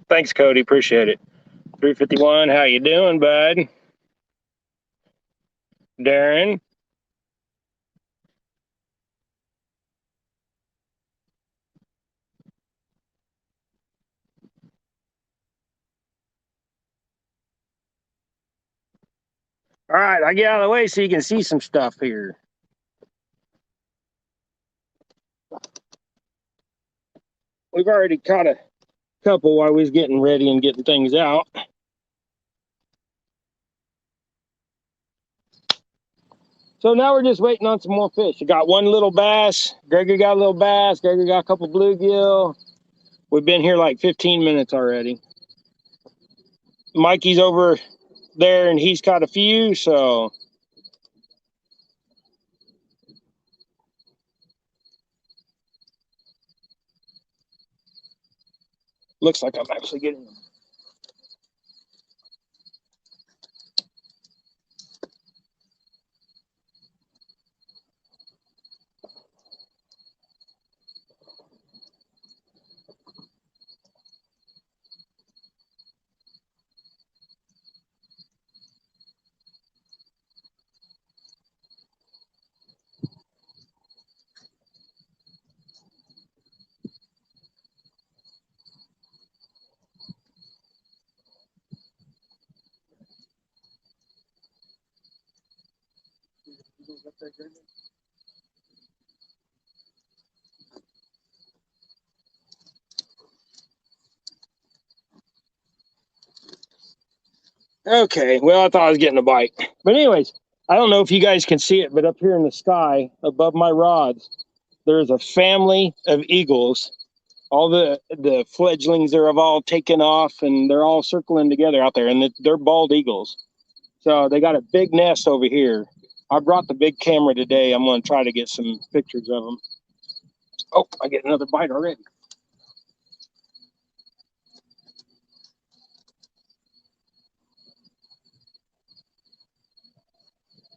Thanks, Cody. Appreciate it. 351, how you doing, bud? Darren? All right, I get out of the way so you can see some stuff here. We've already caught a couple while we was getting ready and getting things out. So now we're just waiting on some more fish. I got one little bass. Gregory got a little bass. Gregory got a couple bluegill. We've been here like 15 minutes already. Mikey's over there and he's caught a few, so looks like I'm actually getting them. Okay, well, I thought I was getting a bite. But anyways, I don't know if you guys can see it, but up here in the sky above my rods, there's a family of eagles. All the fledglings are have all taken off and they're all circling together out there, and they're bald eagles. So they got a big nest over here. I brought the big camera today. I'm going to try to get some pictures of them. Oh, I get another bite already.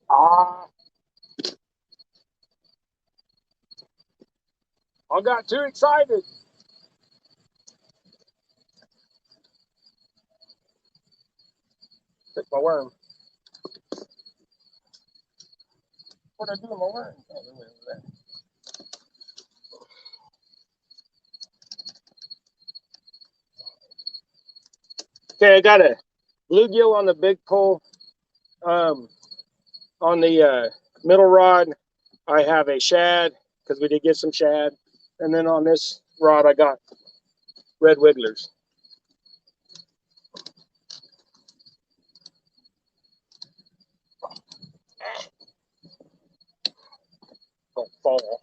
Ah, I got too excited. Took my worm. What'd I do with my worm? Okay, I got a bluegill on the big pole. On the middle rod, I have a shad because we did get some shad. And then on this rod, I got red wigglers. Don't fall.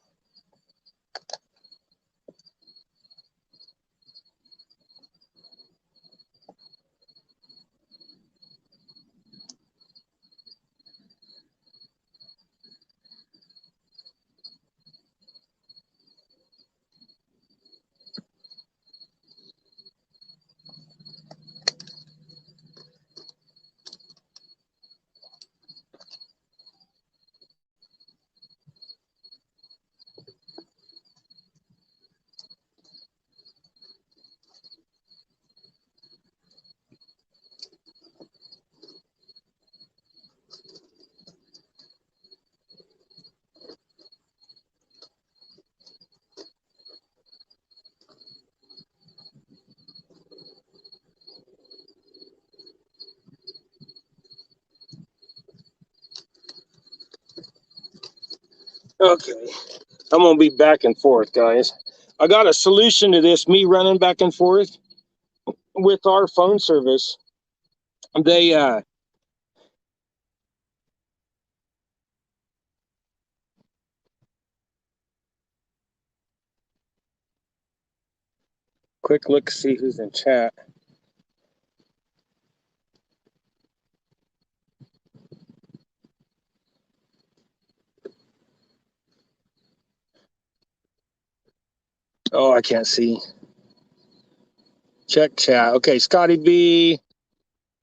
Okay, I'm gonna be back and forth, guys. I got a solution to this, me running back and forth with our phone service. They quick look, see who's in chat. Oh, I can't see. Check chat. Okay, Scotty B,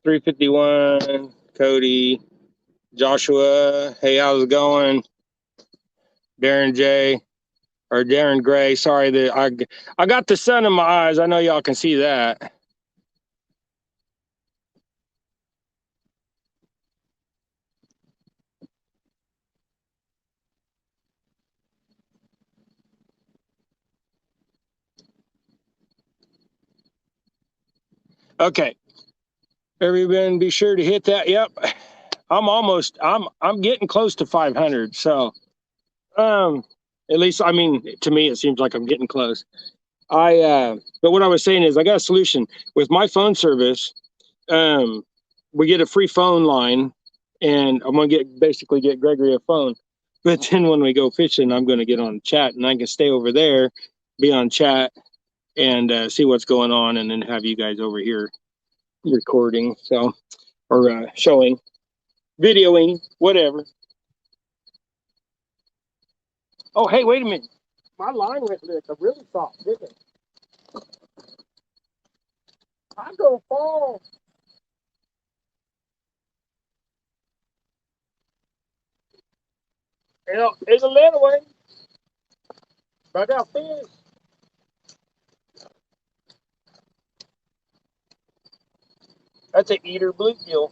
351, Cody, Joshua. Hey, how's it going? Darren J, or Darren Gray. Sorry that I got the sun in my eyes. I know y'all can see that. Okay. Everyone be sure to hit that. Yep. I'm getting close to 500. So, at least, I mean, to me, it seems like I'm getting close. But what I was saying is I got a solution with my phone service. Um, we get a free phone line and I'm going to basically get Gregory a phone. But then when we go fishing, I'm going to get on chat and I can stay over there, be on chat and see what's going on and then have you guys over here recording. So, or showing, videoing, whatever. Oh, hey, wait a minute. My line went lit. I really soft, didn't it? I'm going to fall. You know, it's a little way, but I got fish. That's an eater bluegill.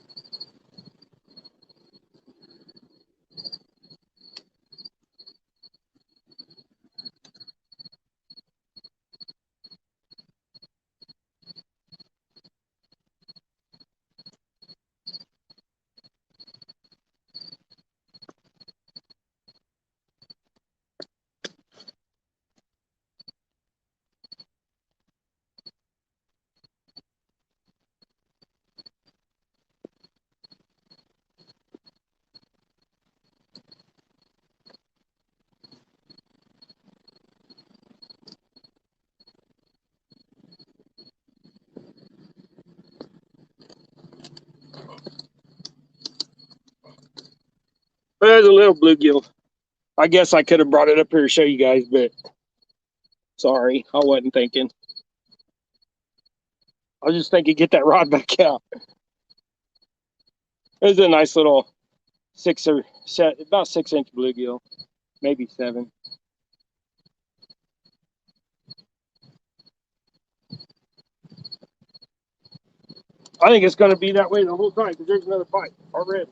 There's a little bluegill. I guess I could have brought it up here to show you guys, but sorry, I wasn't thinking. I was just thinking, get that rod back out. It was a nice little about 6-inch bluegill, maybe 7. I think it's going to be that way the whole time because there's another bite already.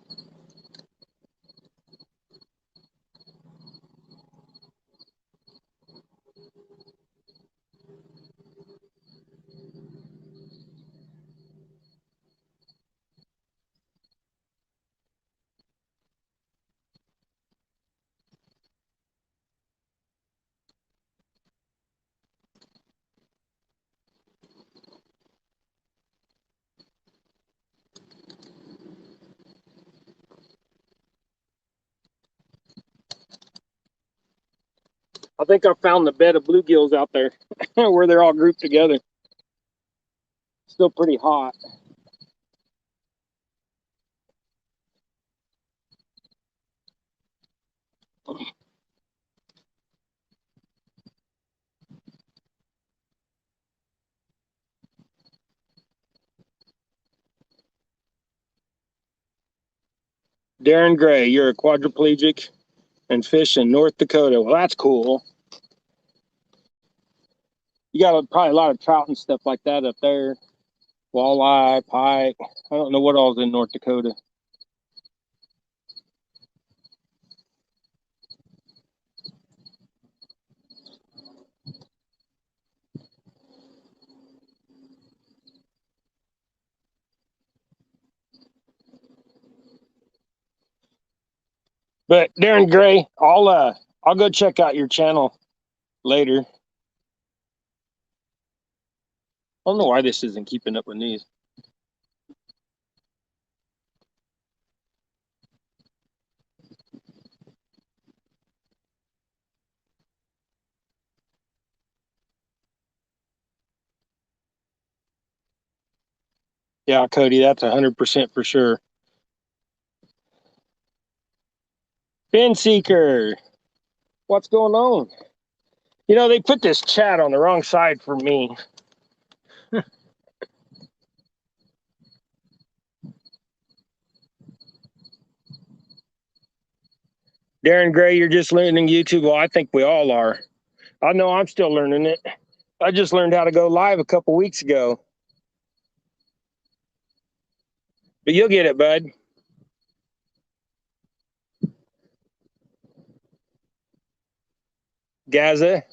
I think I found the bed of bluegills out there where they're all grouped together. Still pretty hot. Darren Gray, you're a quadriplegic and fish in North Dakota. Well, that's cool. You got probably a lot of trout and stuff like that up there. Walleye, pike. I don't know what all's in North Dakota. But Darren Gray, I'll go check out your channel later. I don't know why this isn't keeping up with these. Yeah, Cody, that's 100% for sure. Fin Seeker, what's going on? You know, they put this chat on the wrong side for me. Darren Gray, you're just learning YouTube. Well, I think we all are. I know I'm still learning it. I just learned how to go live a couple weeks ago. But you'll get it, bud. Gaza,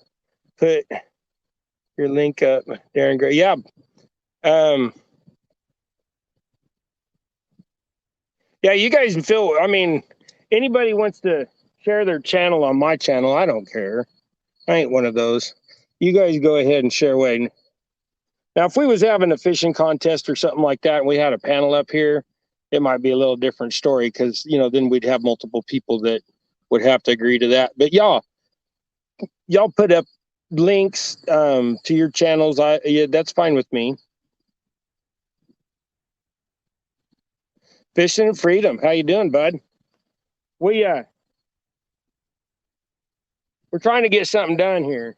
put your link up, Darren Gray. Yeah. Yeah, you guys feel, I mean, anybody wants to share their channel on my channel, I don't care. I ain't one of those. You guys go ahead and share away. Now, if we was having a fishing contest or something like that, and we had a panel up here, it might be a little different story because, you know, then we'd have multiple people that would have to agree to that. But y'all put up links to your channels. Yeah, that's fine with me. Fishing Freedom, how you doing, bud? We we're trying to get something done here.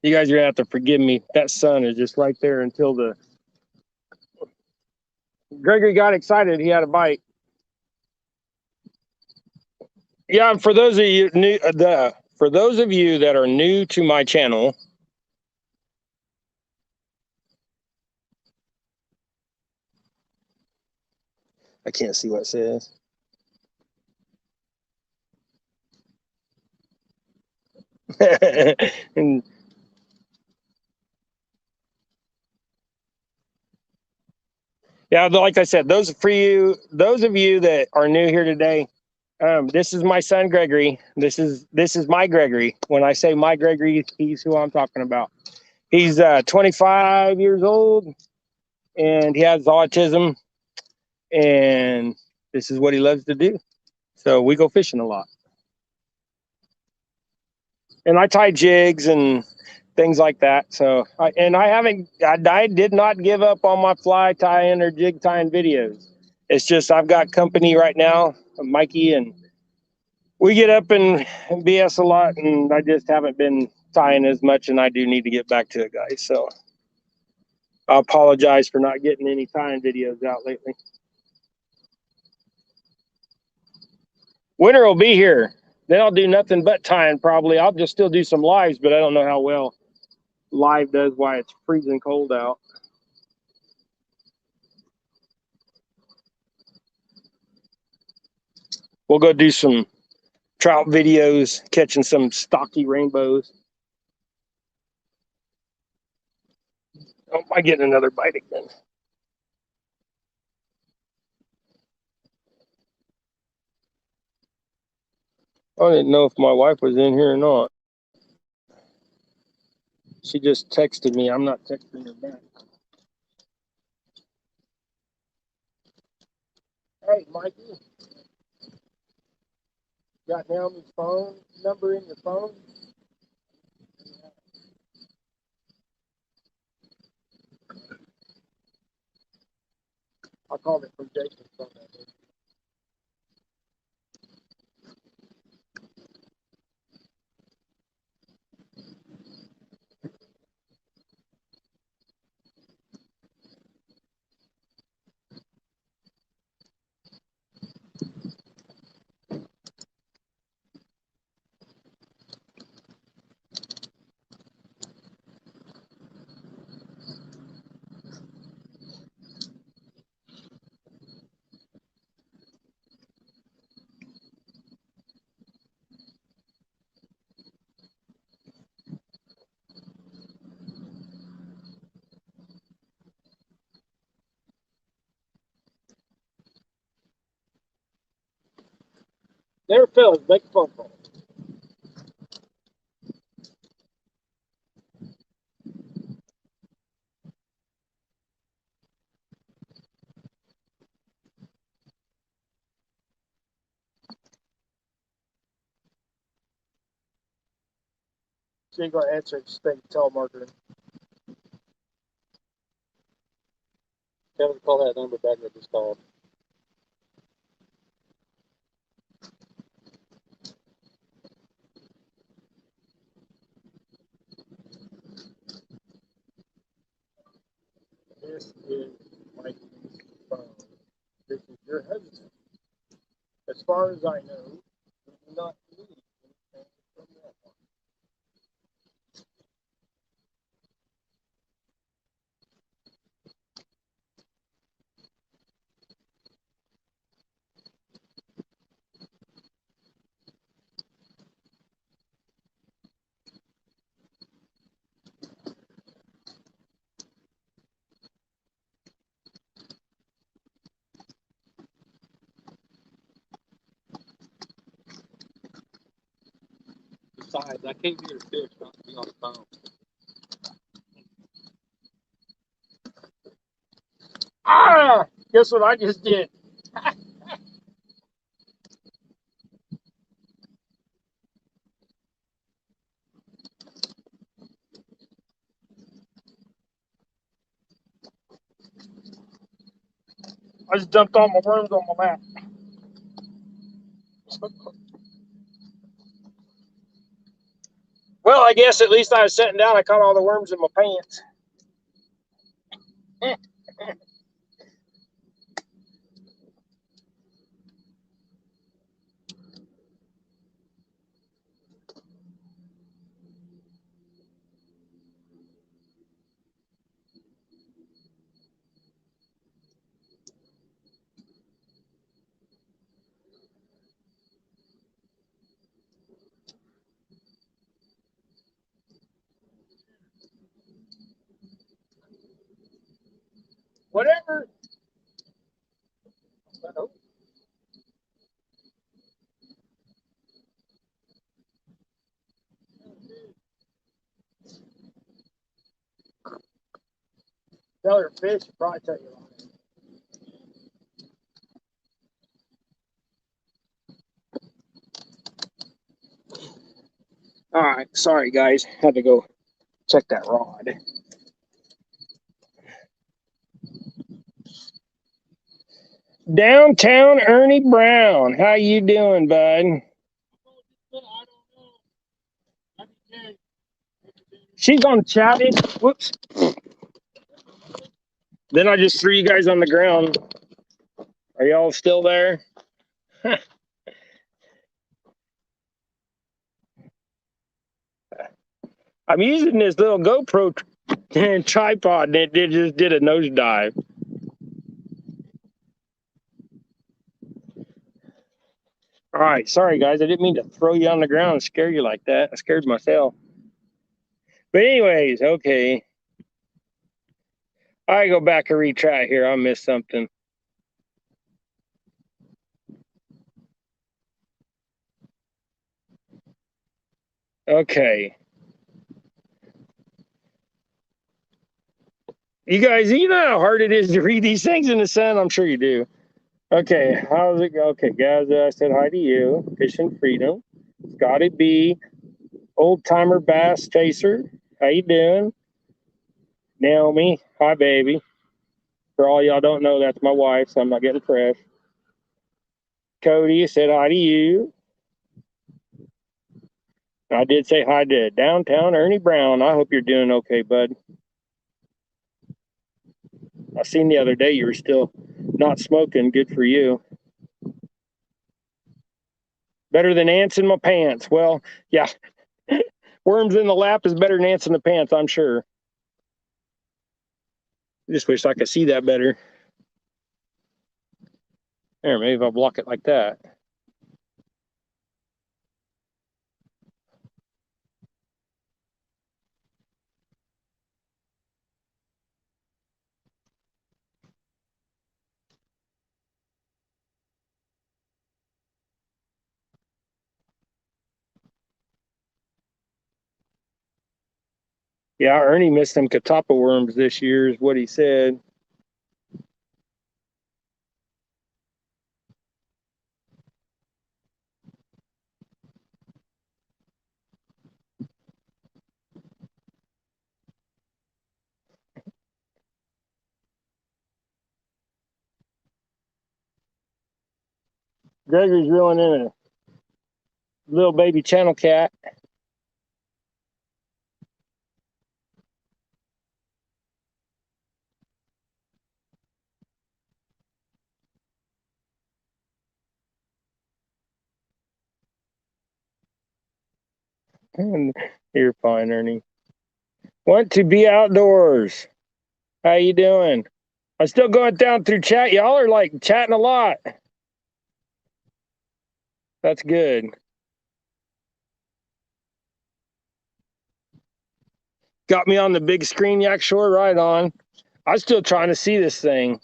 You guys are gonna have to forgive me. That sun is just right there until the Gregory got excited. He had a bite. Yeah, for those of you new, for those of you that are new to my channel, I can't see what it says. And yeah, like I said, those of you that are new here today, this is my son Gregory. This is my Gregory. When I say my Gregory, he's who I'm talking about. He's 25 years old, and he has autism, and this is what he loves to do. So we go fishing a lot, and I tie jigs and things like that. So I did not give up on my fly tying or jig tying videos. It's just I've got company right now, Mikey, and we get up and BS a lot, and I just haven't been tying as much, and I do need to get back to it, guys. So I apologize for not getting any tying videos out lately. Winter will be here. Then I'll do nothing but tying probably. I'll just still do some lives, but I don't know how well live does while it's freezing cold out. We'll go do some trout videos, catching some stocky rainbows. Oh, am I getting another bite again? I didn't know if my wife was in here or not. She just texted me. I'm not texting her back. Hey, Mikey, got Naomi's phone number in your phone? I called it from Jason's phone. There, fellas, make a phone call. She ain't gonna answer it. Just think telemarketer. Tell her to call that number back that just called. This is Mikey's phone. This is your husband. As far as I know, we do not need anything from that. sides. I came here to fish, not to be on the phone. Ah! Guess what I just did? I just dumped all my worms on my lap. Well, I guess at least I was sitting down. I caught all the worms in my pants. Whatever. Tell her fish, probably tell you. All right, sorry guys, had to go check that rod. Downtown Ernie Brown, how you doing, bud? She's on chatting. Whoops. Then I just threw you guys on the ground. Are y'all still there? I'm using this little GoPro tripod and it just did a nosedive. All right, sorry guys, I didn't mean to throw you on the ground and scare you like that. I scared myself. But anyways, okay. I go back and retry here. I missed something. Okay. You guys, you know how hard it is to read these things in the sun? I'm sure you do. Okay, how's it go? Okay, guys, I said hi to you. Fishing Freedom. Scotty B. Old Timer Bass Chaser. How you doing? Naomi. Hi, baby. For all y'all don't know, that's my wife, so I'm not getting fresh. Cody said hi to you. I did say hi to Downtown Ernie Brown. I hope you're doing okay, bud. I seen the other day you were still not smoking. Good for you. Better than ants in my pants. Well, yeah. Worms in the lap is better than ants in the pants, I'm sure. I just wish I could see that better. There, maybe if I'll block it like that. Yeah, Ernie missed some catappa worms this year, is what he said. Gregory's reeling in a little baby channel cat. You're fine, Ernie. Want to be outdoors. How you doing? I'm still going down through chat. Y'all are like chatting a lot. That's good. Got me on the big screen, Yak Shore, right on. I'm still trying to see this thing.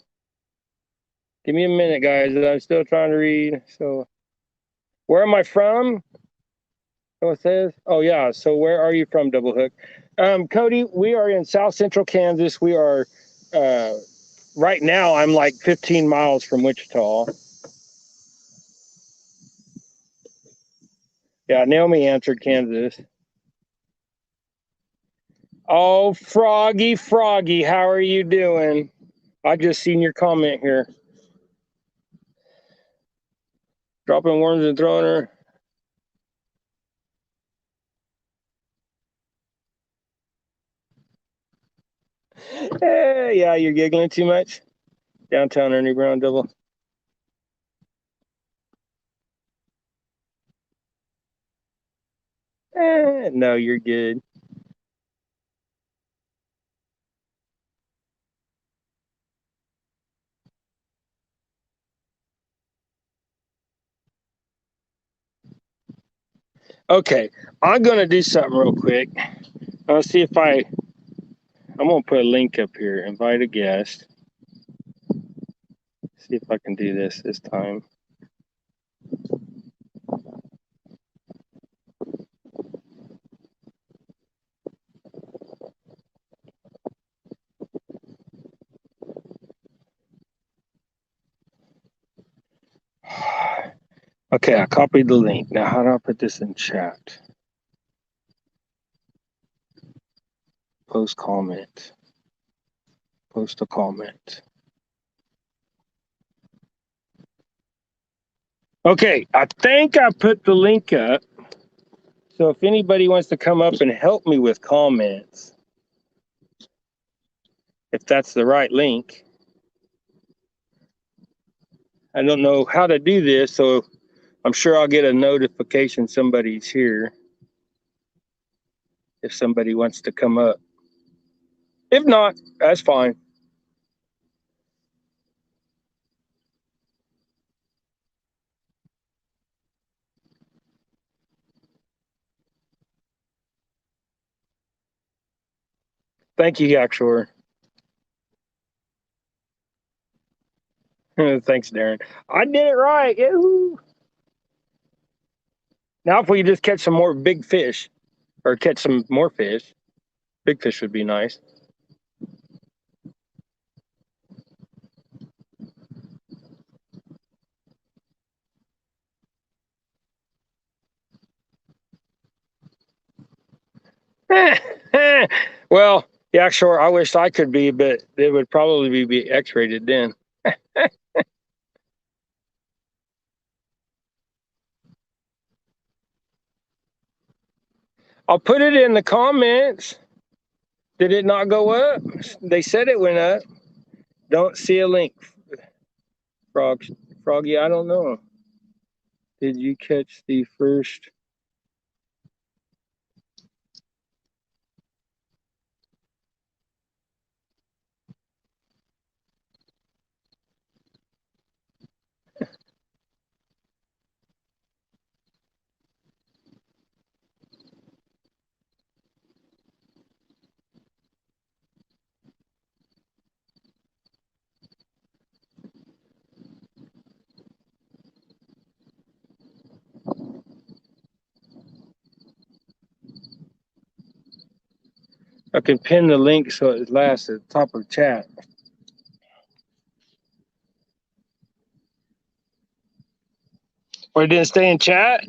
Give me a minute, guys. I'm still trying to read. So, where am I from? Oh, it says? Oh, yeah. So where are you from, Double Hook? Cody, we are in South Central Kansas. We are, right now, I'm like 15 miles from Wichita. Yeah, Naomi answered Kansas. Oh, Froggy, Froggy, how are you doing? I just seen your comment here. Dropping worms and throwing her. Yeah, you're giggling too much. Downtown Ernie Brown double. No, you're good. Okay, I'm gonna do something real quick. I'll see if I'm gonna put a link up here. Invite a guest. See if I can do this time. Okay, I copied the link. Now, how do I put this in chat? Post comment. Post a comment. Okay, I think I put the link up. So if anybody wants to come up and help me with comments, if that's the right link. I don't know how to do this, so I'm sure I'll get a notification somebody's here if somebody wants to come up. If not, that's fine. Thank you, Yakshore. Thanks, Darren. I did it right. Yahoo! Now, if we could just catch some more big fish or catch some more fish, big fish would be nice. Well, Yakshore, I wish I could be, but it would probably be X-rated then. I'll put it in the comments. Did it not go up? They said it went up. Don't see a link. Froggy, I don't know. Did you catch the first? I can pin the link so it lasts at the top of the chat. Or it didn't stay in chat?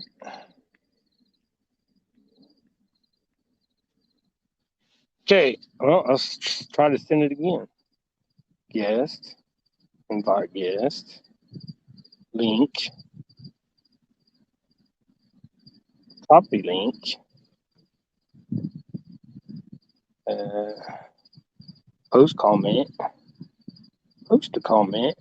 Okay, well, let's try to send it again. Guest, invite guest, link, copy link, post comment, post a comment.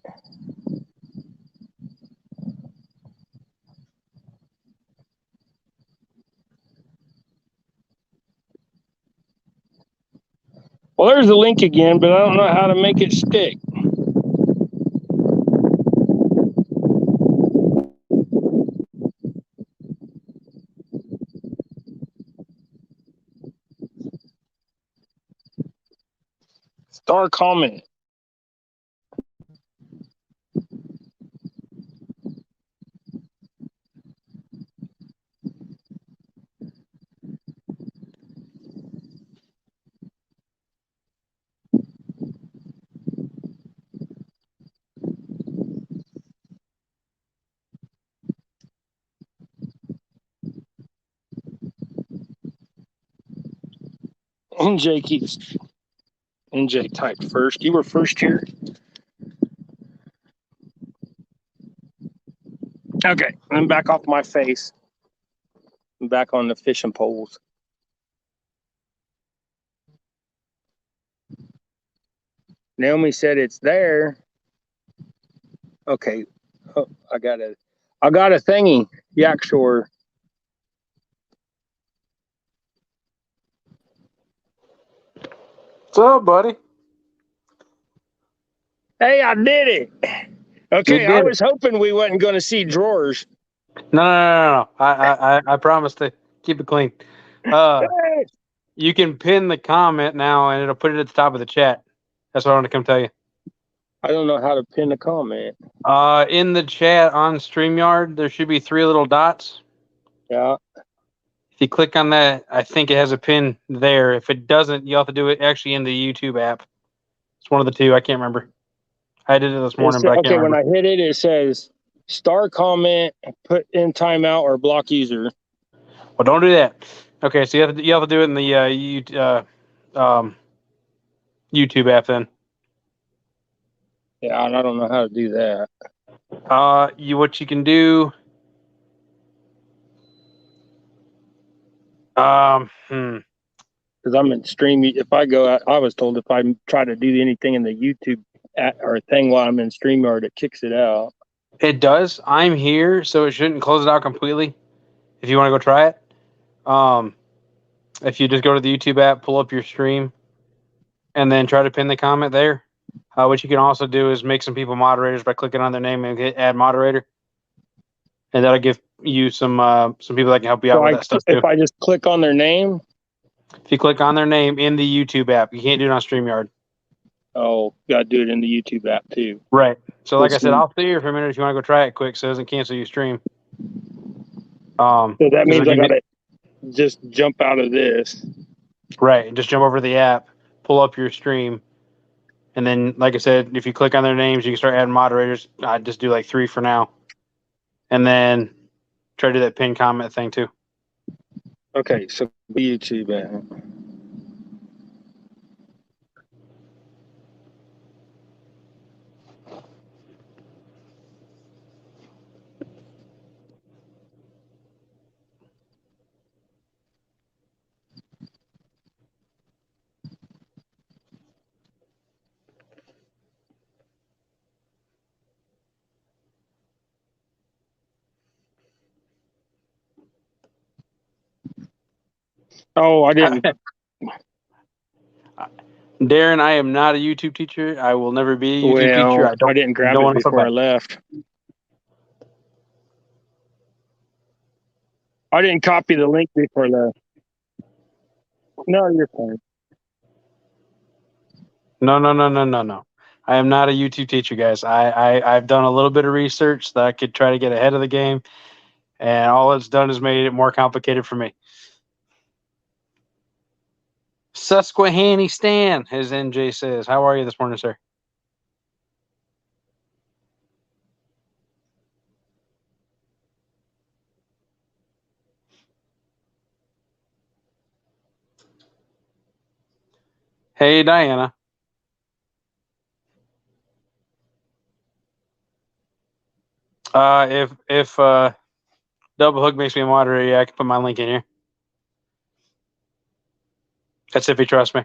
Well, there's the link again, but I don't know how to make it stick. Star comment. NJ typed first. You were first here. Okay, I'm back off my face. I'm back on the fishing poles. Naomi said it's there. Okay. Oh, I got a thingy. Yak Shore. What's up, buddy? Hey, I did it. Okay, I did was hoping we wasn't going to see drawers. No. I promise to keep it clean. Hey! You can pin the comment now, and it'll put it at the top of the chat. That's what I want to come tell you. I don't know how to pin a comment. In the chat on StreamYard, there should be 3 little dots. Yeah. If you click on that, I think it has a pin there. If it doesn't, you have to do it actually in the YouTube app. It's one of the two. I can't remember. I did it this morning, but I can't remember. When I hit it, it says star comment, put in timeout, or block user. Well, don't do that. Okay, so you have to do it in the YouTube app then. Yeah, and I don't know how to do that. What you can do. Because I'm in stream. If I go out, I was told if I try to do anything in the YouTube or thing while I'm in StreamYard, it kicks it out. It does. I'm here, so it shouldn't close it out completely. If you want to go try it, if you just go to the YouTube app, pull up your stream, and then try to pin the comment there. What you can also do is make some people moderators by clicking on their name and hit add moderator, and that'll give you some people that can help you out with that stuff too. If I just click on their name, if you click on their name in the YouTube app, you can't do it on StreamYard. Oh, gotta do it in the YouTube app too. Right. So, like I said, I'll stay here for a minute if you want to go try it quick, so it doesn't cancel your stream. So that means I gotta just jump out of this. Right. Just jump over to the app, pull up your stream, and then, like I said, if you click on their names, you can start adding moderators. I'd just do like 3 for now, and then try to do that pin comment thing too. Okay, so YouTube app. Oh, I didn't. Darren, I am not a YouTube teacher. I will never be a YouTube teacher. I didn't grab it before I left. I didn't copy the link before I left. No, you're fine. No. I am not a YouTube teacher, guys. I've done a little bit of research that I could try to get ahead of the game, and all it's done is made it more complicated for me. Susquehanny Stan, as NJ says. How are you this morning, sir? Hey, Diana. If Double Hook makes me a moderator, yeah, I can put my link in here. That's if you trust me.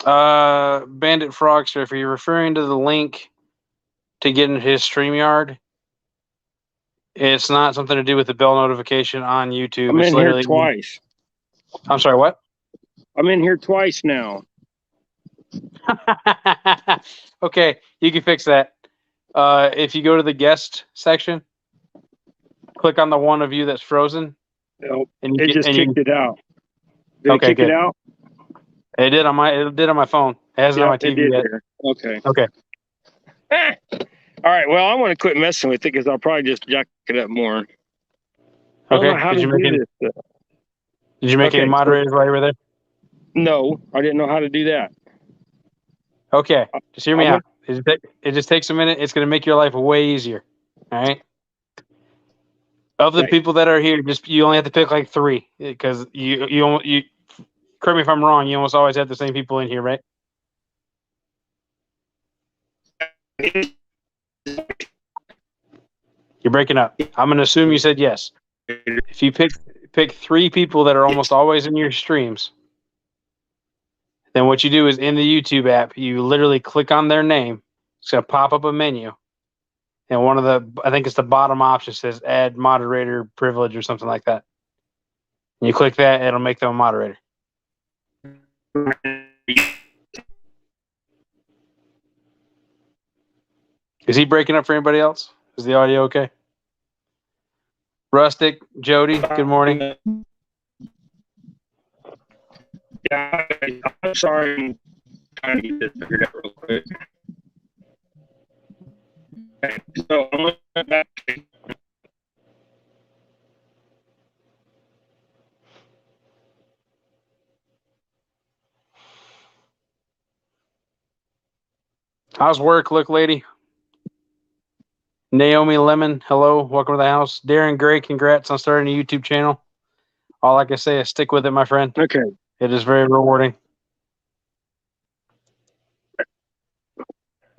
Bandit Frogster, if you're referring to the link to get in his StreamYard, it's not something to do with the bell notification on YouTube. I'm in here twice. I'm sorry, what? I'm in here twice now. Okay, you can fix that. If you go to the guest section, click on the one of you that's frozen. Nope. It just kicked it out. Did it kick it out? It did on my phone. It hasn't on my TV yet. Okay. Okay. All right. Well, I want to quit messing with it because I'll probably just jack it up more. Okay. Did you make any moderators while you were there? No, I didn't know how to do that. Okay, just hear me I'm out. It just takes a minute. It's going to make your life way easier. All right. Of the Okay. people that are here, just you only have to pick like 3 because you correct me if I'm wrong. You almost always have the same people in here, right? You're breaking up. I'm going to assume you said yes. If you pick 3 people that are almost always in your streams, then what you do is in the YouTube app, you literally click on their name. It's going to pop up a menu. And one of the, I think it's the bottom option says add moderator privilege or something like that. And you click that, it'll make them a moderator. Is he breaking up for anybody else? Is the audio okay? Rustic, Jody, good morning. Yeah, I'm sorry. I'm trying to get this figured out real quick. Okay, so I'm going back. How's work look, lady? Naomi Lemon, hello, welcome to the house. Darren Gray, congrats on starting a YouTube channel. All I can say is stick with it, my friend. Okay. It is very rewarding.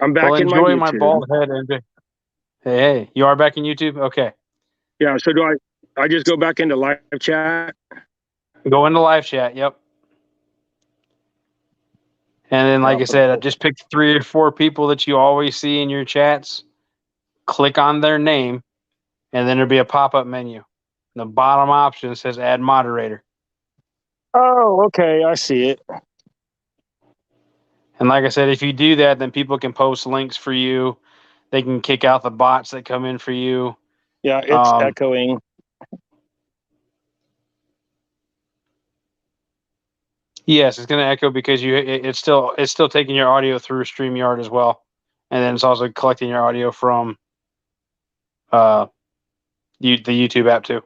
I'm back Well, in my enjoy my YouTube. bald head, MJ. Hey, you are back in YouTube? Okay. Yeah, so do I just go back into live chat? Go into live chat, yep. And then, like I said, I just picked 3 or 4 people that you always see in your chats. Click on their name, and then there'll be a pop-up menu. The bottom option says add moderator. Oh, okay. I see it. And like I said, if you do that, then people can post links for you. They can kick out the bots that come in for you. Yeah, it's echoing. Yes, it's going to echo because it's still taking your audio through StreamYard as well, and then it's also collecting your audio from the YouTube app too.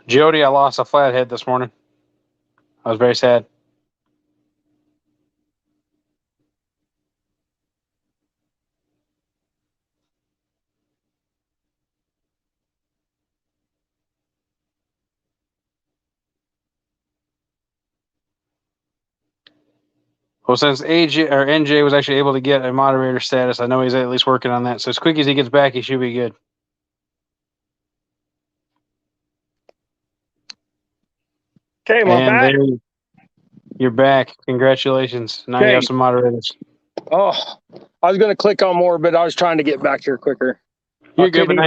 Jody, I lost a flathead this morning. I was very sad. Well, since AJ or NJ was actually able to get a moderator status, I know he's at least working on that. So as quick as he gets back, he should be good. Okay, well, And back. there, you're back. Congratulations. Now you have some moderators. Oh, I was going to click on more, but I was trying to get back here quicker. You're good, but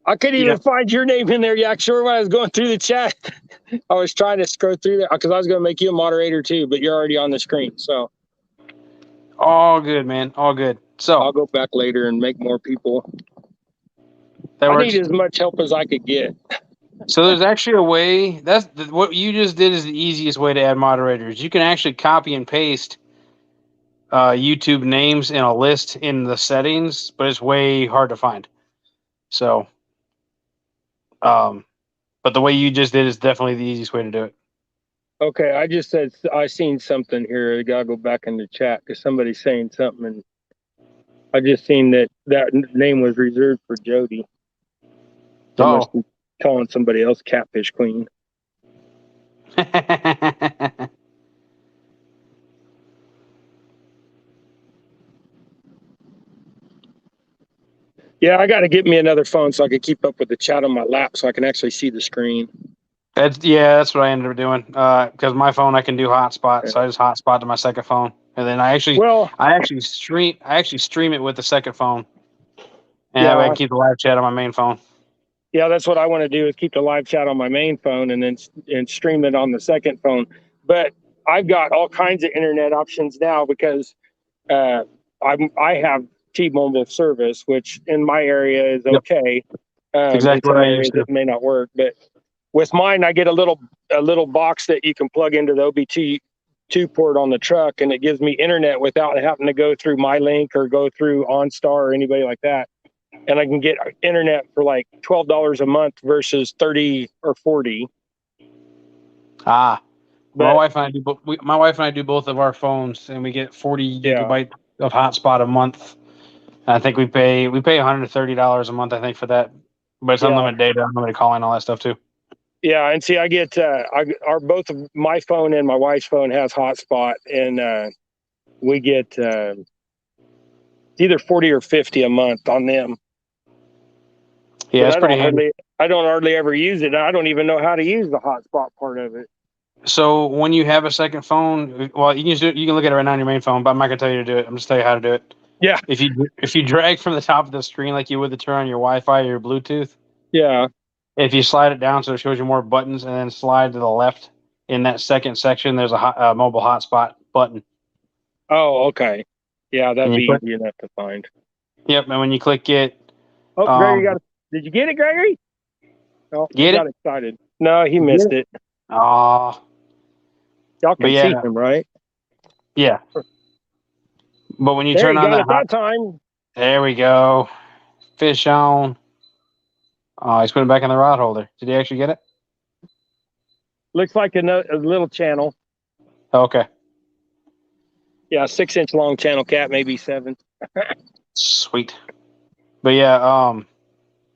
I couldn't even find your name in there. Yeah, sure. When I was going through the chat, I was trying to scroll through there because I was going to make you a moderator too, but you're already on the screen. So all good, man. All good. So I'll go back later and make more people. That I works. need as much help as I could get. So there's actually a way. What you just did is the easiest way to add moderators. You can actually copy and paste YouTube names in a list in the settings, but it's way hard to find. So, but the way you just did is definitely the easiest way to do it. Okay, I just said I seen something here. I gotta go back in the chat because somebody's saying something, and I just seen that name was reserved for Jody. They must be calling somebody else Catfish Queen. Yeah, I got to get me another phone so I can keep up with the chat on my lap so I can actually see the screen. That's what I ended up doing. Because my phone I can do hotspot, so I just hotspot to my second phone, and then I actually stream it with the second phone, and that way I can keep the live chat on my main phone. Yeah, that's what I want to do is keep the live chat on my main phone and then stream it on the second phone. But I've got all kinds of internet options now because I have T-Mobile service, which in my area is Yep. okay. Exactly In what some I areas used to. it may not work, but with mine, I get a little box that you can plug into the OBT2 port on the truck, and it gives me internet without having to go through MyLink or go through OnStar or anybody like that. And I can get internet for like $12 a month versus 30 or 40. My But wife and I do both of our phones, and we get 40 yeah, gigabyte of hotspot a month. I think we pay $130 a month, I think, for that. But it's yeah, unlimited data, unlimited calling, all that stuff too. yeah. And see, I get both of my phone and my wife's phone has hotspot, and we get either 40 or 50 a month on them. Yeah, But it's pretty handy. I don't hardly ever use it. I don't even know how to use the hotspot part of it. So when you have a second phone, well, you can just do it, you can look at it right now on your main phone, but I'm not gonna tell you to do it. I'm just tell you how to do it. Yeah, If you drag from the top of the screen like you would to turn on your Wi-Fi or your Bluetooth, yeah. if you slide it down so it shows you more buttons, and then slide to the left in that second section, there's a mobile hotspot button. Oh, okay. Yeah, that'd And you be click. easy enough to find. Yep, and when you click it, Oh, Gregory did you get it, Gregory? Oh, he get it. got excited. No, he Get missed it. it. Oh, Y'all but can see yeah, him, right? yeah. But when you There, turn he on got it that that time. there we go. Fish on. Oh, he's putting it back in the rod holder. Did he actually get it? Looks like a little channel. Okay. Yeah, 6-inch long channel cat, maybe 7. Sweet. But yeah,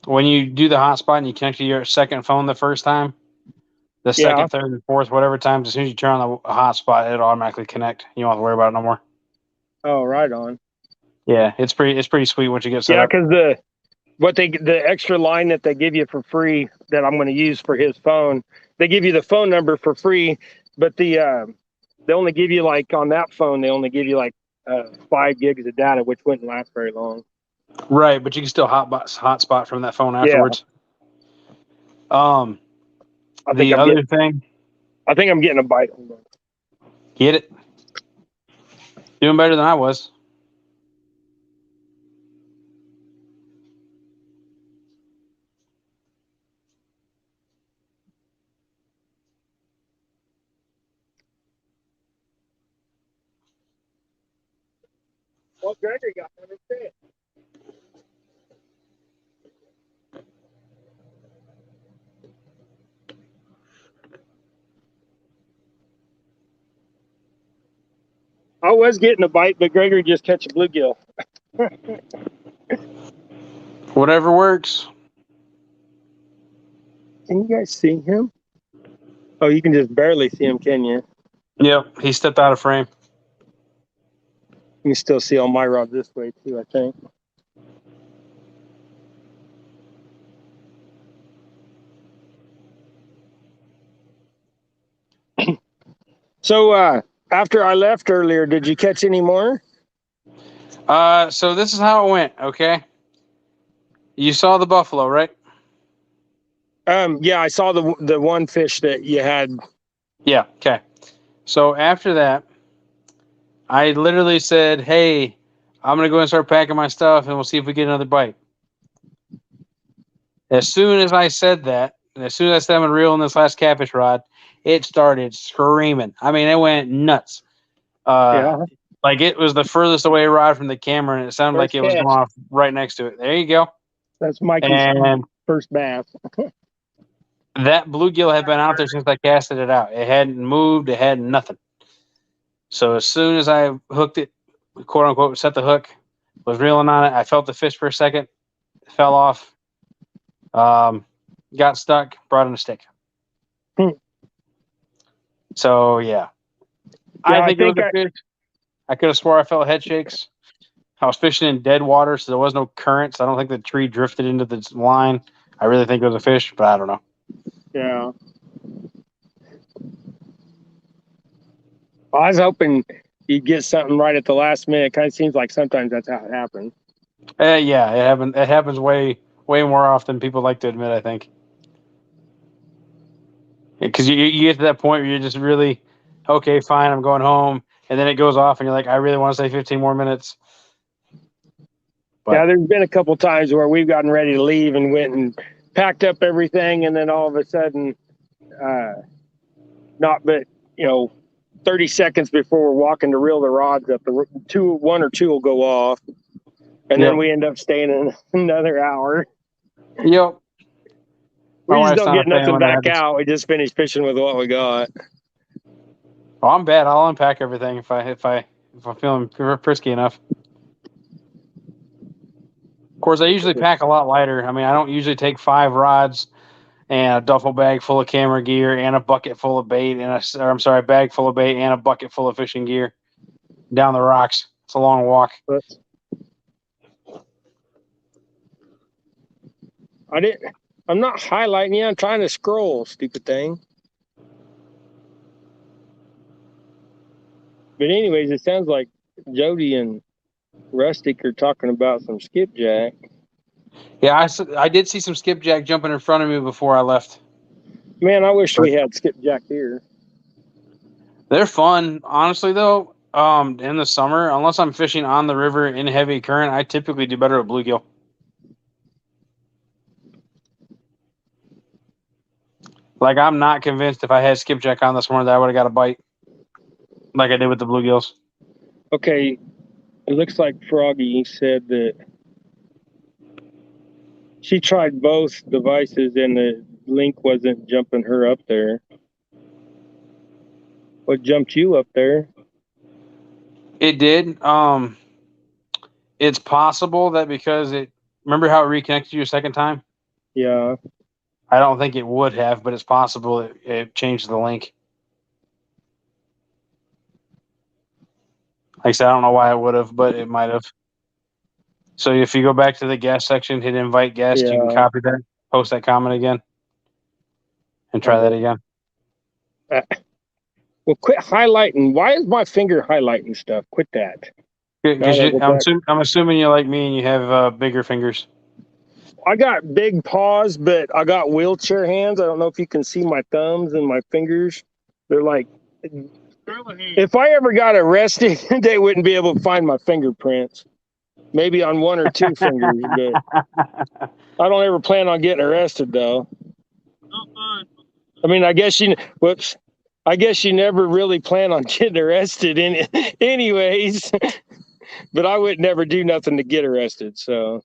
when you do the hotspot and you connect to your second phone the first time, the Yeah. second, third, and fourth, whatever times, as soon as you turn on the hotspot, it automatically connect. You don't have to worry about it no more. Oh, right on. Yeah, it's pretty sweet once you get set Yeah, up. because the extra line that they give you for free that I'm going to use for his phone, they give you the phone number for free, but they only give you like on that phone they only give you like 5 gigs of data, which wouldn't last very long. Right, but you can still hotspot from that phone Yeah. afterwards. I think The other thing, I think I'm getting a bite. Hold on. get it? Doing better than I was. Well, Gregory got one instead. I was getting a bite, but Gregory just catch a bluegill. Whatever works. Can you guys see him? Oh, you can just barely see him, can you? Yep, he stepped out of frame. You can still see on my rod this way too, I think. So after I left earlier, did you catch any more? So this is how it went, okay? You saw the buffalo, right? Yeah, I saw the one fish that you had. Yeah, okay. So after that, I literally said, hey, I'm going to go and start packing my stuff, and we'll see if we get another bite. As soon as I said that, and as soon as I said I'm going to reel in this last catfish rod, it started screaming. I mean, it went nuts. Yeah, Like it was the furthest away rod from the camera, and it sounded like first it was catch. going off right next to it. There you go. That's Mikey's And first bass. that bluegill had been out there since I casted it out. It hadn't moved. It had nothing. So as soon as I hooked it, quote unquote, set the hook, was reeling on it, I felt the fish for a second, fell off, got stuck, brought in a stick. So yeah, I think it was a fish. I could have swore I felt head shakes. I was fishing in dead water, so there was no current. So I don't think the tree drifted into the line. I really think it was a fish, but I don't know. Yeah. I was hoping you'd get something right at the last minute. It kind of seems like sometimes that's how it happens. Yeah, it happens way more often than people like to admit, I think. Because you get to that point where you're just really, okay, fine, I'm going home. And then it goes off and you're like, I really want to stay 15 more minutes. But yeah, there's been a couple times where we've gotten ready to leave and went and packed up everything, and then all of a sudden, not but 30 seconds before we're walking to reel the rods up, one or two will go off, and then we end up staying in another hour. Yep. We just don't get nothing back out. We just finish fishing with what we got. Oh, I'm bad. I'll unpack everything if I'm feeling frisky enough. Of course, I usually pack a lot lighter. I mean, I don't usually take 5 rods and a duffel bag full of camera gear and a bucket full of bait a bag full of bait and a bucket full of fishing gear down the rocks. It's a long walk. I'm not highlighting you. I'm trying to scroll, stupid thing. But anyways, it sounds like Jody and Rustic are talking about some skipjack. Yeah, I did see some skipjack jumping in front of me before I left. Man, I wish we had skipjack here. They're fun. Honestly, though, in the summer, unless I'm fishing on the river in heavy current, I typically do better with bluegill. Like, I'm not convinced if I had skipjack on this morning that I would have got a bite like I did with the bluegills. Okay, it looks like Froggy said that she tried both devices and the link wasn't jumping her up there. What jumped you up there? It did. It's possible that because remember how it reconnected you a second time? Yeah. I don't think it would have, but it's possible it changed the link. Like I said, I don't know why it would have, but it might have. So if you go back to the guest section, hit invite guest, you can copy that, post that comment again, and try that again. Well, quit highlighting. Why is my finger highlighting stuff? Quit that. I'm assuming you're like me and you have bigger fingers. I got big paws, but I got wheelchair hands. I don't know if you can see my thumbs and my fingers. They're like, if I ever got arrested, they wouldn't be able to find my fingerprints. Maybe on 1 or 2 fingers, but I don't ever plan on getting arrested, though. Not fun. I mean, I guess you never really plan on getting arrested anyways. But I would never do nothing to get arrested, so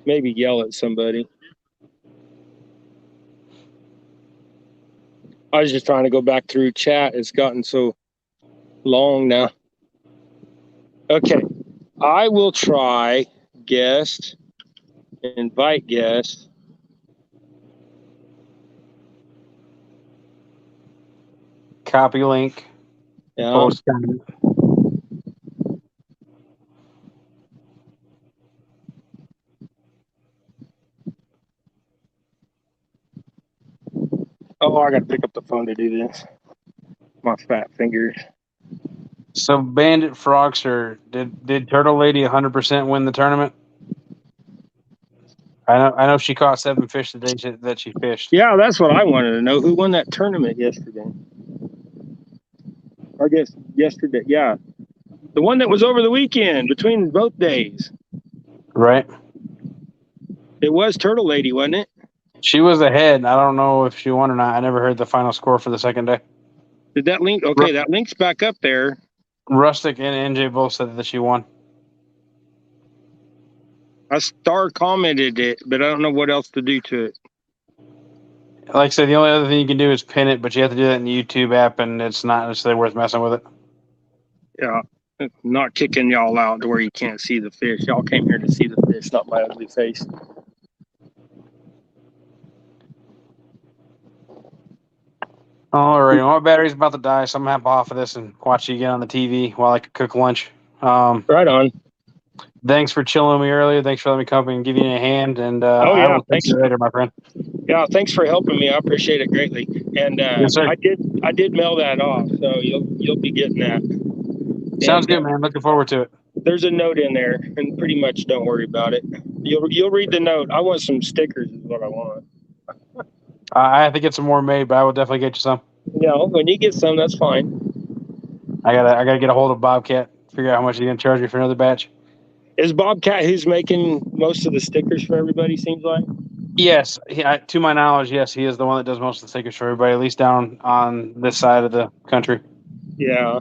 maybe yell at somebody. I was just trying to go back through chat. It's gotten so long now. Okay, I will try guest, invite guest. Copy link. Yeah. Post comment. Oh, I got to pick up the phone to do this. My fat fingers. So, Bandit Frogster, did Turtle Lady 100% win the tournament? I know she caught 7 fish the day that she fished. Yeah, that's what I wanted to know. Who won that tournament yesterday? I guess yesterday. Yeah, the one that was over the weekend between both days. Right. It was Turtle Lady, wasn't it? She was ahead. I don't know if she won or not. I never heard the final score for the second day. Did that link? Okay, that link's back up there. Rustic and NJ both said that she won. I star commented it, but I don't know what else to do to it. Like I said, the only other thing you can do is pin it, but you have to do that in the YouTube app, and it's not necessarily worth messing with it. Yeah, not kicking y'all out to where you can't see the fish. Y'all came here to see the fish, not my ugly face. All right, well, my battery's about to die, so I'm gonna hop off of this and watch you again on the TV while I cook lunch. Right on. Thanks for chilling with me earlier. Thanks for letting me come and give you a hand. And oh yeah, I will thanks you later, my friend. Yeah, thanks for helping me. I appreciate it greatly. And yes, sir. I did mail that off, so you'll be getting that. Sounds good, man. Looking forward to it. There's a note in there, and pretty much don't worry about it. You'll read the note. I want some stickers, is what I want. I have to get some more made, but I will definitely get you some. Yeah, when you get some, that's fine. I gotta get a hold of Bobcat. Figure out how much he's gonna charge me for another batch. Is Bobcat who's making most of the stickers for everybody? Seems like. Yes, to my knowledge, yes, he is the one that does most of the stickers for everybody, at least down on this side of the country. Yeah,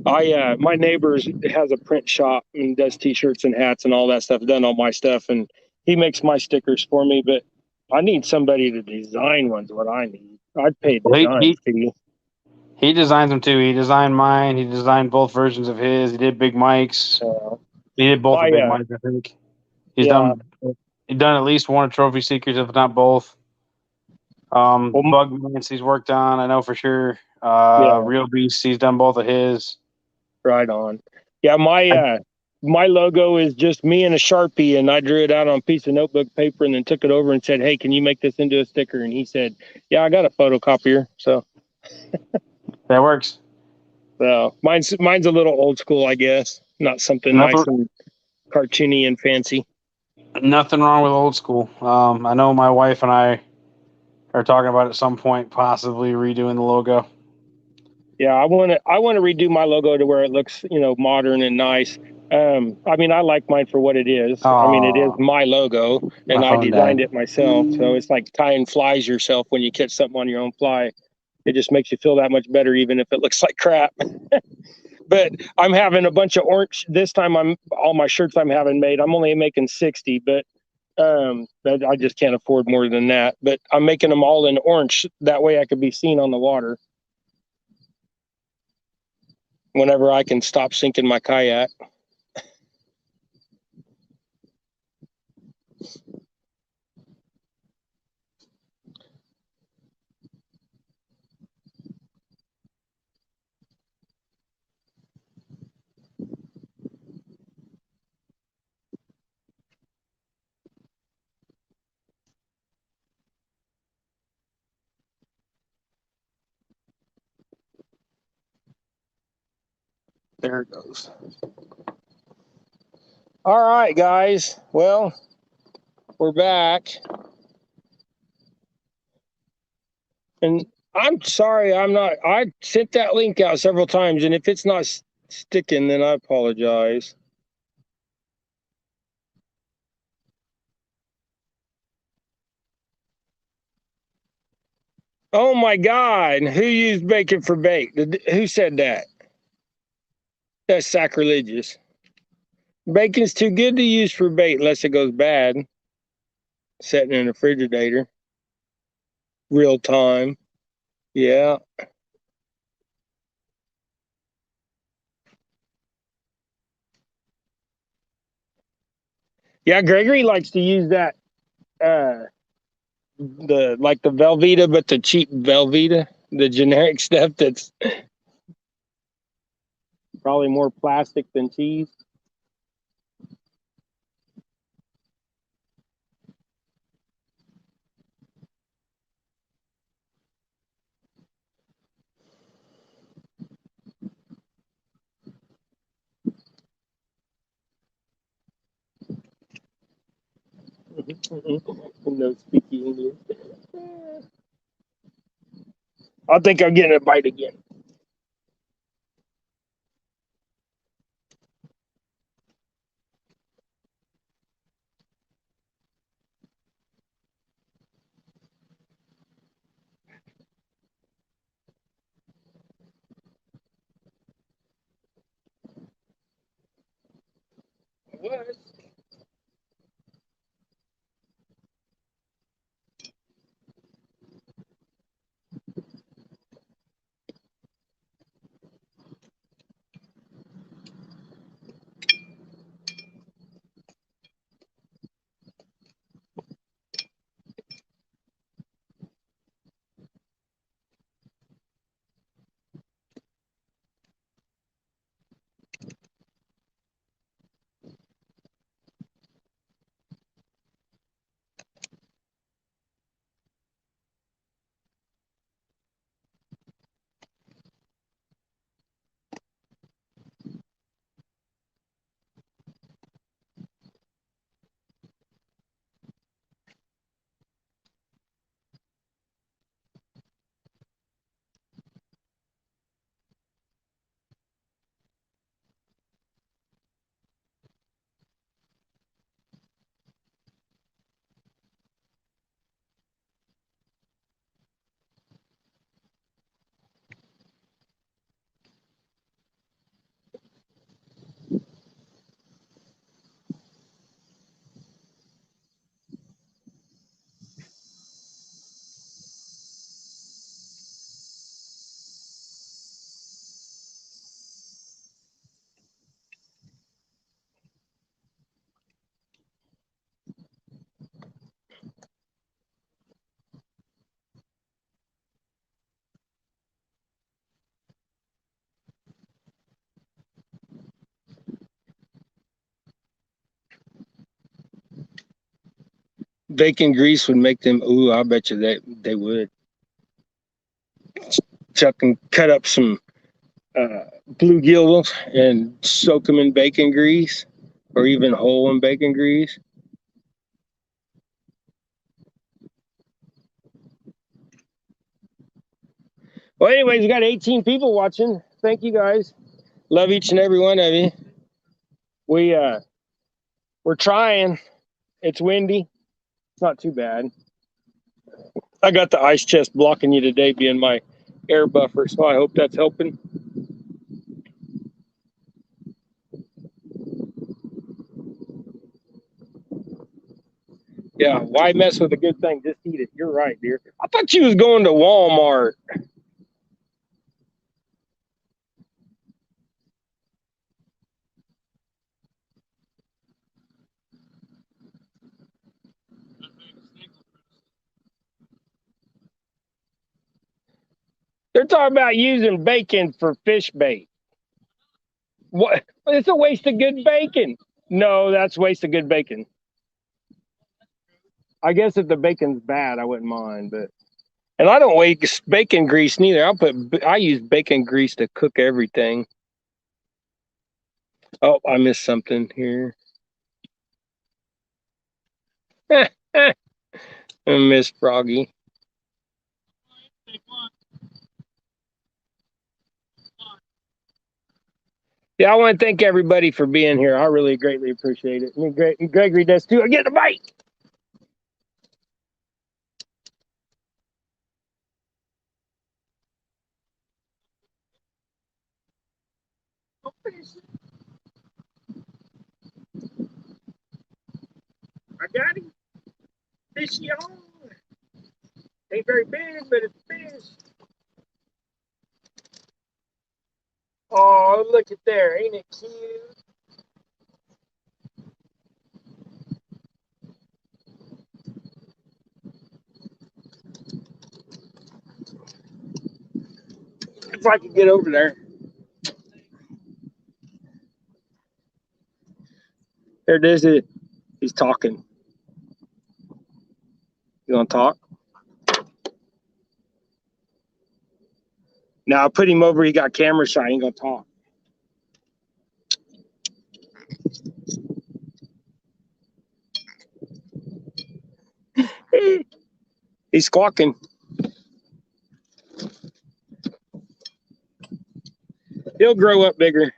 I my neighbor's has a print shop and does T-shirts and hats and all that stuff. Done all my stuff, and he makes my stickers for me. But I need somebody to design ones. What I need, I'd pay Well, design fee. he designs them too. He designed mine. He designed both versions of his. He did Big Mike's. He did both My of Big Mike's, I think. He's yeah. done at least one of Trophy Seekers, if not both. Well, Bug Mints he's worked on, I know for sure. yeah. Real Beast, he's done both of his. Right on. Yeah, my logo is just me and a Sharpie, and I drew it out on a piece of notebook paper and then took it over and said, "Hey, can you make this into a sticker?" And he said, "Yeah, I got a photocopier." So That works. mine's a little old school, I guess. Not something Nothing, nice and cartoony and fancy. nothing wrong with old school. I know my wife and I are talking about at some point possibly redoing the logo. Yeah, I want to redo my logo to where it looks, modern and nice. I mean, I like mine for what it is. I mean, it is Oh, my logo, my and I phone designed died. it myself. So it's like tying flies yourself when you catch something on your own fly. It just makes you feel that much better, even if it looks like crap. But I'm having a bunch of orange this time. I'm all my shirts I'm having made. I'm only making 60, but I just can't afford more than that. But I'm making them all in orange. That way I could be seen on the water whenever I can stop sinking my kayak. There it goes. All right, guys. Well, we're back. And I'm sorry, I sent that link out several times, and if it's not sticking, then I apologize. Oh my God, who used bacon for bait? Who said that? That's sacrilegious. Bacon's too good to use for bait unless it goes bad. Sitting in a refrigerator. Real time. Yeah. Yeah, Gregory likes to use that the Velveeta, but the cheap Velveeta, the generic stuff that's probably more plastic than cheese. No speaking English. I think I'm getting a bite again. What? bacon grease would make them. Ooh, I bet you they would. Chuck and cut up some bluegills and soak them in bacon grease, or even whole in bacon grease. Well, anyways, we got 18 people watching. Thank you guys. Love each and every one of you. We're trying. It's windy. It's not too bad. I got the ice chest blocking you today, being my air buffer, so I hope that's helping. Yeah, why mess with a good thing? Just eat it. You're right, dear. I thought you was going to Walmart. They're talking about using bacon for fish bait. What? It's a waste of good bacon. No, that's waste of good bacon. I guess if the bacon's bad, I wouldn't mind, but and I don't waste bacon grease neither. I use bacon grease to cook everything. Oh, I missed something here. I miss Froggy. Yeah, I want to thank everybody for being here. I really greatly appreciate it. And Gregory does too. I get a bite. I got him. Fishy on. Ain't very big, but it's fish. Oh, look at there. Ain't it cute? If I could get over there. There it is. He's talking. You want to talk? Now I put him over. He got camera shy. He ain't going to talk. He's squawking. He'll grow up bigger.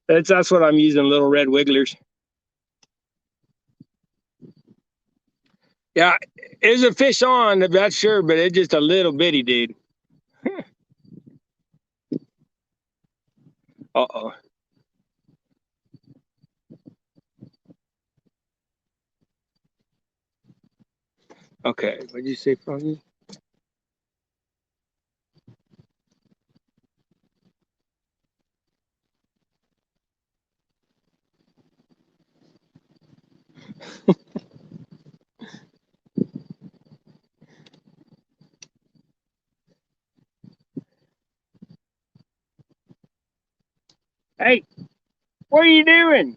That's what I'm using, little red wigglers. Yeah, there's a fish on, that's sure, but it's just a little bitty dude. Uh-oh. Okay, what'd you say, Froggy? Hey, what are you doing?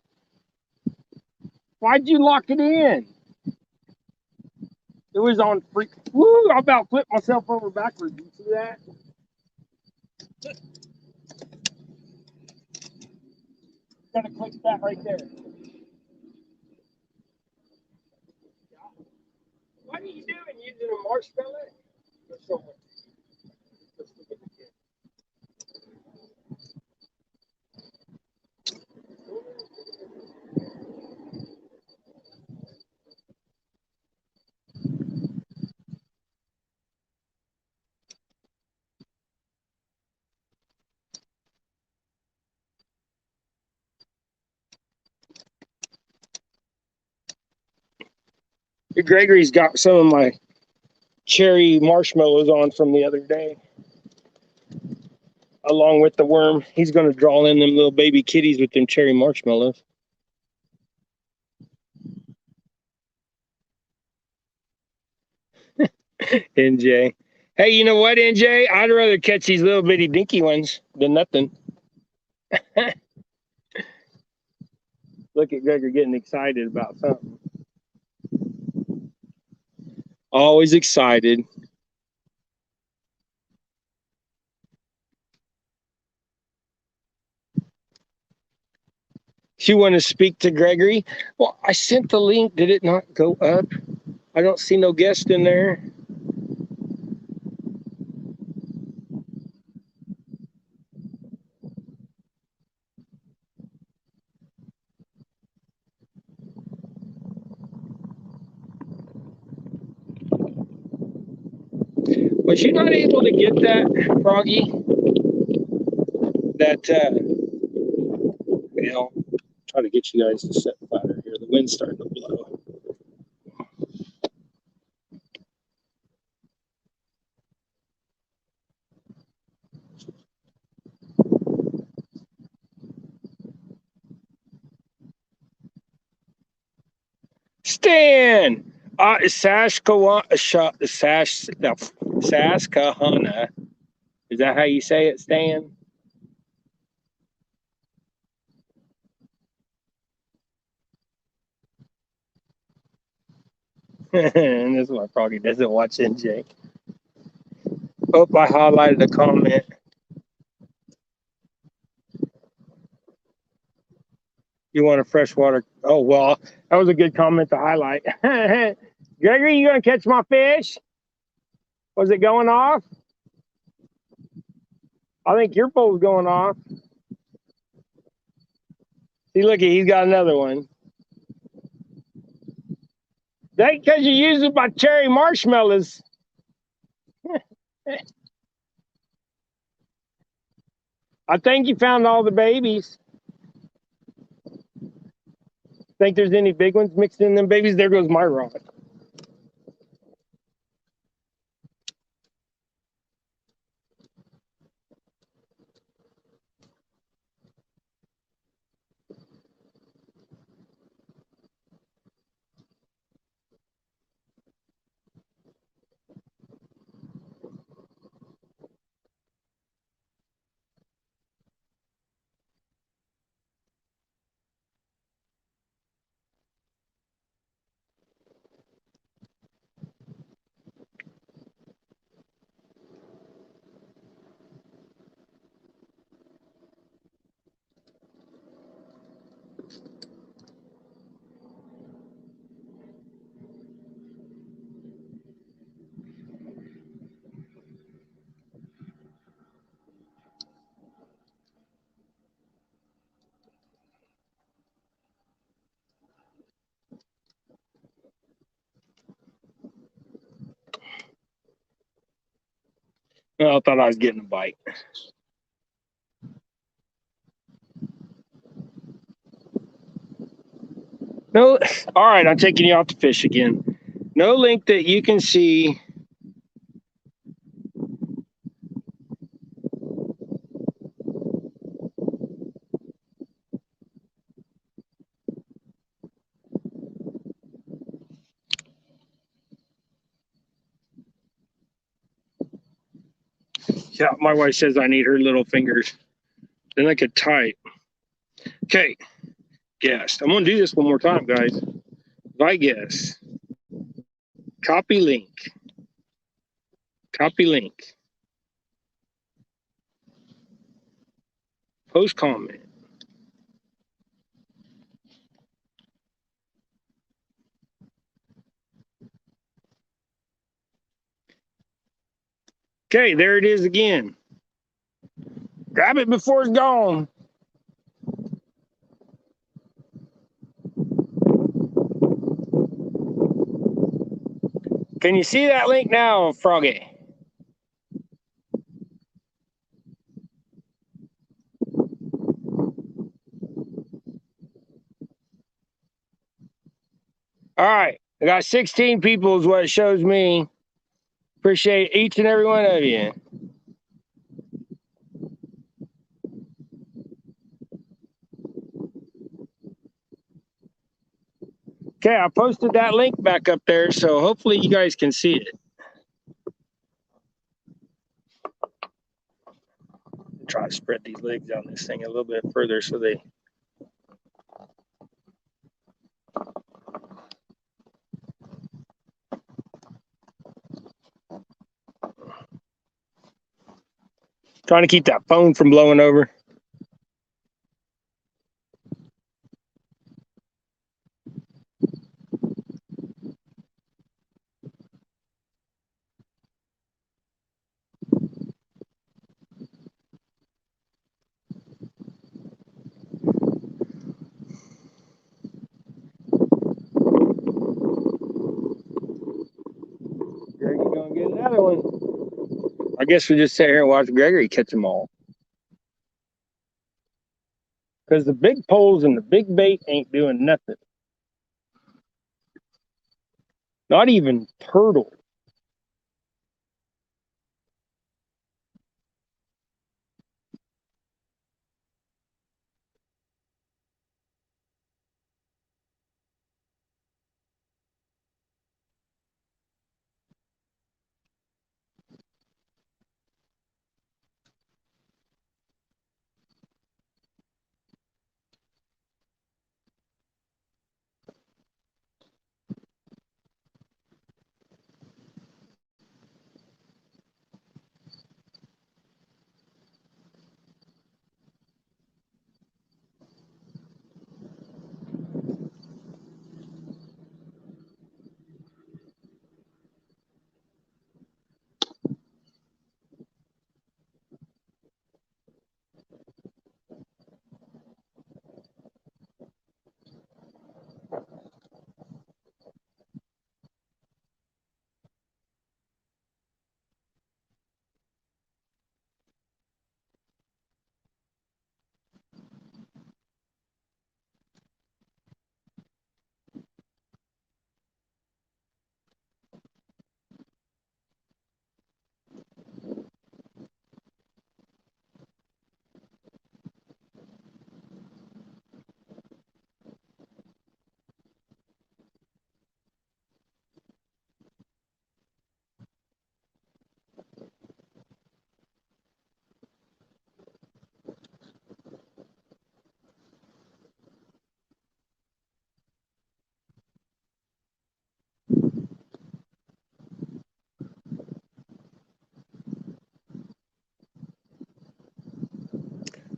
Why'd you lock it in? It was on free. Woo, I about flipped myself over backwards. You see that? Gotta click that right there. What are you doing? Using a marshmallow? Or something? Gregory's got some of my cherry marshmallows on from the other day, along with the worm. He's going to draw in them little baby kitties with them cherry marshmallows. NJ. Hey, you know what, NJ? I'd rather catch these little bitty dinky ones than nothing. Look at Gregory getting excited about something. Always excited. You want to speak to Gregory? Well, I sent the link. Did it not go up? I don't see no guest in there. Was you not able to get that, Froggy? That, well, try to get you guys to sit flatter here. The wind's starting to blow. Stan! Saskahana. Is that how you say it, Stan? And this is why Froggy doesn't watch NJ. Oh, I highlighted a comment. You want a freshwater? Oh, well, that was a good comment to highlight. Gregory, you gonna catch my fish? Was it going off? I think your pole's going off. See, look, he's got another one. That's because you're using my cherry marshmallows. I think you found all the babies. Think there's any big ones mixed in them babies? There goes my rod. Oh, I thought I was getting a bite. No, all right, I'm taking you off the fish again. No link that you can see. Yeah, my wife says I need her little fingers. Then I could type. Okay, guest. I'm gonna do this one more time, guys. If I guess, copy link. Copy link. Post comment. Okay, there it is again. Grab it before it's gone. Can you see that link now, Froggy? All right, I got 16 people is what it shows me. Appreciate each and every one of you. Okay, I posted that link back up there, so hopefully you guys can see it. Try to spread these legs on this thing a little bit further so they. Trying to keep that phone from blowing over. Greg's gonna get another one. I guess we just sit here and watch Gregory catch them all. Because the big poles and the big bait ain't doing nothing. Not even turtle.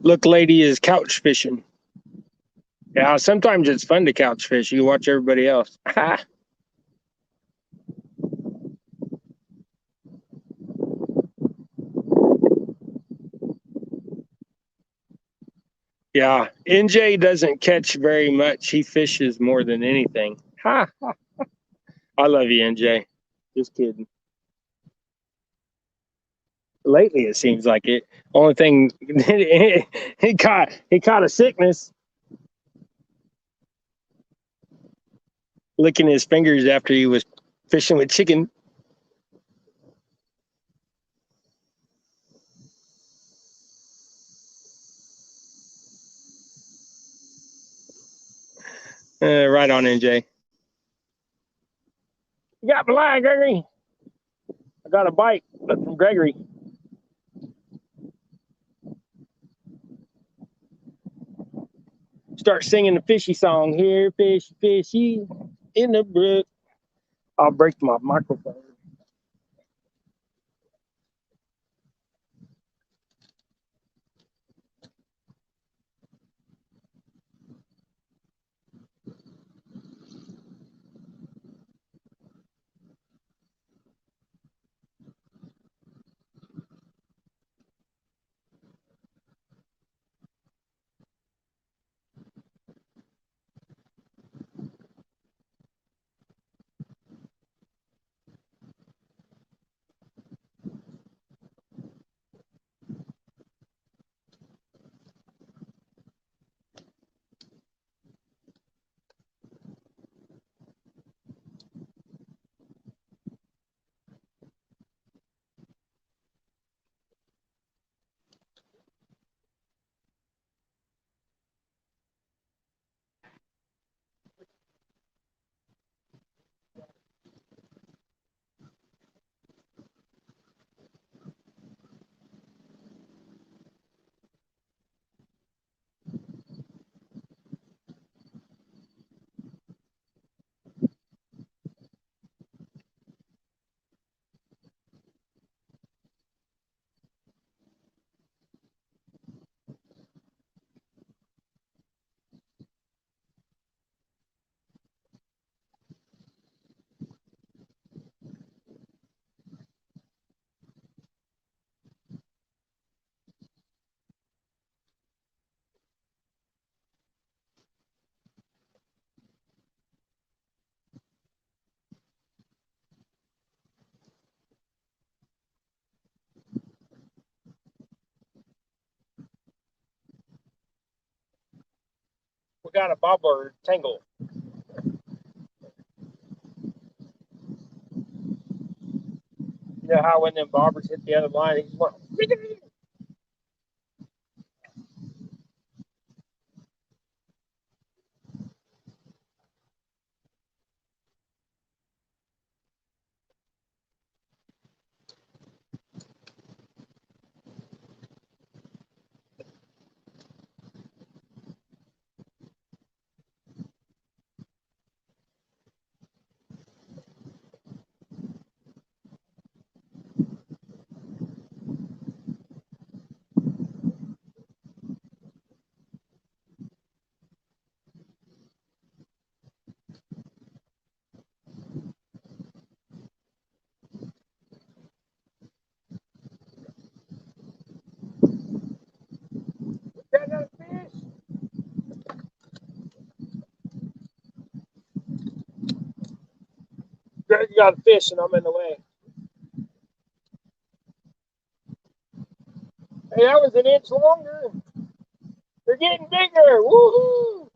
Look, lady is couch fishing. Yeah, sometimes it's fun to couch fish. You watch everybody else. Yeah, NJ doesn't catch very much. He fishes more than anything. Ha! I love you, NJ. Just kidding. Lately, it seems like it. Only thing he caught a sickness licking his fingers after he was fishing with chicken. Right on, NJ. You got my line, Gregory. I got a bite from Gregory. Start singing the fishy song here, fishy, fishy in the brook. I'll break my microphone. We got a bobbler tangle. You know how when them bobbers hit the other line, he's going. Got another fish? Greg, you got a fish and I'm in the way. Hey, that was an inch longer. They're getting bigger. Woohoo!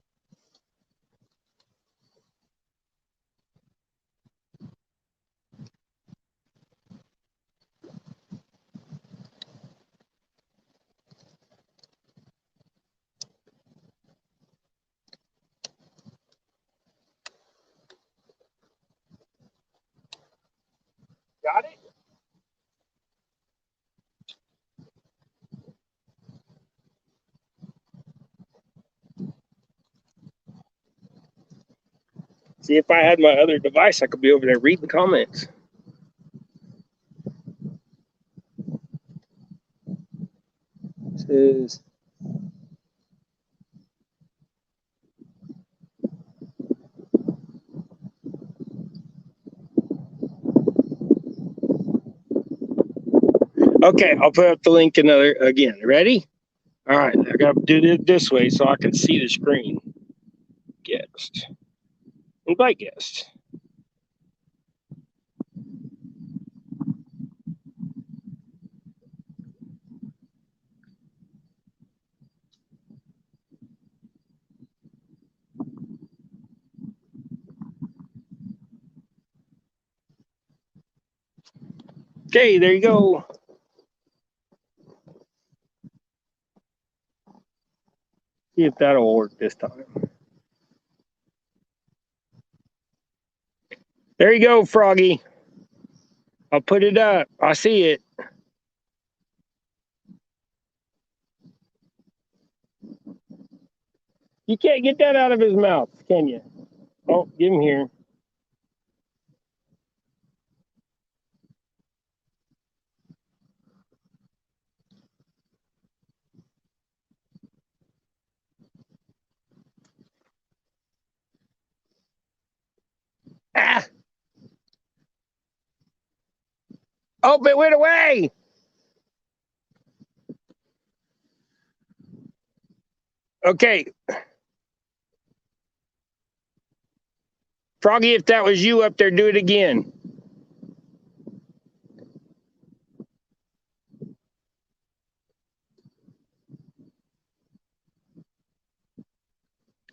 Got it? See, if I had my other device, I could be over there reading comments. Says, okay, I'll put up the link again. Ready? All right, I got to do it this way so I can see the screen. Guest. Invite guest. Okay, there you go. See if that'll work this time. There you go, Froggy. I'll put it up. I see it. You can't get that out of his mouth, can you? Oh, give him here. Ah! Oh, it went away. Okay. Froggy, if that was you up there, do it again.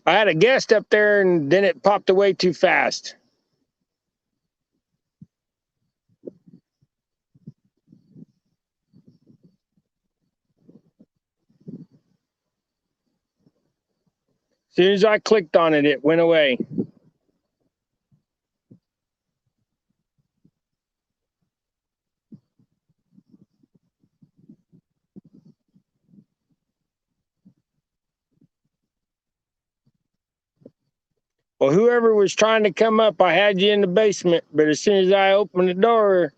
I had a guest up there and then it popped away too fast. As soon as I clicked on it, it went away. Well, whoever was trying to come up, I had you in the basement, but as soon as I opened the door,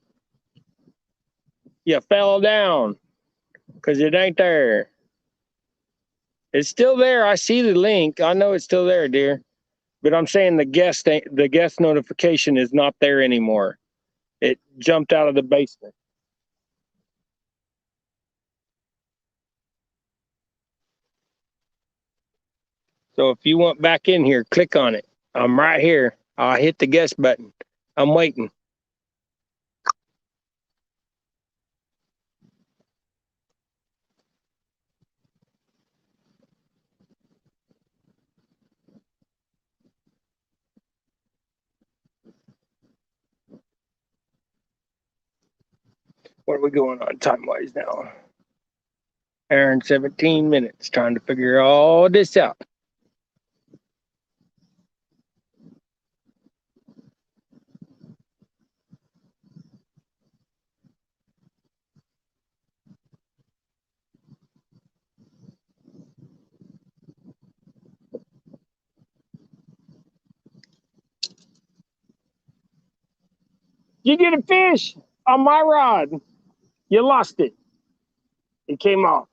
you fell down because it ain't there. It's still there. I see the link. I know it's still there, dear. But I'm saying the guest notification is not there anymore. It jumped out of the basement. So if you want back in here, click on it. I'm right here. I'll hit the guest button. I'm waiting. What are we going on time-wise now? Hour and 17 minutes trying to figure all this out. You get a fish on my rod. You lost it. It came off.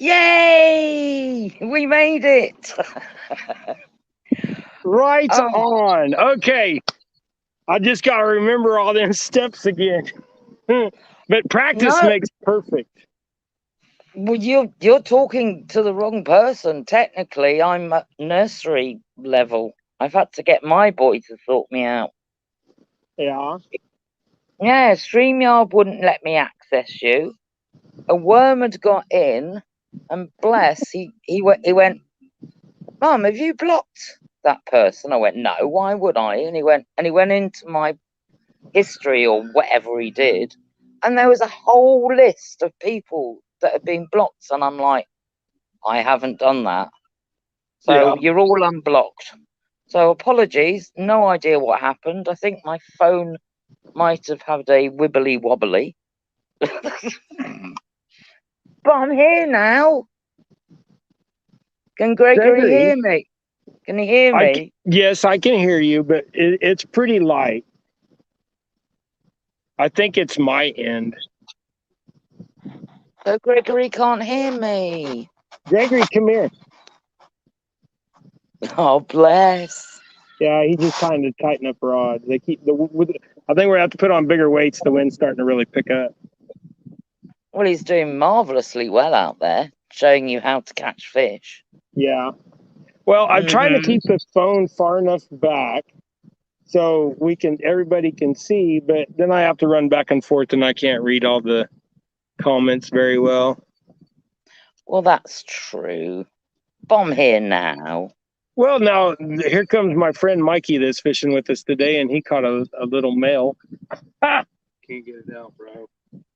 Yay! We made it. Right Oh, on. Okay. I just got to remember all them steps again. But practice no. makes perfect. Well, you're talking to the wrong person. Technically, I'm at nursery level. I've had to get my boy to sort me out. Yeah. Yeah, StreamYard wouldn't let me access you. A worm had got in, and bless, he went, Mum, have you blocked that person? I went, no, why would I? And he went into my history or whatever he did, and there was a whole list of people that had been blocked, and I'm like, I haven't done that. So Yeah. you're all unblocked. So apologies, no idea what happened. I think my phone might have had a wibbly wobbly. But I'm here now. Can Gregory hear me? Can he hear me? Yes, I can hear you, but it's pretty light. I think it's my end. So Gregory can't hear me. Gregory, come here. Oh, bless. Yeah, he's just trying to tighten up rods. They keep I think we're gonna have to put on bigger weights. The wind's starting to really pick up. Well, he's doing marvelously well out there, showing you how to catch fish. Yeah. Well, I'm trying to keep the phone far enough back so everybody can see, but then I have to run back and forth and I can't read all the comments very well. Well, that's true. But I'm here now. Well, now here comes my friend Mikey that's fishing with us today, and he caught a little male. Can't get it out, bro.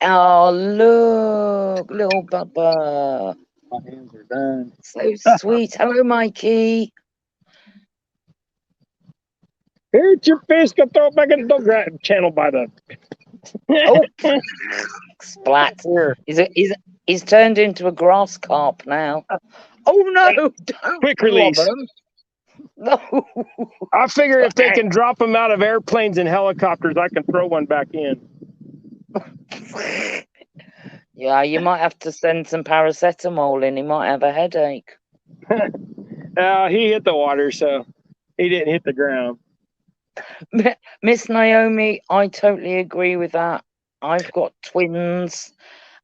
Oh, look, little Bubba. My hands are done. So sweet. Hello, Mikey. Here's your fish. Go throw it back in the channel by the. Oh, splat. Here. He's turned into a grass carp now. Oh, no. Don't Quick drop release. him. No. I figure if they can drop them out of airplanes and helicopters, I can throw one back in. Yeah, you might have to send some paracetamol in. He might have a headache. He hit the water, so he didn't hit the ground. Miss Naomi, I totally agree with that. I've got twins,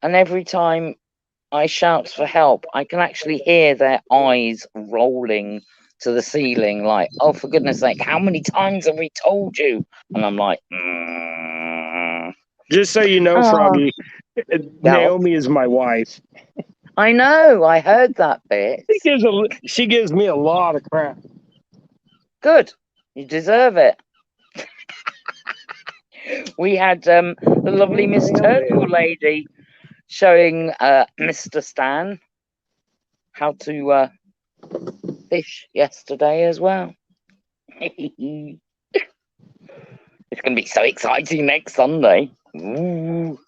and every time I shout for help, I can actually hear their eyes rolling to the ceiling, like, oh, for goodness sake, how many times have we told you? And I'm like, Just so you know, Froggy, Naomi is my wife. I know, I heard that bit. She gives me a lot of crap. Good, you deserve it. We had the lovely Miss Turtle Lady showing Mr. Stan how to fish yesterday as well. It's going to be so exciting next Sunday. Ooh.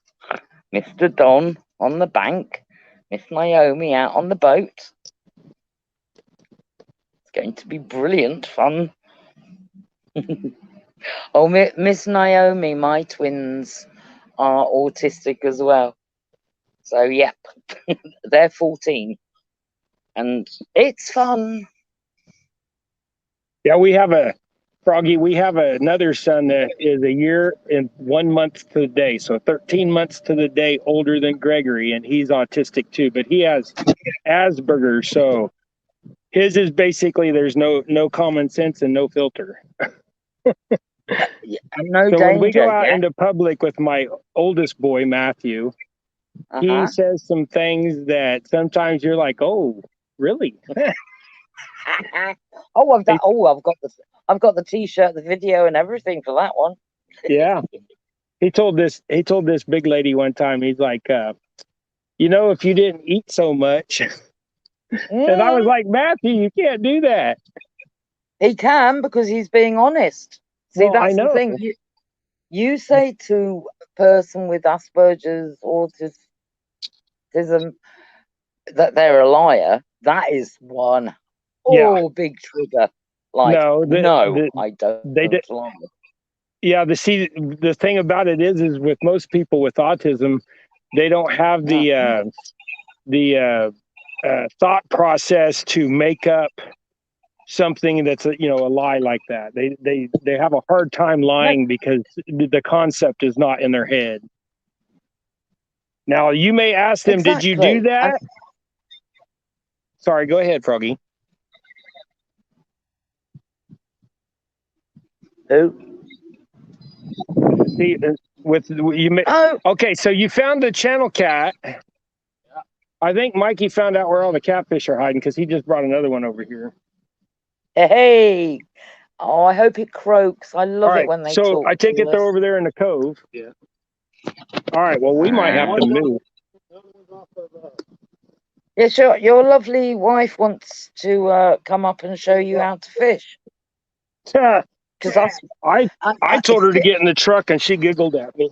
Mr. Don on the bank, Miss Naomi out on the boat. It's going to be brilliant fun. Oh, Miss Naomi, my twins are autistic as well. So, yep, they're 14. And it's fun. Yeah, we have a Froggy, we have another son that is a year and 1 month to the day, so 13 months to the day older than Gregory, and he's autistic too, but he has Asperger's, so his is basically there's no common sense and no filter. No So when we go danger. out Yeah. into public with my oldest boy, Matthew, he Uh-huh. says some things that sometimes you're like, oh, really? I've got the T-shirt, the video, and everything for that one. Yeah. He told this big lady one time, he's like, if you didn't eat so much. And I was like, Matthew, you can't do that. He can, because he's being honest. See, Well, I that's the know. thing. You say to a person with Asperger's autism that they're a liar. That is one big trigger. Like, No, I don't they did. lie. Yeah, the thing about it is with most people with autism, they don't have the thought process to make up something that's a lie like that. They have a hard time lying because the concept is not in their head. Now you may ask them, did you do that? Sorry, go ahead, Froggy. Who? See, okay, so you found the channel cat. I think Mikey found out where all the catfish are hiding because he just brought another one over here. Hey, oh, I hope it croaks. I love it when they talk. So I take it they're over there in the cove. Yeah. All right. Well, we might have to move. Yeah, sure. Your lovely wife wants to come up and show you how to fish. Because I told her to get in the truck and she giggled at me.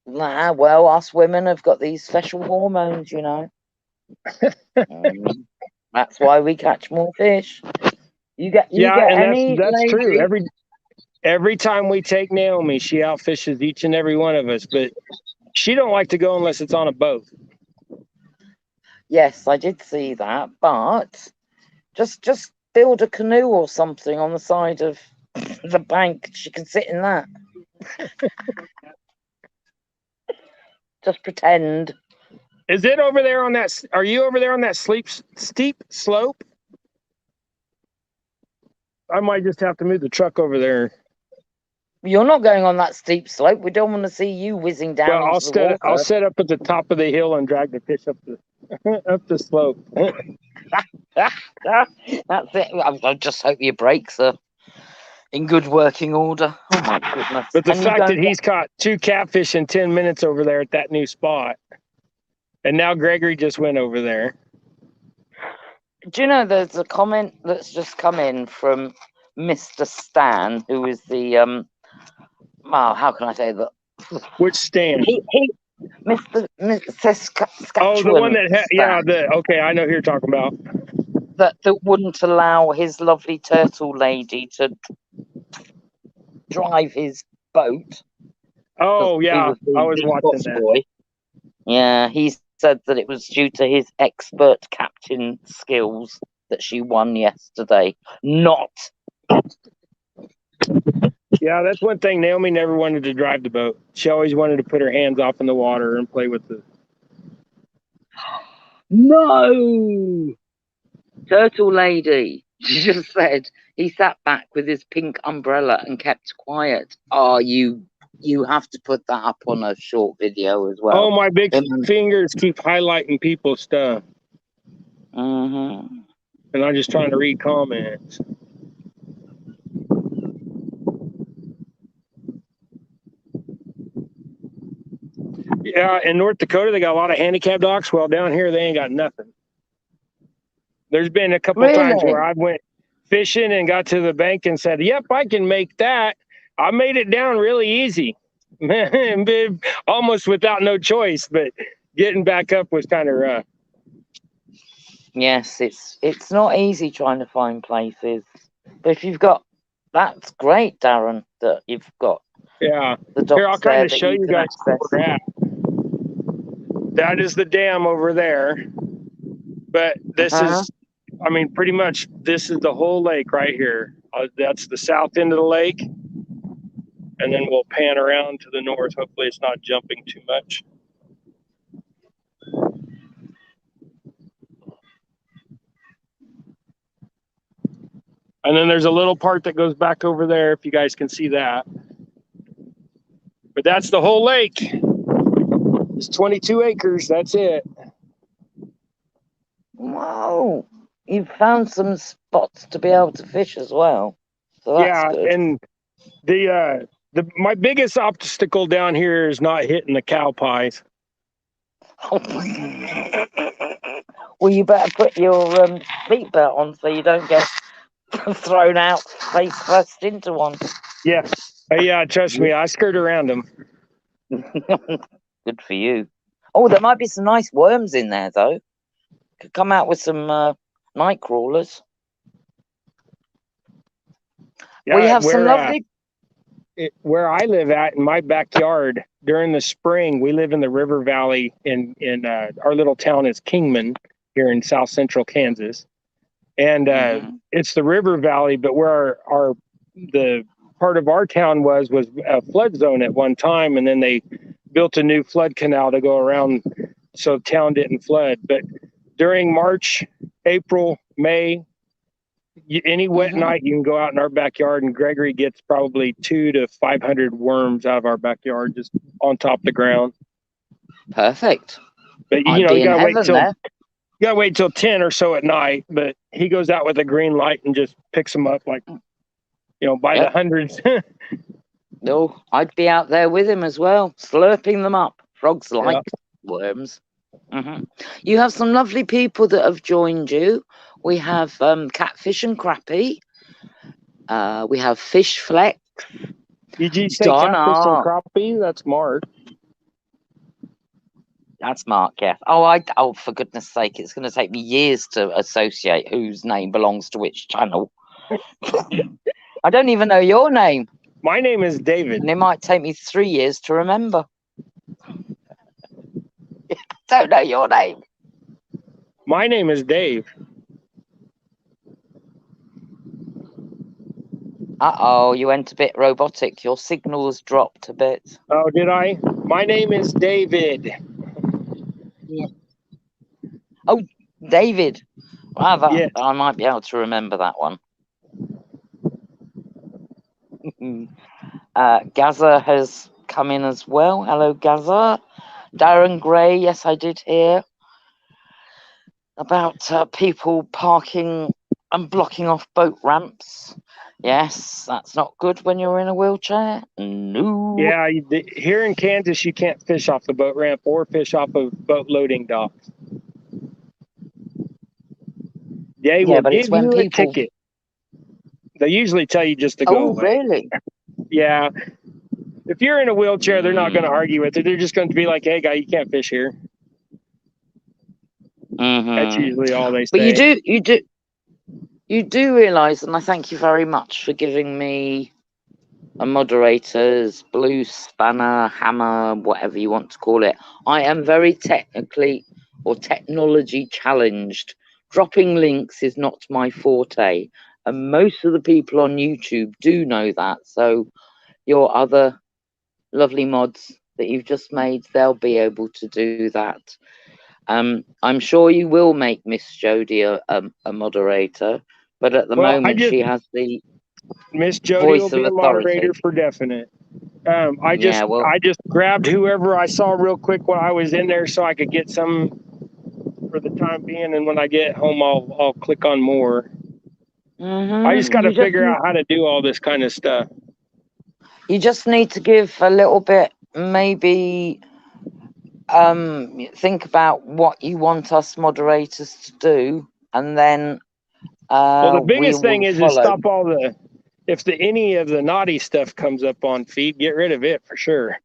Nah, well, us women have got these special hormones, you know. That's why we catch more fish. That's true. Every time we take Naomi, she outfishes each and every one of us, but she don't like to go unless it's on a boat. Yes, I did see that, but just build a canoe or something on the side of the bank. She can sit in that. Just pretend. Is it over there on that? Are you over there on that steep slope? I might just have to move the truck over there. You're not going on that steep slope. We don't want to see you whizzing down. Well, I'll set up at the top of the hill and drag the fish up the slope. That's it. I just hope your brakes are in good working order. Oh my goodness! But the fact that he's caught 2 catfish in 10 minutes over there at that new spot, and now Gregory just went over there. Do you know there's a comment that's just come in from Mr. Stan, who is the how can I say that? Which Stan? Mr. Saskatchewan. Oh, the one that okay, I know who you're talking about. That wouldn't allow his lovely turtle lady to drive his boat. Oh yeah, I was watching that. Boy. Yeah, he said that it was due to his expert captain skills that she won yesterday. Not. Yeah, that's one thing. Naomi never wanted to drive the boat. She always wanted to put her hands off in the water and play with the. No! Turtle lady. She just said he sat back with his pink umbrella and kept quiet. Oh, you have to put that up on a short video as well. Oh, my big fingers keep highlighting people's stuff. Mm-hmm. And I'm just trying to read comments. Yeah, in North Dakota, they got a lot of handicap docks. Well, down here, they ain't got nothing. There's been a couple times where I went fishing and got to the bank and said, yep, I can make that. I made it down really easy. Almost without no choice, but getting back up was kind of rough. Yes, it's not easy trying to find places. But if you've got, that's great, Darren, that you've got. Yeah. The docks. Here, I'll kind of show you guys where we're at. That is the dam over there. But this is, I mean, pretty much this is the whole lake right here. That's the south end of the lake. And then we'll pan around to the north. Hopefully it's not jumping too much. And then there's a little part that goes back over there, if you guys can see that. But that's the whole lake. It's 22 acres. That's it. Wow. You've found some spots to be able to fish as well. So that's good. And my biggest obstacle down here is not hitting the cow pies. Well, you better put your seatbelt on so you don't get thrown out face first into one. Yeah. Yeah, trust me, I skirt around them. Good for you. Oh, there might be some nice worms in there, though. Could come out with some night crawlers. Yeah, we have some lovely... where I live at in my backyard, during the spring, we live in the river valley in our little town is Kingman here in south central Kansas. And it's the river valley, but where the part of our town was a flood zone at one time, and then they built a new flood canal to go around so town didn't flood. But during March, April, May, any wet night, you can go out in our backyard, and Gregory gets probably 200 to 500 worms out of our backyard just on top of the ground. Perfect. But you gotta wait till 10 or so at night. But he goes out with a green light and just picks them up by the hundreds. No, I'd be out there with him as well, slurping them up. Frogs like worms. You have some lovely people that have joined you. We have Catfish and Crappie. We have Fish Flex. Did you say Catfish and Crappie? That's Mark. That's Mark, yeah. Oh, for goodness sake, it's going to take me years to associate whose name belongs to which channel. I don't even know your name. My name is David. And it might take me 3 years to remember. Don't know your name. My name is Dave. Uh-oh, you went a bit robotic. Your signal's dropped a bit. Oh, did I? My name is David. Yeah. Oh, David. Wow, yes. I might be able to remember that one. Gaza has come in as well. Hello, Gaza. Darren Gray, yes, I did hear about people parking and blocking off boat ramps. Yes, that's not good when you're in a wheelchair. No. Yeah, here in Kansas, you can't fish off the boat ramp or fish off of boat loading docks. They will give you a ticket. They usually tell you just to go away. Oh, really? Yeah. If you're in a wheelchair, they're not going to argue with it. They're just going to be like, hey, guy, you can't fish here. That's usually all they say. But you do realise, and I thank you very much for giving me a moderator's blue spanner, hammer, whatever you want to call it. I am very technically or technology challenged. Dropping links is not my forte. And most of the people on YouTube do know that. So your other lovely mods that you've just made, they'll be able to do that. I'm sure you will make Miss Jody a moderator, but at the moment she has the Miss Jody will be a moderator for definite. I just grabbed whoever I saw real quick while I was in there so I could get some for the time being, and when I get home I'll click on more. I just got to figure out how to do all this kind of stuff. You just need to give a little bit, maybe think about what you want us moderators to do, and then well, the biggest thing is stop all the, if any of the naughty stuff comes up on feed, get rid of it for sure.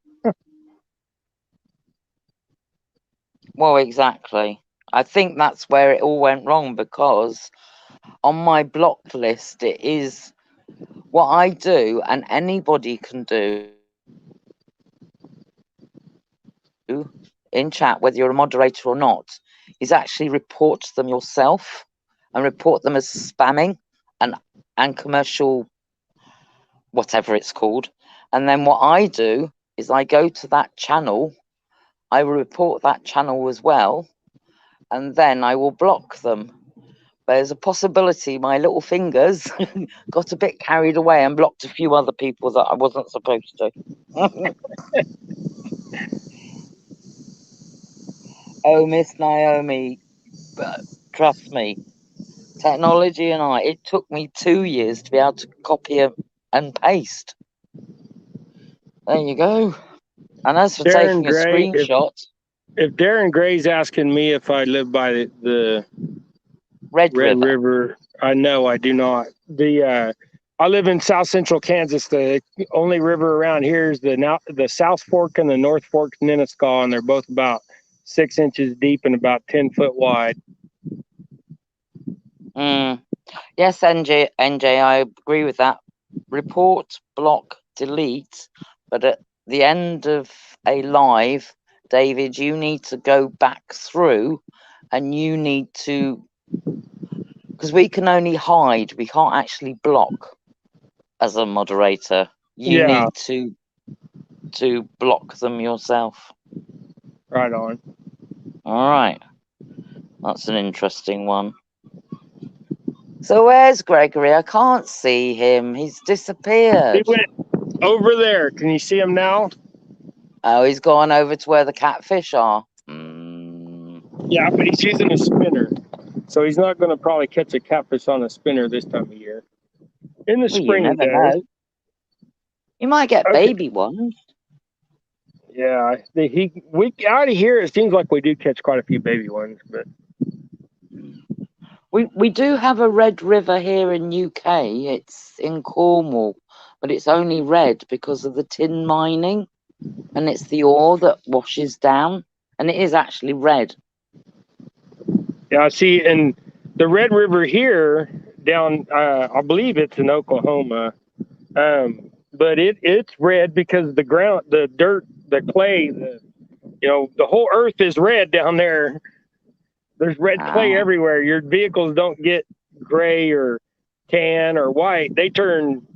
Well, exactly. I think that's where it all went wrong, because on my blocked list, it is what I do, and anybody can do in chat, whether you're a moderator or not, is actually report them yourself and report them as spamming. And and commercial, whatever it's called. And then what I do is I go to that channel, I report that channel as well, and then I will block them. There's a possibility my little fingers got a bit carried away and blocked a few other people that I wasn't supposed to. Oh, Miss Naomi, trust me, technology and it took me 2 years to be able to copy and paste. There you go. And as for Darren taking a Gray, screenshot, if Darren Gray's asking me if I live by the Red Red River. River, I know I do not. I live in South Central Kansas. The only river around here is the South Fork and the North Fork Nenaskaw, and they're both about 6 inches deep and about 10 foot wide. Yes, NJ, I agree with that. Report, block, delete. But at the end of a live, David, you need to go back through and you need to, because we can only hide, we can't actually block as a moderator. You need to block them yourself. Right on. All right. That's an interesting one. So where's Gregory? I can't see him. He's disappeared. He went over there. Can you see him now? Oh, he's gone over to where the catfish are. Yeah, but he's using a spinner. So he's not going to probably catch a catfish on a spinner this time of year. In the spring, you he never does. know. You might get Okay. baby ones. Yeah, we out of here. It seems like we do catch quite a few baby ones, but We do have a red river here in UK. It's in Cornwall, but it's only red because of the tin mining, and it's the ore that washes down, and it is actually red. yeah, I see. And the Red River here down, I believe it's in Oklahoma, but it's red because the ground, the dirt, the clay, the whole earth is red down there. There's red clay everywhere. Your vehicles don't get gray or tan or white. They turn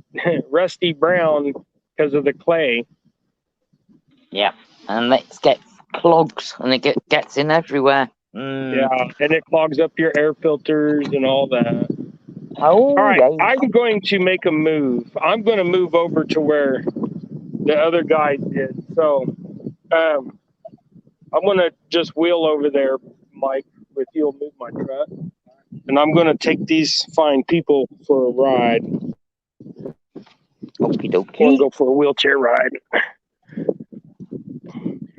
rusty brown because of the clay. Yeah, and it gets clogged, and it gets in everywhere. Yeah, and it clogs up your air filters and all that. Oh, All right, yeah. I'm going to make a move. I'm going to move over to where the other guy did. So I'm going to just wheel over there, Mike, if you'll move my truck. And I'm going to take these fine people for a ride. Okie dokie. Or go for a wheelchair ride.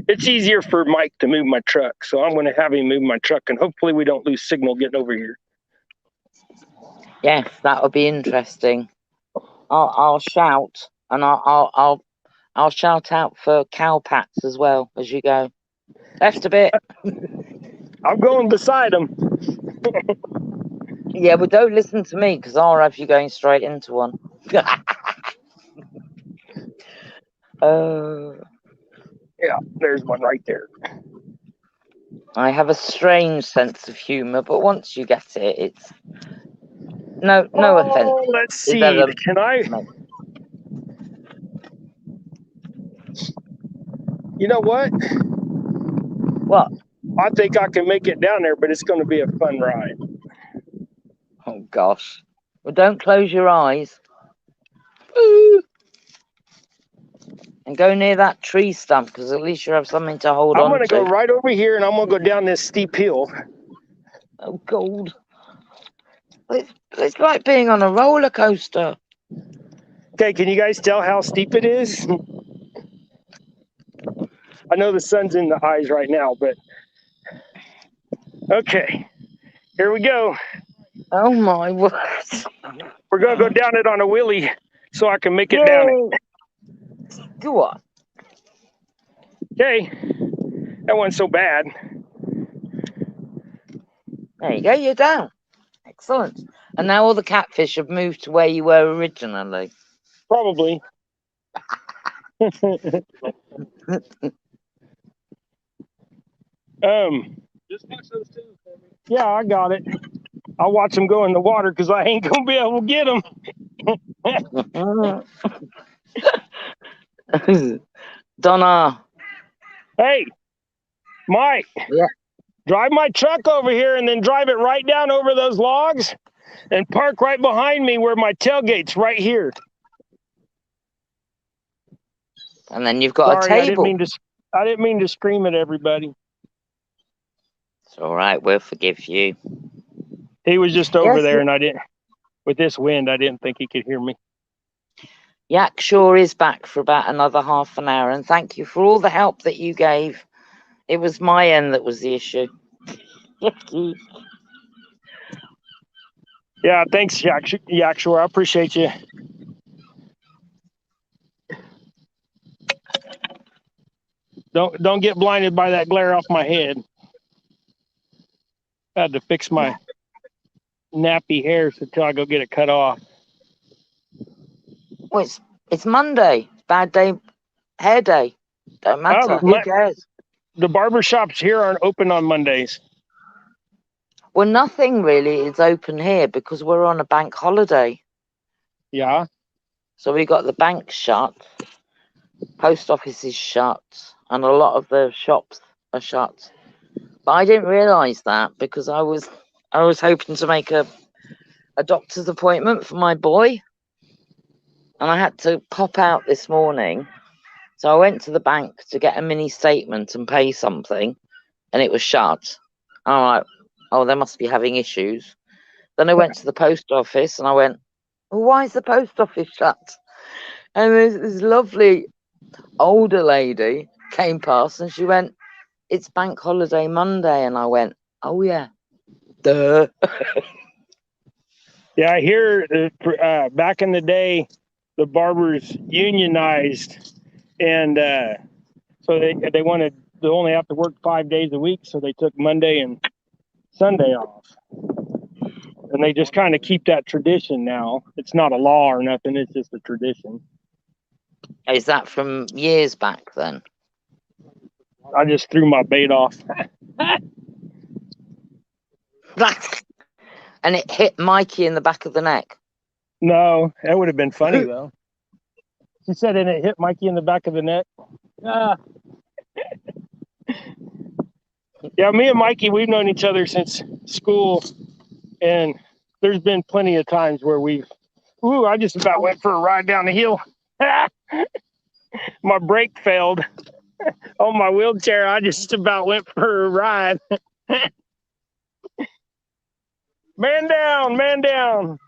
It's easier for Mike to move my truck, so I'm going to have him move my truck, and hopefully we don't lose signal getting over here. Yes, that would be interesting. I'll shout, and I'll shout out for cowpats as well as you go. Left a bit. I'm going beside him. Yeah, but don't listen to me because I'll have you going straight into one. Yeah, there's one right there. I have a strange sense of humour, but once you get it, it's no offense. Let's see. Can I? You know what? What? I think I can make it down there, but it's going to be a fun ride. Oh gosh! Well, don't close your eyes. And go near that tree stump because at least you have something to hold on to. I'm going to go right over here and I'm going to go down this steep hill. Oh, God. It's like being on a roller coaster. Okay, can you guys tell how steep it is? I know the sun's in the eyes right now, but okay, here we go. Oh, my word. We're going to go down it on a wheelie so I can make it down it. Go on. Okay, that wasn't so bad. There you go, you're down. Excellent. And now all the catfish have moved to where you were originally. Probably. Just fix those two for me. Yeah, I got it. I'll watch them go in the water because I ain't gonna be able to get them. Donna. Hey, Mike. Yeah. Drive my truck over here and then drive it right down over those logs and park right behind me where my tailgate's right here. And then you've got Sorry, a table. I didn't mean to scream at everybody. It's all right. We'll forgive you. He was just over Yes, there, and with this wind, I didn't think he could hear me. Yak sure is back for about another half an hour. And thank you for all the help that you gave. It was my end that was the issue. Yeah, thanks, Yak Shore. I appreciate you. Don't get blinded by that glare off my head. I had to fix my nappy hair until I go get it cut off. Well, it's Monday. Bad day, hair day. Don't matter. Who cares? The barber shops here aren't open on Mondays. Well, nothing really is open here because we're on a bank holiday. Yeah. So we got the bank shut, post office is shut, and a lot of the shops are shut. But I didn't realise that because I was hoping to make a doctor's appointment for my boy, and I had to pop out this morning. So I went to the bank to get a mini statement and pay something, and it was shut. I'm like, oh, they must be having issues. Then I went to the post office and I went, well, why is the post office shut? And this lovely older lady came past and she went, it's bank holiday Monday. And I went, oh, yeah. Duh. Yeah, I hear back in the day, the barbers unionized, and so they wanted to only have to work 5 days a week, so they took Monday and Sunday off. And they just kind of keep that tradition now. It's not a law or nothing, it's just a tradition. Is that from years back then? I just threw my bait off. And it hit Mikey in the back of the neck. No, that would have been funny, though. She said, and it hit Mikey in the back of the neck. Ah. Yeah, me and Mikey, we've known each other since school, and there's been plenty of times where I just about went for a ride down the hill. My brake failed on my wheelchair. I just about went for a ride. Man down, man down.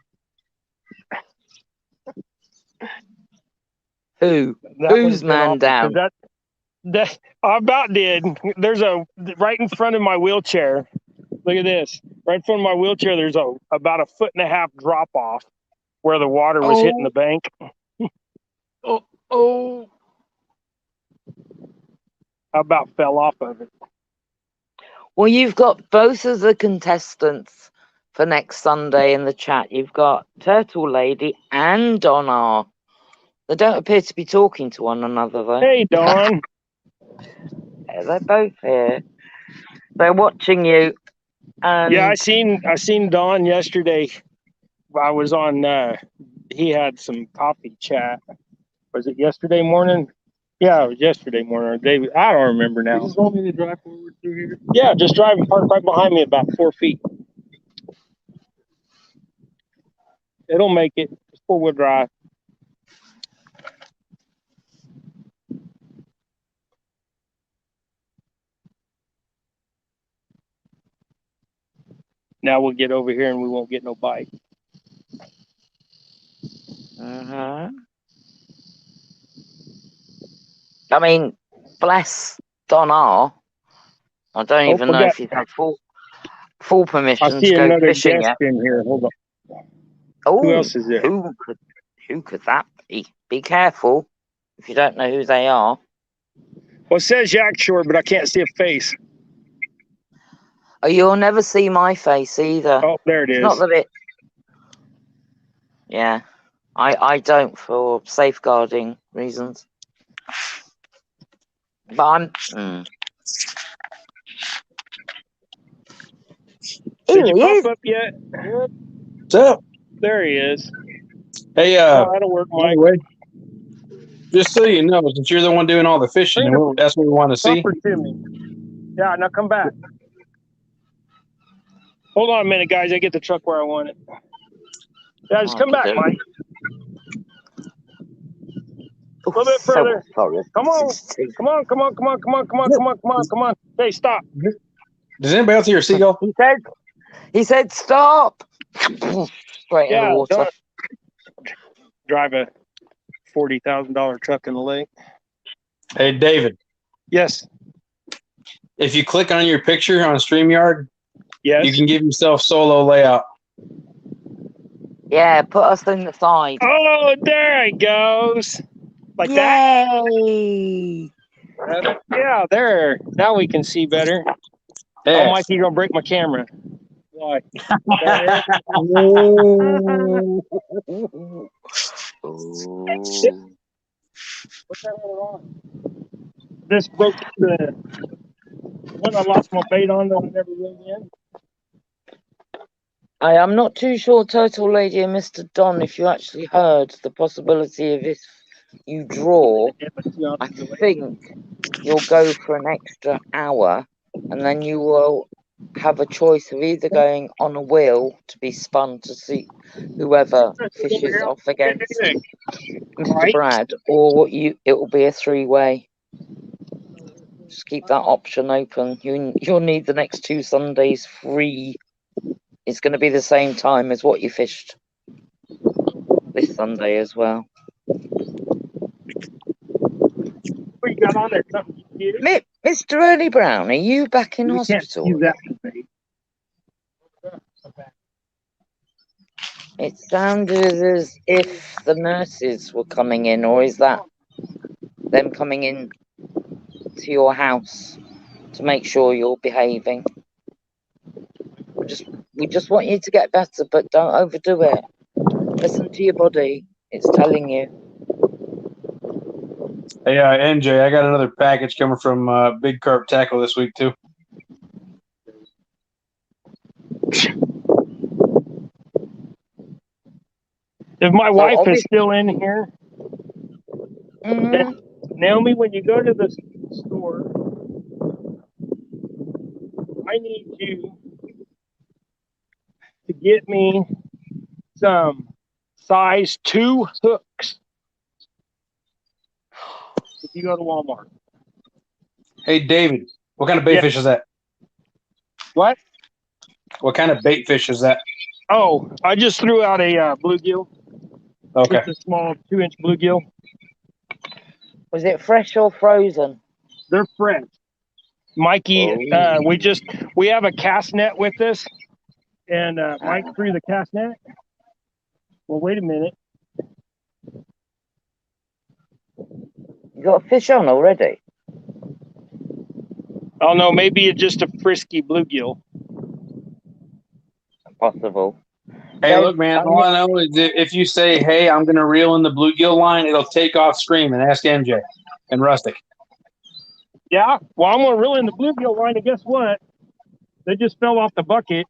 Who's man down? That I about did. There's right in front of my wheelchair. Look at this. Right in front of my wheelchair, there's about a 1.5 foot drop off where the water was hitting the bank. Oh. I about fell off of it. Well, you've got both of the contestants for next Sunday in the chat. You've got Turtle Lady and Donna. They don't appear to be talking to one another, though. Hey, Dawn. Yeah, they're both here. They're watching you. And yeah, I seen Dawn yesterday. I was on. He had some coffee chat. Was it yesterday morning? Yeah, it was yesterday morning. I don't remember now. You just want me to drive forward through here? Yeah, just drive and park right behind me about 4 feet. It'll make it. It's 4-wheel drive. Now we'll get over here and we won't get no bite. I mean, bless Donna. I don't even know if he's had full permission to go fishing yet. In here. Hold on. Oh, who else is there? Who could that be? Be careful if you don't know who they are. Well, it says Yak Shore, but I can't see a face. Oh, you'll never see my face either. Oh, there it is. Not that it. Yeah, I don't for safeguarding reasons. But I'm. Did you Here he pop is. up yet? What's up? There he is. Hey, Oh, that'll work, Mike. anyway, just so you know, since you're the one doing all the fishing, Bring and that's what we want to see. Bumper to me. Yeah, now come back. Hold on a minute, guys. I get the truck where I want it. Yeah, just come back, Okay. Mike. A little bit further. Sorry. Come on. Come on, come on, come on, come on, come on, come on, come on, come on. Hey, stop. Does anybody else hear a seagull? He said stop. Straight in the water. Don't drive a $40,000 truck in the lake. Hey, David. Yes. If you click on your picture on StreamYard, Yes. you can give yourself solo layout. Yeah, put us in the side. Oh, there it goes. Like Yay! that? Yeah, there. Now we can see better. Yeah. Oh, Mike, you're going to break my camera. Why? Ooh. What's that on? This broke the one I lost my bait on that I never reeled in. I am not too sure, Total Lady and Mr. Don, if you actually heard the possibility of if you draw, I think you'll go for an extra hour and then you will have a choice of either going on a wheel to be spun to see whoever fishes off against Mr. Brad, or it will be a three-way. Just keep that option open. You'll need the next 2 Sundays free. It's going to be the same time as what you fished this Sunday as well. What you got on there? Something you did? Mr. Early Brown, are you back in You hospital? can't use that bait. It sounded as if the nurses were coming in, or is that them coming in to your house to make sure you're behaving? We just want you to get better, but don't overdo it. Listen to your body. It's telling you. Hey, NJ, I got another package coming from Big Carp Tackle this week, too. If my wife is still in here, Naomi, when you go to the store, I need you to get me some size 2 hooks. If you go to Walmart. Hey, David, what kind of bait fish is that? What? What kind of bait fish is that? Oh, I just threw out a bluegill. Okay. Just a small 2-inch bluegill. Was it fresh or frozen? They're fresh. Mikey, we have a cast net with us, and Mike threw the cast net. Well, wait a minute. You got a fish on already? Oh no, maybe it's just a frisky bluegill. Possible. Hey, look, man, all I know is that if you say, hey, I'm going to reel in the bluegill line, it'll take off screaming. Ask MJ and Rustic. Yeah, well, I'm going to reel in the bluegill line, and guess what? They just fell off the bucket.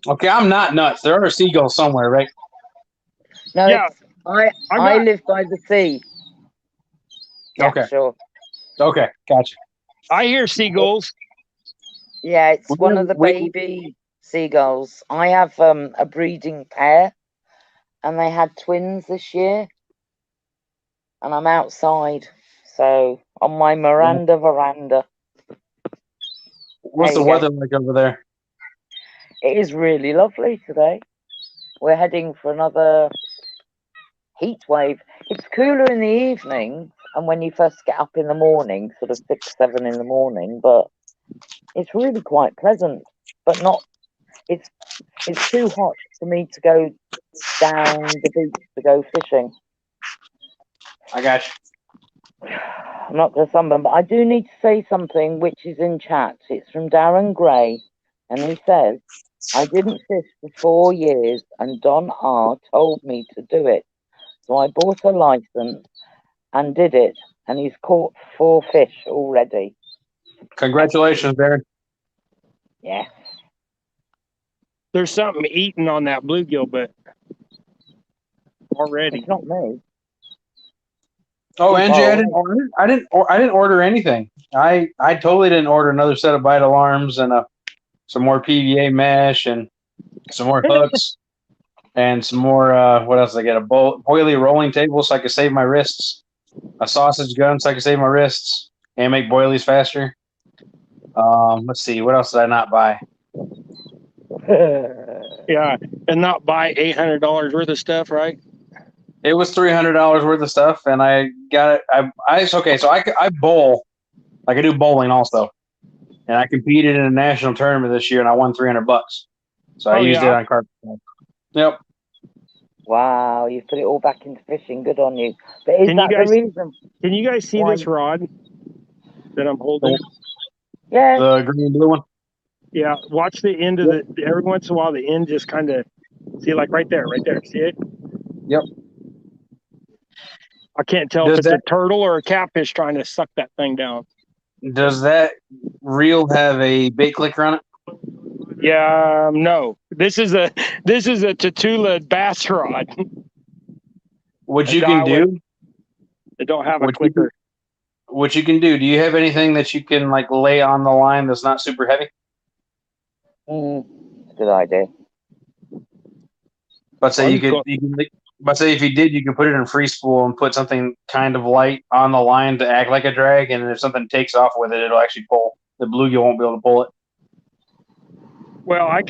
Okay, I'm not nuts. There are seagulls somewhere, right? No, yeah. I live by the sea. Yeah, okay. Sure. Okay, gotcha. I hear seagulls. Yeah, it's one of the baby seagulls. I have a breeding pair, and they had twins this year. And I'm outside, so on my veranda. What's the weather like over there? It is really lovely today. We're heading for another heat wave. It's cooler in the evening and when you first get up in the morning, sort of 6, 7 in the morning, but it's really quite pleasant, but not, it's too hot for me to go down the beach to go fishing. I got you. I'm not going to sunburn, but I do need to say something which is in chat. It's from Darren Gray, and he says, I didn't fish for 4 years, and Don R told me to do it. So I bought a license and did it, and he's caught 4 fish already. Congratulations, Darren. Yes. There's something eating on that bluegill, but already. It's not me. Oh, Angie, Oh, I didn't order anything. I totally didn't order another set of bite alarms and some more PVA mesh and some more hooks and some more. What else did I get? A boilie rolling table so I could save my wrists. A sausage gun so I could save my wrists and make boilies faster. Let's see. What else did I not buy? Yeah, and not buy $800 worth of stuff, right? It was $300 worth of stuff, and I got it. It's okay. So I bowl, like I do bowling also, and I competed in a national tournament this year, and I won $300. So I used it on carpet. Yep. wow, you put it all back into fishing. Good on you. But is that the reason? Can you guys see this rod that I'm holding? Yeah. The green and blue one. Yeah. Watch the end of it. Every once in a while, the end just kind of see, like right there. See it? Yep. I can't tell if it's a turtle or a catfish trying to suck that thing down. Does that reel have a bait clicker on it? Yeah, no. This is a Tatula bass rod. What you can do? They don't have a clicker. What you can do? Do you have anything that you can like lay on the line that's not super heavy? Good idea. But say But say if you did, you could put it in free spool and put something kind of light on the line to act like a drag, and if something takes off with it, it'll actually pull. The bluegill won't be able to pull it. Well, I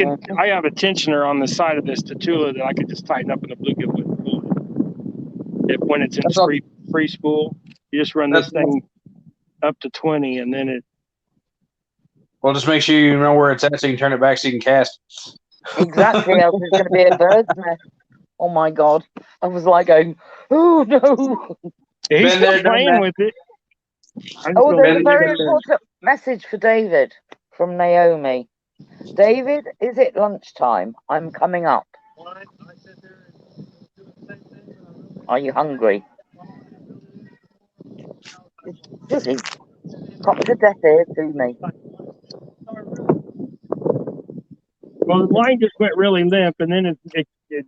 have a tensioner on the side of this Tatula that I could just tighten up and the bluegill wouldn't pull it. When it's in free spool, you just run this thing up to 20, and then it. Well, just make sure you know where it's at so you can turn it back so you can cast. Exactly, else it's going to be a bird's nest. Oh my God. I was like going, oh no. He's still playing with it. Oh, there's a very important message for David from Naomi. David, is it lunchtime? I'm coming up. Are you hungry? Just eat. Pop to death here to me. Well, the line just went really limp, and then let him take it.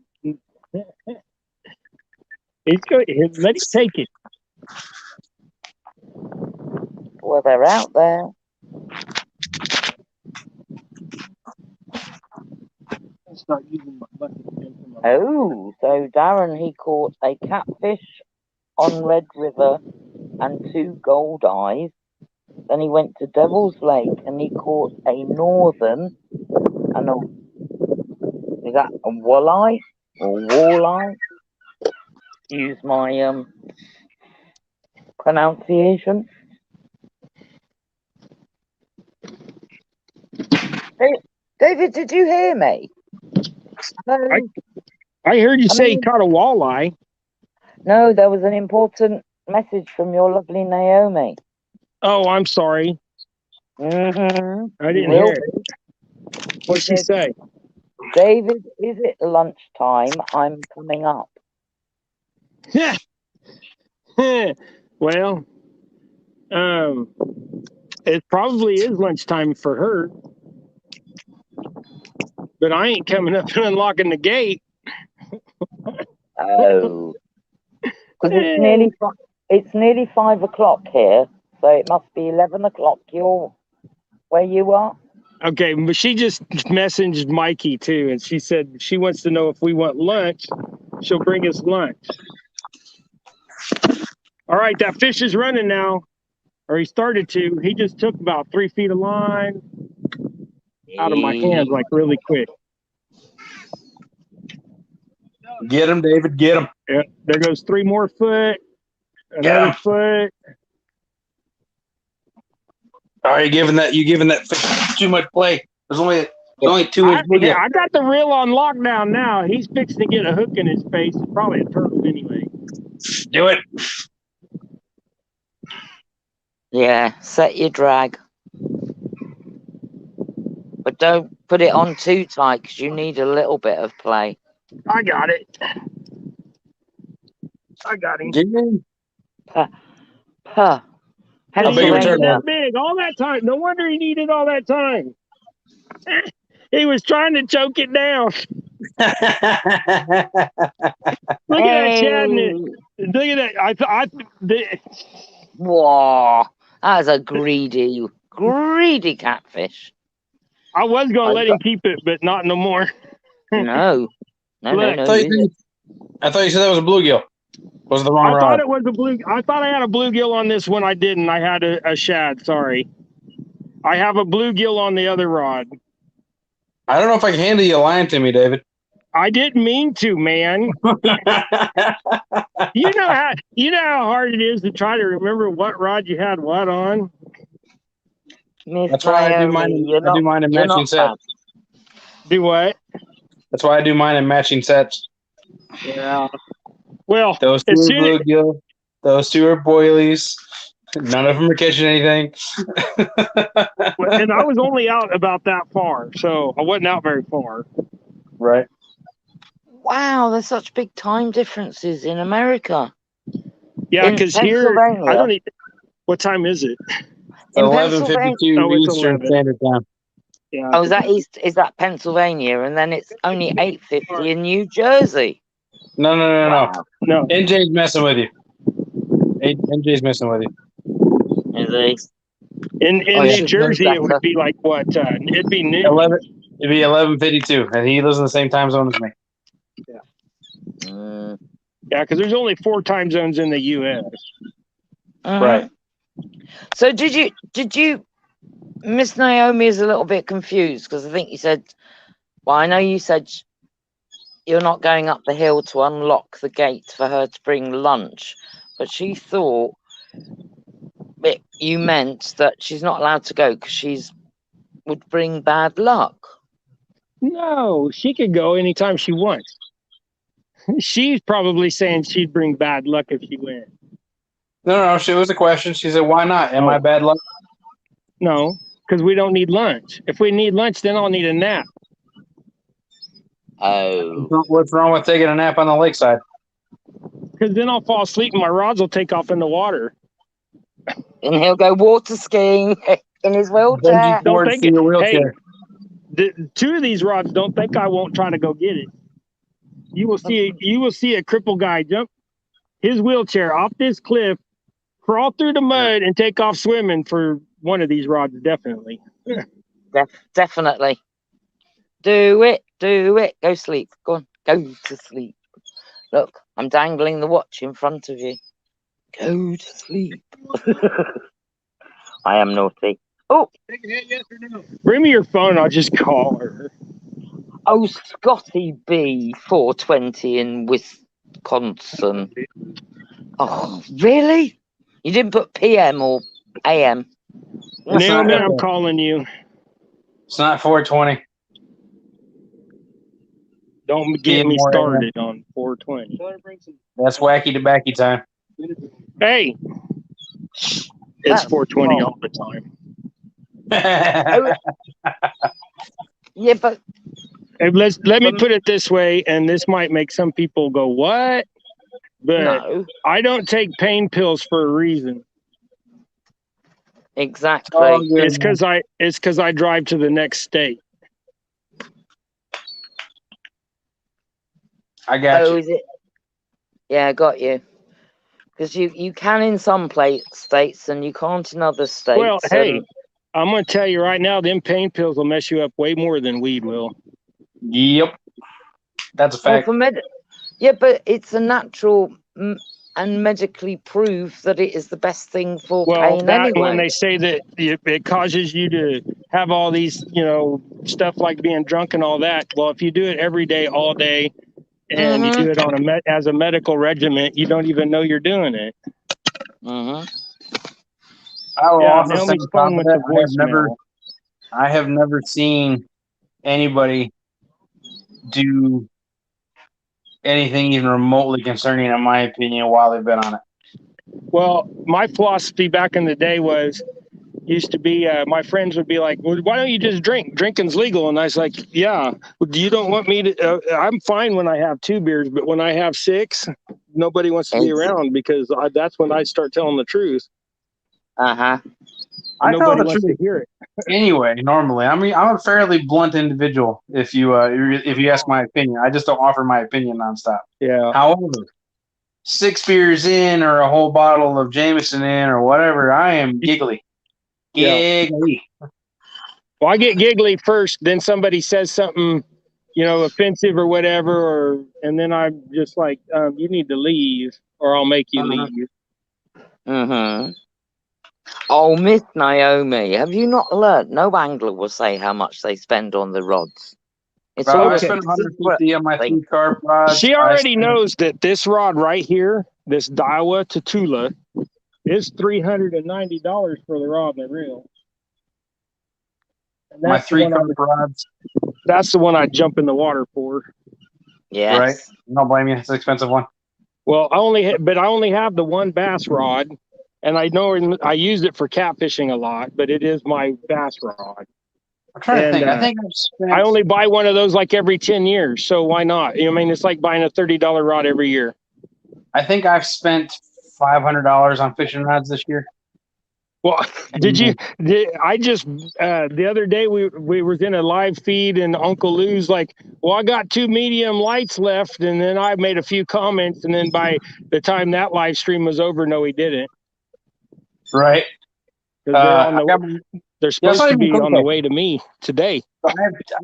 Well, they're out there. Oh, so Darren, he caught a catfish on Red River and 2 gold eyes. Then he went to Devil's Lake and he caught a northern and is that a walleye or walleye? Use my pronunciation. David, did you hear me? I heard you say he caught a walleye. No, there was an important message from your lovely Naomi. Oh, I'm sorry. Mm-hmm. I didn't hear it. What'd she say? David, is it lunchtime? I'm coming up. Yeah. Well, it probably is lunchtime for her. But I ain't coming up and unlocking the gate. Oh. Because it's nearly 5 o'clock here, so it must be 11 o'clock where you are. Okay, but she just messaged Mikey too, and she said she wants to know if we want lunch. She'll bring us lunch. All right, that fish is running now, or he started to. He just took about 3 feet of line out of my hands, like really quick. Get him, David. Get him. Yeah, there goes 3 more foot. Another foot. Are you giving that fish too much play? There's only 2 inches. Yeah, I got the reel on lockdown now. He's fixing to get a hook in his face. It's probably a turtle anyway. Do it. Yeah, set your drag. But don't put it on too tight because you need a little bit of play. I got it. I got him. Puh. But How he big of a wasn't turtle? that big all that time. No wonder he needed all that time. He was trying to choke it down. Look at that shad in it. Look at that. Whoa, that's a greedy catfish. I was gonna I've let him keep it, but not no more. No. Look, I thought you said that was a bluegill. Was the wrong I rod? thought it was a blue. I thought I had a bluegill on this one. I didn't. I had a shad. Sorry. I have a bluegill on the other rod. I don't know if I can handle you lying to me, David. I didn't mean to, man. You know how hard it is to try to remember what rod you had what on. Miss That's why I do mine. Naomi, I do mine in you're matching not sets. Do what? That's why I do mine in matching sets. Yeah. Well, Those two as are soon as, bluegill. Those two are boilies. None of them are catching anything. and I was only out about that far, so I wasn't out very far. Right. Wow, there's such big time differences in America. Yeah, In because here I don't need. What time is it? In 11:52 Oh, it's Eastern 11. Standard Time. Yeah. Oh, is that Pennsylvania? And then it's only 8:50 in New Jersey. No. Wow. No. NJ's messing with you. NJ's messing with you. Is he? In Oh, New should know Jersey, it would better. be like what? It'd be noon. 11. It'd be 11:52, and he lives in the same time zone as me. Mm. Yeah, because there's only 4 time zones in the U.S. Right. So did you? Miss Naomi is a little bit confused because I think you said. Well, I know you said you're not going up the hill to unlock the gate for her to bring lunch, but she thought you meant that she's not allowed to go because would bring bad luck. No, she could go anytime she wants. She's probably saying she'd bring bad luck if she went. No. She was a question. She said, "Why not? Am I bad luck?" No, because we don't need lunch. If we need lunch, then I'll need a nap. Oh. What's wrong with taking a nap on the lakeside? Because then I'll fall asleep and my rods will take off in the water. And he'll go water skiing in his wheelchair. Bungee cords to your wheelchair. Hey, 2 of these rods, don't think I won't try to go get it. You will see a crippled guy jump his wheelchair off this cliff, crawl through the mud, and take off swimming for one of these rods, definitely. Definitely. Do it. Go sleep. Go on. Go to sleep. Look, I'm dangling the watch in front of you. Go to sleep. I am naughty. Oh. Yes or no? Bring me your phone. I'll just call her. Oh, Scotty B 420 in Wisconsin. Oh, really? You didn't put PM or AM? Naomi, I'm calling you. It's not 420. Don't get me started on 420. That's wacky tobacco time. Hey, it's 420 all the time. Yeah, but Hey, let me put it this way, and this might make some people go, "What?" But no, I don't take pain pills for a reason. exactly. Oh, yeah. It's because I drive to the next state. I got you. Is it? Yeah, I got you. Because you can in some states and you can't in other states. Well, hey, I'm going to tell you right now, them pain pills will mess you up way more than weed will. Yep. That's a fact. Yeah, but it's a natural and medically proved that it is the best thing for pain anyway. When they say that it causes you to have all these, stuff like being drunk and all that. Well, if you do it every day, all day, and you do it on as a medical regimen, you don't even know you're doing it. I will also say I have never seen anybody do anything even remotely concerning, in my opinion, while they've been on it. Well, my philosophy back in the day used to be my friends would be like, well, why don't you just drink? Drinking's legal. And I was like, yeah, you don't want me to, I'm fine when I have 2 beers, but when I have 6, nobody wants to be around because that's when I start telling the truth. Uh-huh. I tell Nobody the wants truth to hear it. anyway. Normally, I mean, I'm a fairly blunt individual. If you ask my opinion, I just don't offer my opinion nonstop. Yeah. However, 6 beers in or a whole bottle of Jameson in or whatever, I am giggly. Yeah. Giggly. Well, I get giggly first, then somebody says something, offensive or whatever, and then I'm just like, you need to leave, or I'll make you leave. Mm-hmm. Oh, Miss Naomi, have you not learnt? No angler will say how much they spend on the rods. It's Bro, I always spent a secret 150 on my thing. 3 carp rods. She already knows that this rod right here, this Daiwa Tatula, is $390 for the rod and the reel. And My that's the 3 one carp rods. that's the one I jump in the water for. Yes. Right? Don't blame you. It's an expensive one. Well, I only have the one bass rod, and I know I use it for catfishing a lot, but it is my bass rod. I'm trying to And, think. I think I've spent. I only buy one of those like every 10 years, so why not? It's like buying a $30 rod every year. I think I've spent $500 on fishing rods this year. Well, I just the other day we was in a live feed and Uncle Lou's like, well, I got 2 medium lights left, and then I made a few comments, and then by the time that live stream was over, no, he didn't. Right. Because they're supposed to be on the way to me today. I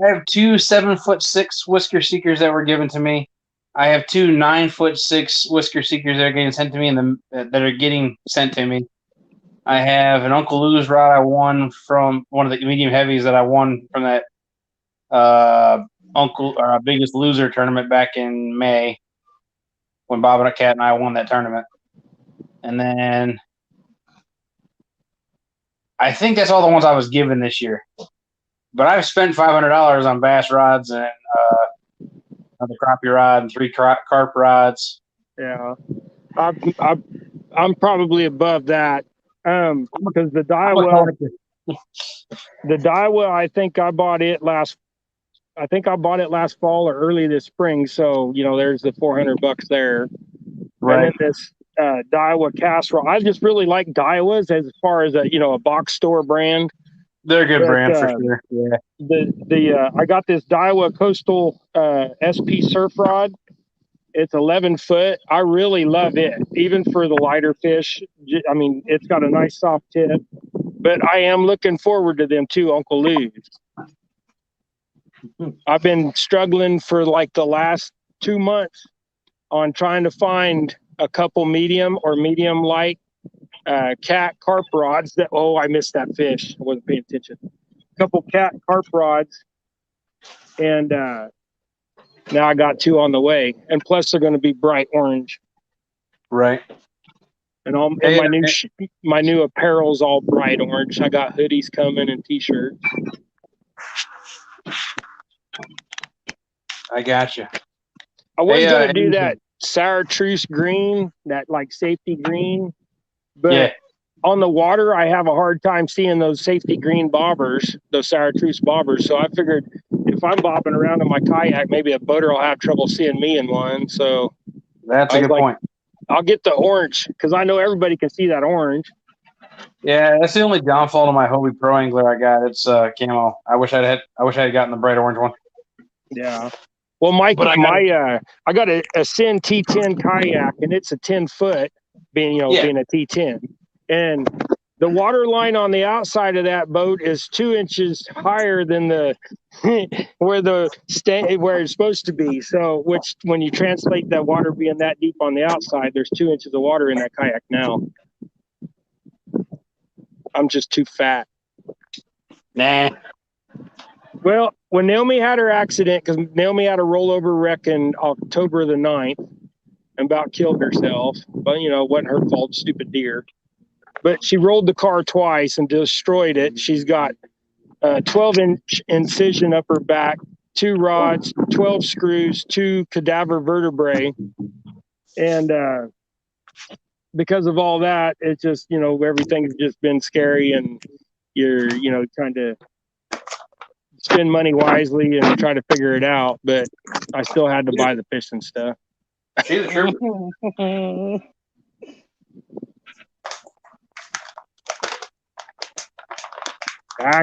have 2 7'6" whisker seekers that were given to me. I have 2 9'6" whisker seekers that are getting sent to me, and that are getting sent to me. I have an Uncle Lou's rod I won from one of the medium heavies that I won from that Biggest Loser tournament back in May when Bob and Cat and I won that tournament. And then I think that's all the ones I was given this year. But I've spent $500 on bass rods and another crappie rod and 3 carp rods. Yeah, I'm probably above that. Because the Daiwa, I think I bought it last fall or early this spring. So there's the $400 there. Right. And then this Daiwa casserole. I just really like Daiwas as far as a box store brand. They're a good brand for sure. Yeah. I got this Daiwa Coastal SP surf rod. It's 11 foot. I really love it, even for the lighter fish. I mean, it's got a nice soft tip, but I am looking forward to them too, Uncle Lou's. I've been struggling for like the last 2 months on trying to find a couple medium or medium light cat carp rods that, I missed that fish. I wasn't paying attention. A couple cat carp rods, and now I got 2 on the way, and plus they're going to be bright orange. Right. And my new apparel's all bright orange. I got hoodies coming and t-shirts. I got you. I was going to do that chartreuse green, that like safety green, but on the water I have a hard time seeing those safety green bobbers, those chartreuse bobbers. So I figured if I'm bobbing around in my kayak, maybe a boater will have trouble seeing me in one. So that's a good point. I'll get the orange because I know everybody can see that orange. Yeah, that's the only downfall to my Hobie Pro Angler I got. It's camo. I wish I had gotten the bright orange one. Yeah. Well, I got a Sin T10 kayak, and it's a 10 foot, being a T10, and the water line on the outside of that boat is 2 inches higher than the where it's supposed to be. So, which when you translate that water being that deep on the outside, there's 2 inches of water in that kayak now. I'm just too fat. Nah. Well, when Naomi had her accident, because Naomi had a rollover wreck in October the 9th and about killed herself, but it wasn't her fault, stupid deer. But she rolled the car twice and destroyed it. She's got a 12-inch incision up her back, 2 rods, 12 screws, 2 cadaver vertebrae. And because of all that, it's just, everything's just been scary, and you're, trying to spend money wisely and try to figure it out. But I still had to buy the fish and stuff. She's a trooper.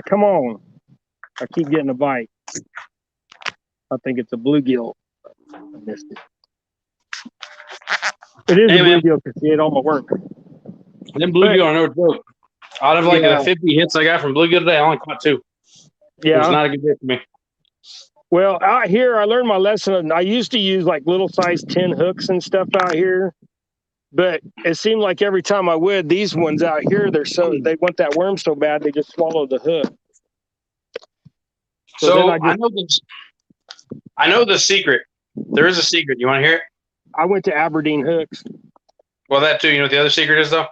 Come on. I keep getting a bite. I think it's a bluegill. I missed it. It is Hey, a man. bluegill because he ate all my work. Them bluegill are no joke. Out of like Yeah. the 50 hits I got from bluegill today, I only caught 2. It was Yeah. not a good day for me. Well, out here, I learned my lesson. I used to use like little size 10 hooks and stuff out here. But it seemed like every time I would, these ones out here, they want that worm so bad, they just swallow the hook. So then I know the secret. There is a secret. You want to hear it? I went to Aberdeen Hooks. Well, that too. You know what the other secret is, though?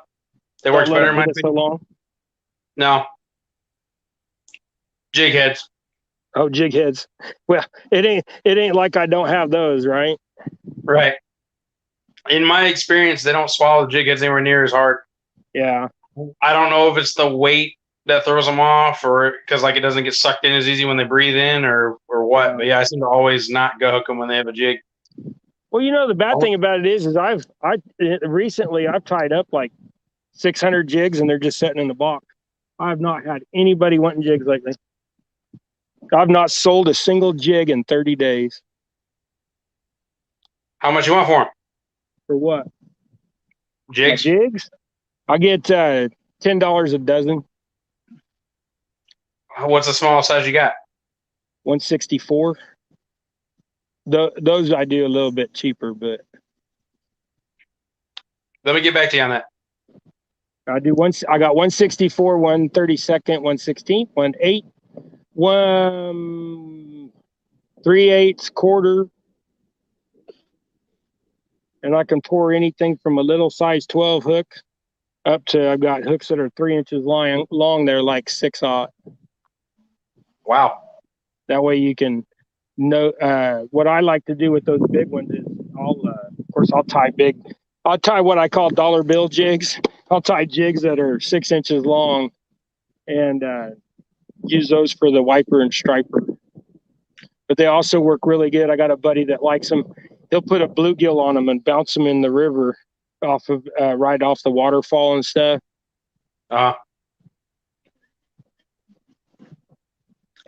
That Don't works let better it in my hit it so opinion. long. No. Jig heads. Oh, jig heads. Well, it ain't like I don't have those, right? Right. In my experience, they don't swallow the jig heads anywhere near as hard. Yeah. I don't know if it's the weight that throws them off, or because like it doesn't get sucked in as easy when they breathe in, or what. Yeah. But yeah, I seem to always not go hook them when they have a jig. Well, the bad thing about it is recently I've tied up like 600 jigs and they're just sitting in the box. I've not had anybody wanting jigs lately. I've not sold a single jig in 30 days. How much you want for them? For what? Jigs? My jigs? I get $10 a dozen. What's the smallest size you got? 164. Those I do a little bit cheaper, but Let me get back to you on that. I got 164, 132nd, 116th, 1/8, 1 3/8 quarter, and I can pour anything from a little size 12 hook up to I've got hooks that are 3 inches long. They're like 6/0. Wow. That way you can know what I like to do with those big ones is I'll tie what I call dollar bill jigs. I'll tie jigs that are 6 inches long and use those for the wiper and striper. But they also work really good. I got a buddy that likes them. He'll put a bluegill on them and bounce them in the river right off the waterfall and stuff. Yeah,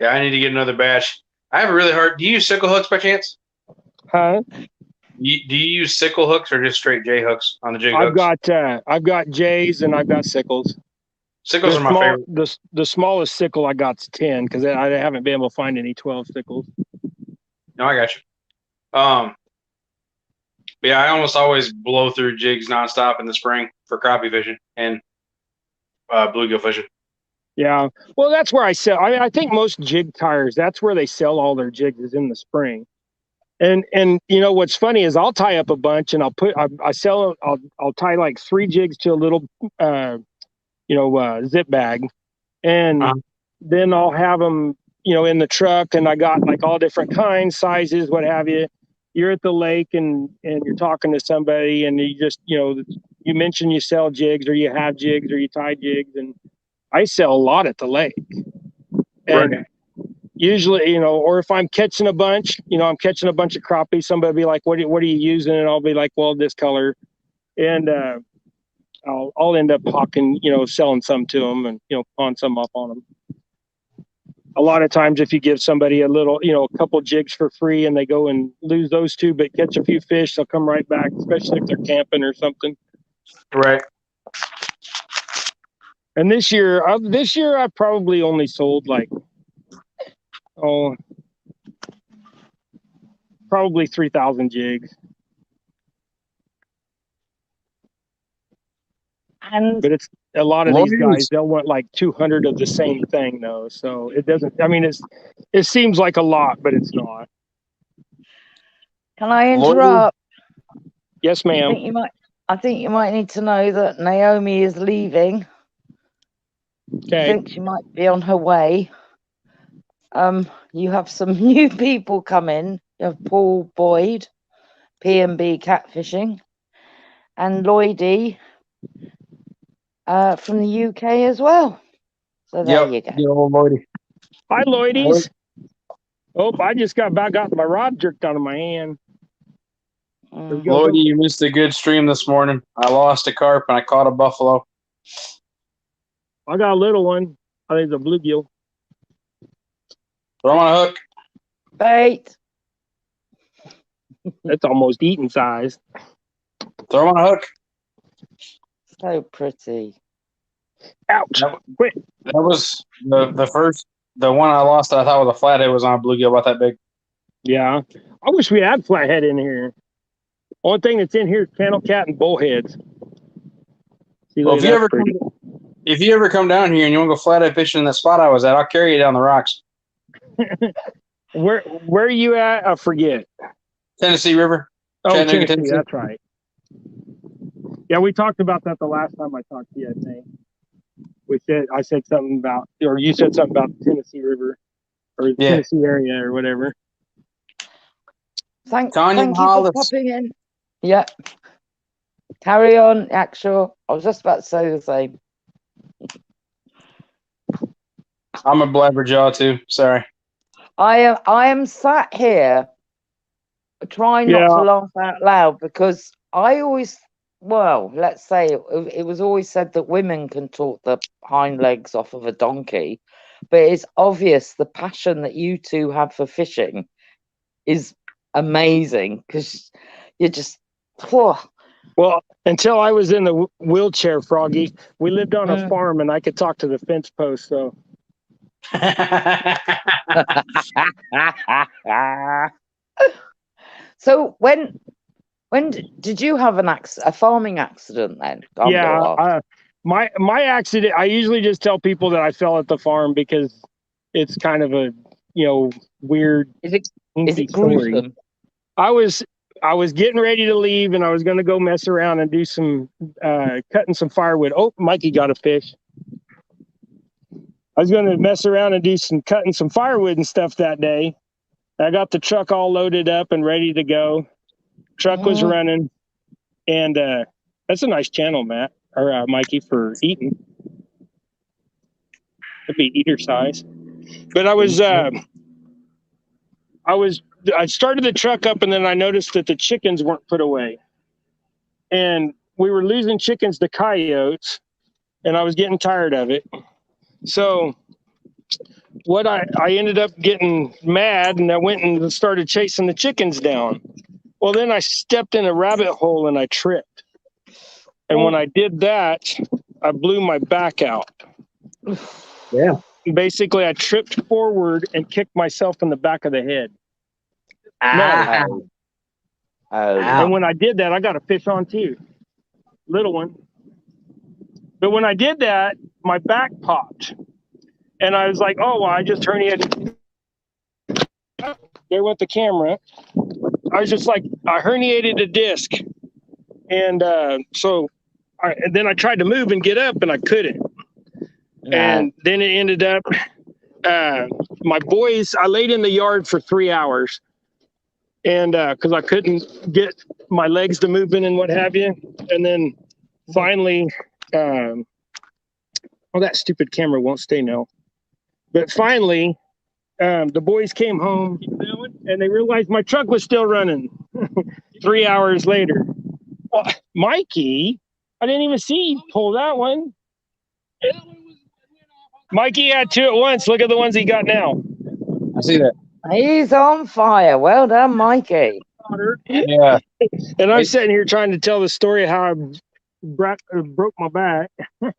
I need to get another batch. I have a really hard. Do you use sickle hooks by chance? Huh? Do you use sickle hooks or just straight J hooks on the jig hooks? I've got J's and I've got sickles. Sickles are my favorite. The smallest sickle I got's 10 because I haven't been able to find any 12 sickles. No, I got you. Yeah, I almost always blow through jigs nonstop in the spring for crappie fishing and bluegill fishing. Yeah, well, that's where I sell. I think most jig tires, that's where they sell all their jigs is in the spring. And what's funny is I'll tie up a bunch and I'll tie like 3 jigs to a little zip bag, and then I'll have them in the truck, and I got like all different kinds, sizes, what have you. You're at the lake and you're talking to somebody and you just you mention you sell jigs or you have jigs or you tie jigs, and I sell a lot at the lake. And right. Usually, or if I'm catching a bunch, I'm catching a bunch of crappie, somebody will be like, what are you using? And I'll be like, well, this color. And I'll end up hawking, selling some to them and, pawn some up on them. A lot of times if you give somebody a little, a couple jigs for free and they go and lose those 2, but catch a few fish, they'll come right back, especially if they're camping or something. Right. And this year I probably only sold like, probably 3,000 jigs. But it's a lot of these guys, they'll want like 200 of the same thing though. So it doesn't, it seems like a lot, but it's not. Can I interrupt? Yes, ma'am. I think you might need to know that Naomi is leaving. Okay. I think she might be on her way. You have some new people coming. You have Paul Boyd, P&B Catfishing, and Lloydie from the UK as well. So there you go. Lloydie. Hi, Lloydies. Oh, I just got my rod jerked out of my hand. There we go. Lloydie, you missed a good stream this morning. I lost a carp and I caught a buffalo. I got a little one. I think it's a bluegill. Throw him on a hook. Bait. That's almost eating size. Throw him on a hook. So pretty. Ouch! That, Quit. that was the one I lost that I thought was a flathead was on a bluegill about that big. Yeah, I wish we had flathead in here. Only thing that's in here is channel cat and bullheads. See, Well, look at that pretty. if you ever come down here and you want to go flathead fishing in that spot I was at, I'll carry you down the rocks. Where are you at? I forget. Tennessee River. Oh, Chattanooga, Tennessee, that's right. Yeah, we talked about that the last time I talked to you, I think. I said something about, or you said something about the Tennessee River or the Tennessee area or whatever. Thank you for popping in. Yeah. Carry on, actual. I was just about to say the same. I'm a blabberjaw too. Sorry. I am sat here trying not to laugh out loud because I always, let's say it was always said that women can talk the hind legs off of a donkey, but it's obvious the passion that you two have for fishing is amazing because you're just, Well, until I was in the wheelchair, Froggy, we lived on a farm and I could talk to the fence post. So, so when did you have a farming accident then? My accident. I usually just tell people that I fell at the farm because it's kind of a weird. Is it gruesome? I was getting ready to leave and I was going to go mess around and do some cutting some firewood. Oh, Mikey got a fish. I was going to mess around and do some cutting some firewood and stuff that day. I got the truck all loaded up and ready to go. Truck was running, and that's a nice channel, Matt or Mikey, for eating. It'd be eater size. But I started the truck up and then I noticed that the chickens weren't put away. And we were losing chickens to coyotes and I was getting tired of it. So what I ended up getting mad and I went and started chasing the chickens down. Well, then I stepped in a rabbit hole and I tripped. And when I did that, I blew my back out. Yeah. Basically, I tripped forward and kicked myself in the back of the head. No. And when I did that, I got a fish on too. Little one. But when I did that, my back popped. And I was like, oh, well, I just herniated. There went the camera. I was just like, I herniated a disc. And then I tried to move and get up and I couldn't. And then it ended up, my boys, I laid in the yard for 3 hours. And because I couldn't get my legs to move in and what have you. And then finally, that stupid camera won't stay now. But finally, the boys came home and they realized my truck was still running 3 hours later. Well, Mikey, I didn't even see you pull that one. Mikey had two at once. Look at the ones he got now. I see that. He's on fire. Well done, Mikey. Yeah. And I'm sitting here trying to tell the story of how I broke my back. I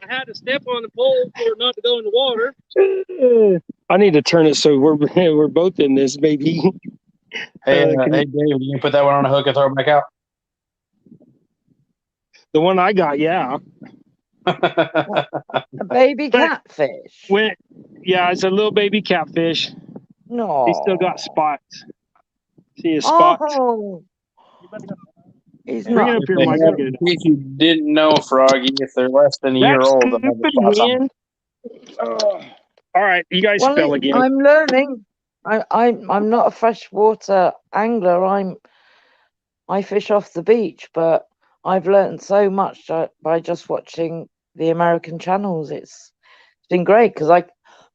had to step on the pole for it not to go in the water. I need to turn it so we're both in this, baby. Hey, Dave, you can put that one on a hook and throw it back out? The one I got, yeah. A baby catfish. It's a little baby catfish. No. He's still got spots. See his spots? Oh. He's Bring it up here, Mike. If you didn't know, Froggy, if they're less than a year old, they'll have the spots on them. All right, you guys fell again. I'm learning. I'm not a freshwater angler. I fish off the beach, but I've learned so much by just watching the American channels. It's been great because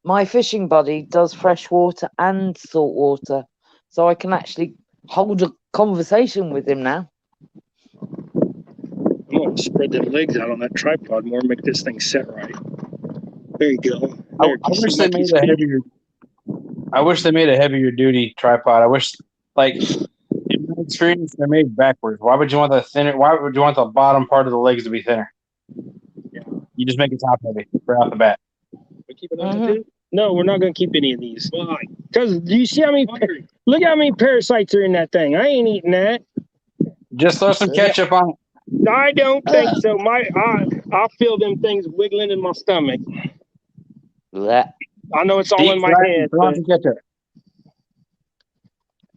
my fishing buddy does freshwater and saltwater, so I can actually hold a conversation with him now. I'm gonna spread the legs out on that tripod more, make this thing set right. There you go. I There, you see wish they made Mikey's a feet? heavier. I wish they made a heavier duty tripod. I wish, like, in my experience, they're made backwards. Why would you want the thinner? Why would you want the bottom part of the legs to be thinner? Yeah. You just make it top heavy right off the bat. We keep it on the too? No, we're not gonna keep any of these. Why? Because do you see how many? Look how many parasites are in that thing. I ain't eating that. Just throw some ketchup on it. I don't think so. I'll feel them things wiggling in my stomach. Blech. I know it's all Deep in my fry head. and throw on But some ketchup.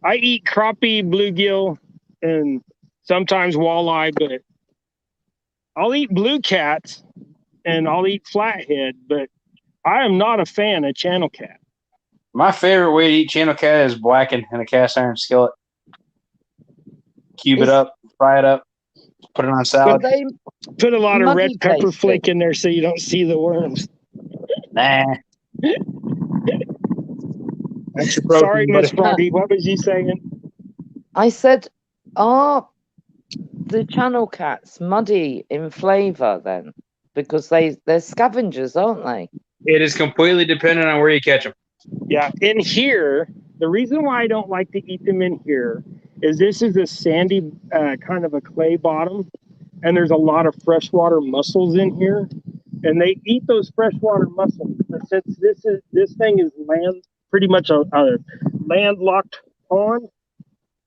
I eat crappie, bluegill, and sometimes walleye, but I'll eat blue cats and I'll eat flathead, but I am not a fan of channel cat. My favorite way to eat channel cat is blackened in a cast iron skillet. Cube it up, fry it up, put it on salad. They Put a lot of muddy red pepper tasting. flake in there so you don't see the worms. Nah. That's your protein, Sorry, Miss buddy. Froggy. What was you saying? I said, are the channel cats muddy in flavour then? Because they're scavengers, aren't they? It is completely dependent on where you catch them. Yeah, in here, the reason why I don't like to eat them in here is this is a sandy kind of a clay bottom, and there's a lot of freshwater mussels in here, and they eat those freshwater mussels. But since this thing is pretty much a landlocked pond,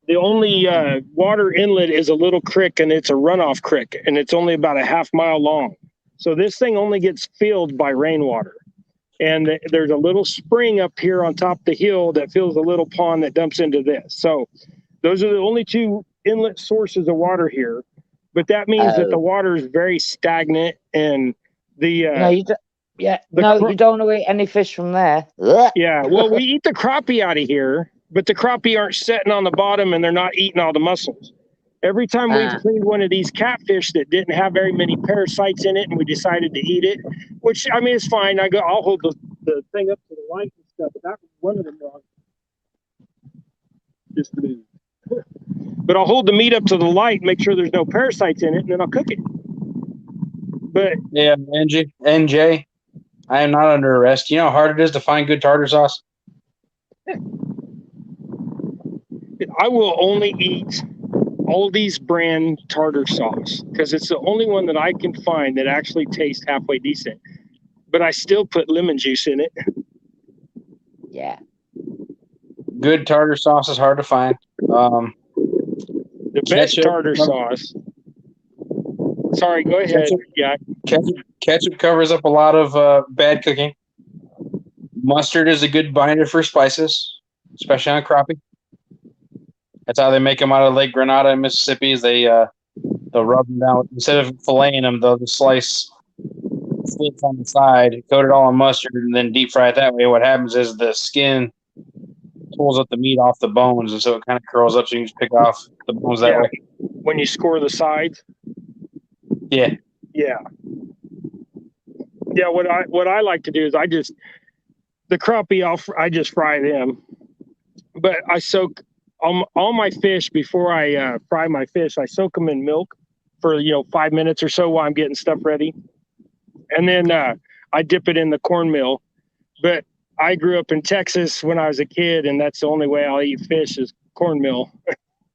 the only water inlet is a little creek, and it's a runoff creek, and it's only about a half-mile long. So this thing only gets filled by rainwater. And there's a little spring up here on top of the hill that fills a little pond that dumps into this. So those are the only two inlet sources of water here. But that means that the water is very stagnant, and the No, you don't. Yeah, you don't want to eat any fish from there. yeah. Well, we eat the crappie out of here, but the crappie aren't sitting on the bottom, and they're not eating all the mussels. Every time we've cleaned one of these catfish that didn't have very many parasites in it, and we decided to eat it, which I mean, it's fine. I'll hold the thing up to the light and stuff. But that was one of them wrong. Just moved. But I'll hold the meat up to the light, make sure there's no parasites in it, and then I'll cook it. But yeah, NJ, I am not under arrest. You know how hard it is to find good tartar sauce? I will only eat Aldi's brand tartar sauce because it's the only one that I can find that actually tastes halfway decent. But I still put lemon juice in it. Yeah. Good tartar sauce is hard to find. The best tartar sauce. Sorry, go ahead. Ketchup covers up a lot of bad cooking. Mustard is a good binder for spices, especially on crappie. That's how they make them out of Lake Grenada in Mississippi. Is they'll rub them down instead of filleting them. They'll just slice slits on the side, coat it all in mustard, and then deep fry it that way. What happens is the skin pulls up the meat off the bones, and so it kind of curls up, so you can just pick off the bones that way. When you score the sides. Yeah. Yeah. Yeah. What I like to do is the crappie I just fry them, but I soak all my fish before I fry my fish. I soak them in milk for 5 minutes or so while I'm getting stuff ready, and then I dip it in the cornmeal. But I grew up in Texas when I was a kid, and that's the only way I'll eat fish is cornmeal.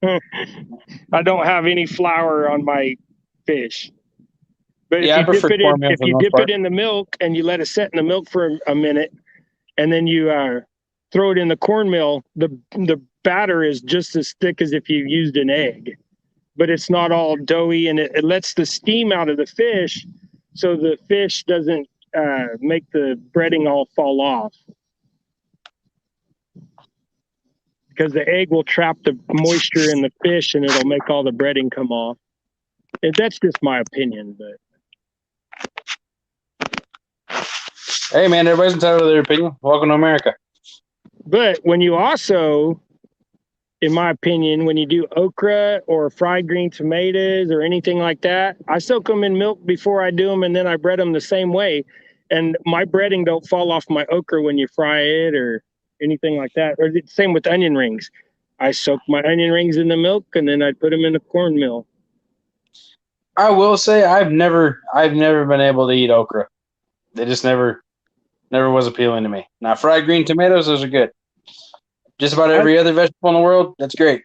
I don't have any flour on my fish. But if you dip it in the milk and you let it set in the milk for a minute, and then you throw it in the cornmeal, the batter is just as thick as if you used an egg, but it's not all doughy, and it lets the steam out of the fish, so the fish doesn't make the breading all fall off. Because the egg will trap the moisture in the fish, and it'll make all the breading come off. And that's just my opinion, but. Hey, man, everybody's entitled to their opinion. Welcome to America. But when you also, in my opinion, when you do okra or fried green tomatoes or anything like that, I soak them in milk before I do them, and then I bread them the same way. And my breading don't fall off my okra when you fry it or anything like that. Or the same with onion rings. I soak my onion rings in the milk, and then I'd put them in the corn mill. I will say I've never been able to eat okra. They just never was appealing to me. Now fried green tomatoes, those are good. Just about every other vegetable in the world, that's great.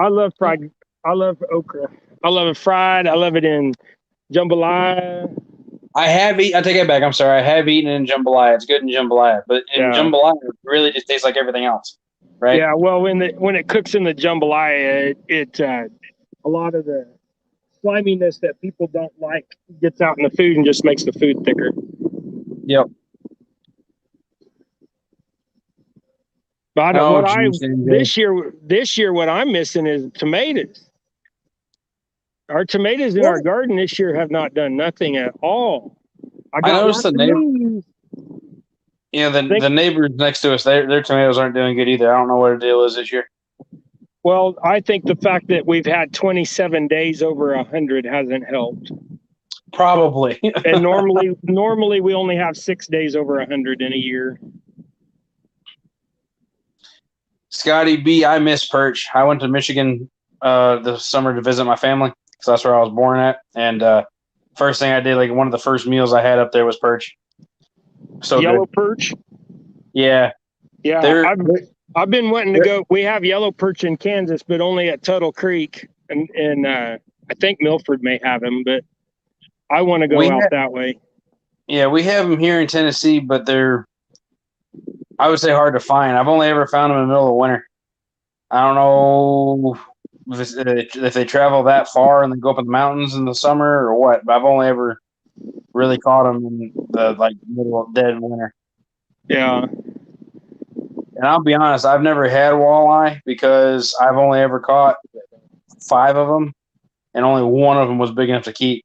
I love fried. I love okra. I love it fried. I love it in jambalaya. I take it back. I'm sorry. I have eaten it in jambalaya. It's good in jambalaya, but in Yeah. jambalaya, it really just tastes like everything else, right? Yeah. Well, when it cooks in the jambalaya, it a lot of the sliminess that people don't like gets out in the food and just makes the food thicker. Yep. But Oh, this year what I'm missing is tomatoes. Our tomatoes in our garden this year have not done nothing at all. I noticed the neighbor. leaves. Yeah, the neighbors next to us, their tomatoes aren't doing good either. I don't know what the deal is this year. Well, I think the fact that we've had 27 days over 100 hasn't helped. Probably. And normally we only have 6 days over 100 in a year. Scotty B, I miss perch. I went to Michigan this summer to visit my family, because that's where I was born at. And first thing I did, like one of the first meals I had up there was perch. So yellow good. Perch. Yeah. I've been wanting to go. We have yellow perch in Kansas, but only at Tuttle Creek, and I think Milford may have them, but I want to go out that way. Yeah, we have them here in Tennessee, but they're, I would say, hard to find. I've only ever found them in the middle of winter. I don't know if they travel that far and then go up in the mountains in the summer or what, but I've only ever really caught them in the middle of dead winter. Yeah. And I'll be honest, I've never had walleye because I've only ever caught 5 of them, and only one of them was big enough to keep.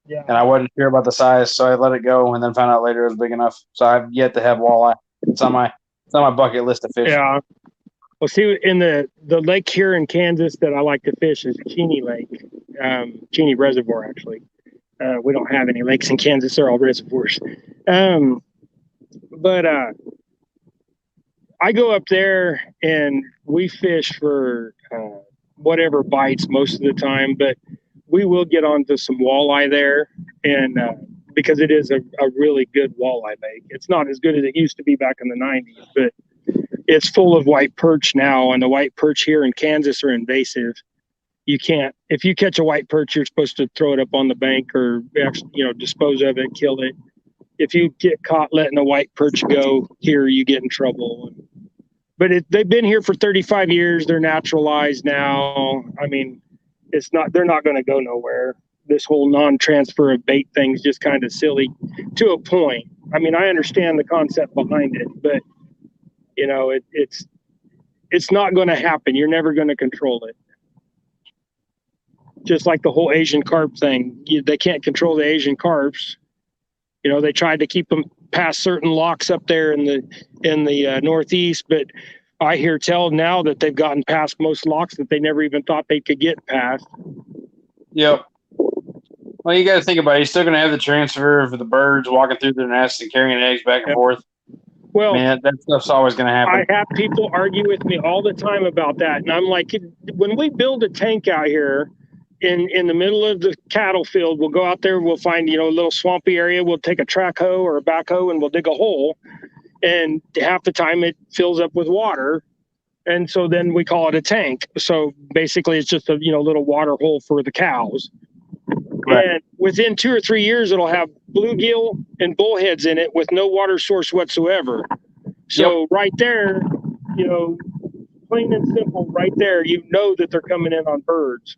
Yeah. And I wasn't sure about the size, so I let it go, and then found out later it was big enough. So I've yet to have walleye. It's on my bucket list of fish. Yeah. Well, see, in the lake here in Kansas that I like to fish is Cheney Lake, Cheney Reservoir, actually. We don't have any lakes in Kansas; they're all reservoirs. But I go up there and we fish for whatever bites most of the time, but we will get onto some walleye there, and because it is a really good walleye lake. It's not as good as it used to be back in the 90s, but it's full of white perch now, and the white perch here in Kansas are invasive. You can't, if you catch a white perch, you're supposed to throw it up on the bank or actually, dispose of it, kill it. If you get caught letting a white perch go here, you get in trouble. But they've been here for 35 years. They're naturalized now. I mean, they're not going to go nowhere. This whole non-transfer of bait thing's just kind of silly to a point. I mean, I understand the concept behind it, but it's not going to happen. You're never going to control it. Just like the whole Asian carp thing, they can't control the Asian carps. They tried to keep them past certain locks up there in the Northeast, but I hear tell now that they've gotten past most locks that they never even thought they could get past. Yep. Well, you got to think about it. You're still going to have the transfer of the birds walking through their nests and carrying eggs back and forth. Well, man, that stuff's always going to happen. I have people argue with me all the time about that, and I'm like, when we build a tank out here in the middle of the cattle field, we'll go out there, we'll find a little swampy area, we'll take a track hoe or a backhoe and we'll dig a hole, and half the time it fills up with water, and so then we call it a tank. So basically it's just a little water hole for the cows. Right. And within 2 or 3 years it'll have bluegill and bullheads in it with no water source whatsoever. So right there, plain and simple, right there, that they're coming in on birds.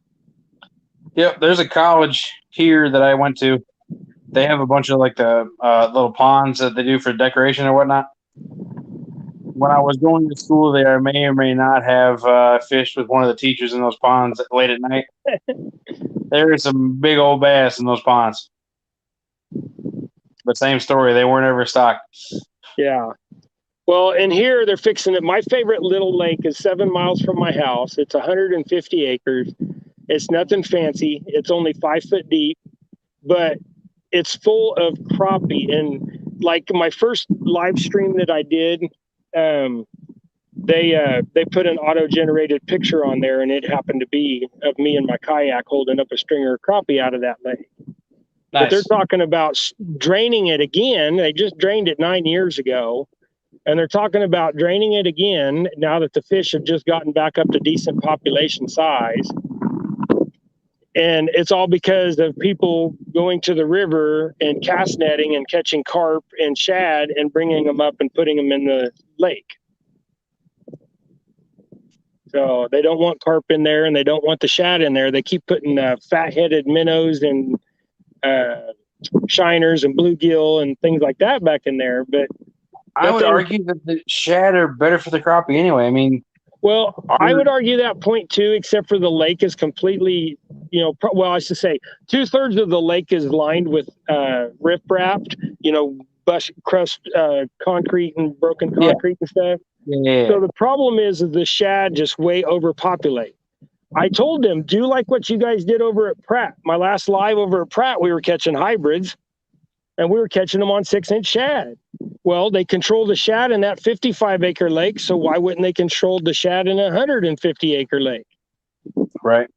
Yep, there's a college here that I went to. They have a bunch of the little ponds that they do for decoration or whatnot. When I was going to school there, I may or may not have fished with one of the teachers in those ponds late at night. There is some big old bass in those ponds. But same story, they weren't ever stocked. Yeah. Well, and here they're fixing it. My favorite little lake is 7 miles from my house. It's 150 acres. It's nothing fancy. It's only 5 foot deep, but it's full of crappie. And like my first live stream that I did, they put an auto-generated picture on there, and it happened to be of me and my kayak holding up a stringer of crappie out of that lake. But they're Nice. talking about draining it again. They just drained it 9 years ago, and they're talking about draining it again now that the fish have just gotten back up to decent population size. And it's all because of people going to the river and cast netting and catching carp and shad and bringing them up and putting them in the lake. So they don't want carp in there, and they don't want the shad in there. They keep putting fat-headed minnows and shiners and bluegill and things like that back in there. But I would argue that the shad are better for the crappie anyway. I mean, well, I would argue that point too, except for the lake is completely, well, I should say 2/3 of the lake is lined with riprap, crust, concrete and broken concrete and stuff. Yeah. So the problem is the shad just way overpopulate. I told them, do like what you guys did over at Pratt. My last live over at Pratt, we were catching hybrids, and we were catching them on 6-inch shad. Well, they control the shad in that 55-acre lake, so why wouldn't they control the shad in a 150-acre lake? Right.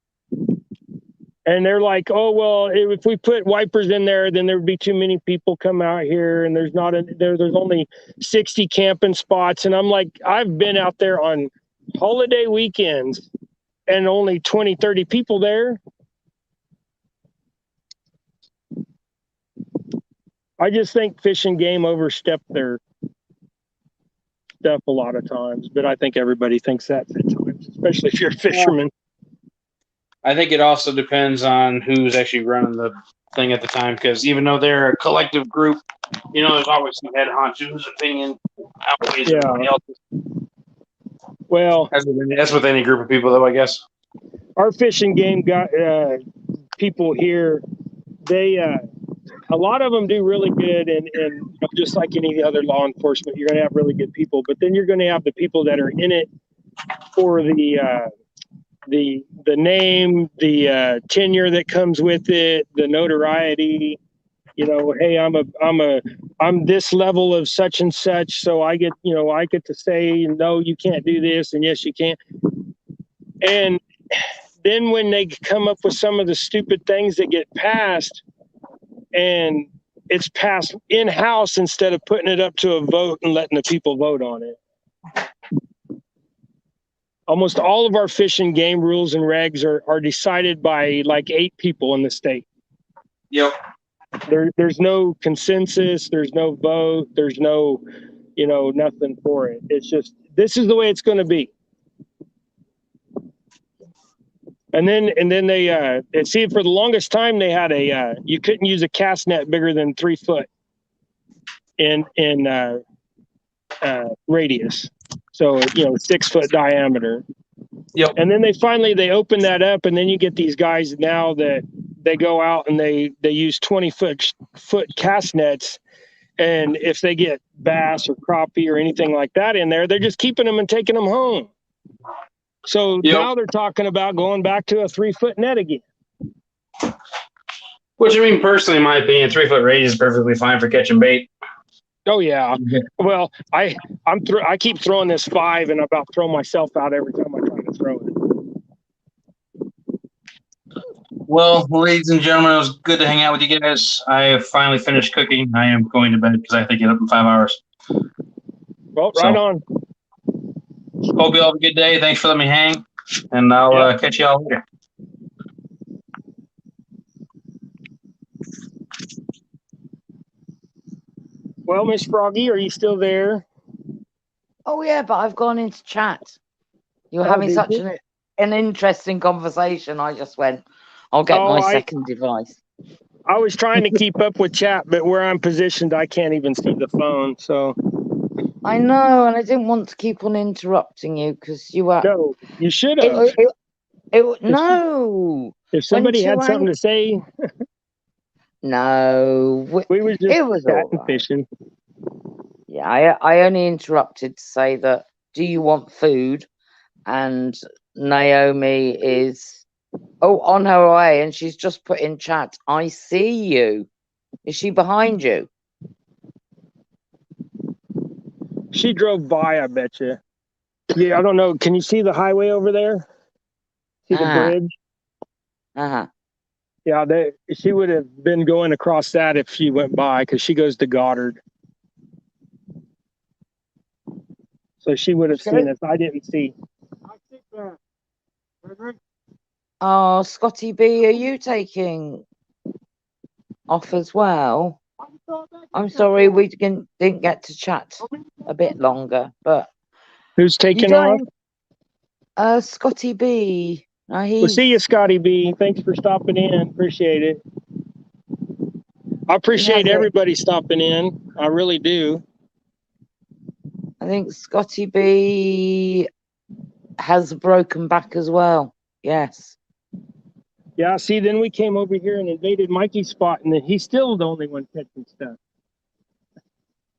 And they're like, oh, well, if we put wipers in there, then there would be too many people come out here, and there's only 60 camping spots. And I'm like, I've been out there on holiday weekends and only 20, 30 people there. I just think Fish and Game overstep their stuff a lot of times, but I think everybody thinks that sometimes, especially if you're a fisherman. I think it also depends on who's actually running the thing at the time, because even though they're a collective group, there's always some head honcho whose opinion outweighs everybody else's. Well, that's with any group of people, though, I guess. Our Fish and Game got people here. They a lot of them do really good, and just like any other law enforcement, you're going to have really good people, but then you're going to have the people that are in it for the name, the tenure that comes with it, the notoriety. Hey, I'm this level of such and such, so I get to say no, you can't do this, and yes, you can. And then when they come up with some of the stupid things that get passed, and it's passed in-house instead of putting it up to a vote and letting the people vote on it. Almost all of our Fish and Game rules and regs are decided by like 8 people in the state. Yep. There's no consensus. There's no vote. There's no, nothing for it. It's just, this is the way it's going to be. And then they see, for the longest time they had you couldn't use a cast net bigger than 3 foot in radius. So 6 foot diameter. Yep. And then they opened that up, and then you get these guys now that they go out and they use 20 foot cast nets, and if they get bass or crappie or anything like that in there, they're just keeping them and taking them home. So now they're talking about going back to a 3 foot net again. Which, I mean, personally, in my opinion, 3 foot radius is perfectly fine for catching bait. Oh yeah. Well, I keep throwing this 5, and I about throw myself out every time I try to throw it. Well, ladies and gentlemen, it was good to hang out with you guys. I have finally finished cooking. I am going to bed because I have to get up in 5 hours. Well, right on. Hope you all have a good day. Thanks for letting me hang, and I'll catch you all later. Well, Miss Froggy, are you still there? Oh yeah, but I've gone into chat. You were having such an interesting conversation. I just went, I'll get my second device. I was trying to keep up with chat, but where I'm positioned, I can't even see the phone. So I know, and I didn't want to keep on interrupting you because you were. No, you should have. No. If somebody had something to say. No. We was just chatting, fishing. Yeah, I only interrupted to say that, do you want food? And Naomi is on her way, and she's just put in chat, I see you. Is she behind you? She drove by, I bet you. Yeah, I don't know. Can you see the highway over there? See the bridge? Uh-huh. Yeah, she would have been going across that if she went by, because she goes to Goddard. So she would have seen us. I didn't see. Oh, Scotty B, are you taking off as well? I'm sorry we didn't get to chat a bit longer, but Who's you taking off? don't. Scotty B. We'll see you, Scotty B. Thanks for stopping in. Appreciate it. I appreciate everybody stopping in. I really do. I think Scotty B has a broken back as well. Yes. Yeah, see, then we came over here and invaded Mikey's spot, and then he's still the only one catching stuff.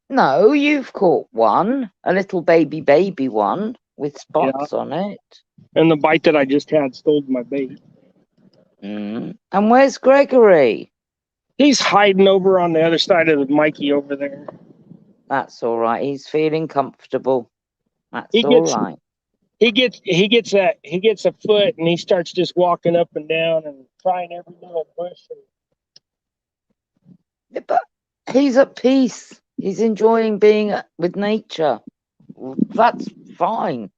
No, you've caught one, a little baby one with spots on it. And the bite that I just had stole my bait. And where's Gregory? He's hiding over on the other side of the Mikey over there. That's all right. He's feeling comfortable. That's all right. He gets a foot and he starts just walking up and down and trying every little bush. Yeah, but he's at peace. He's enjoying being with nature. That's fine.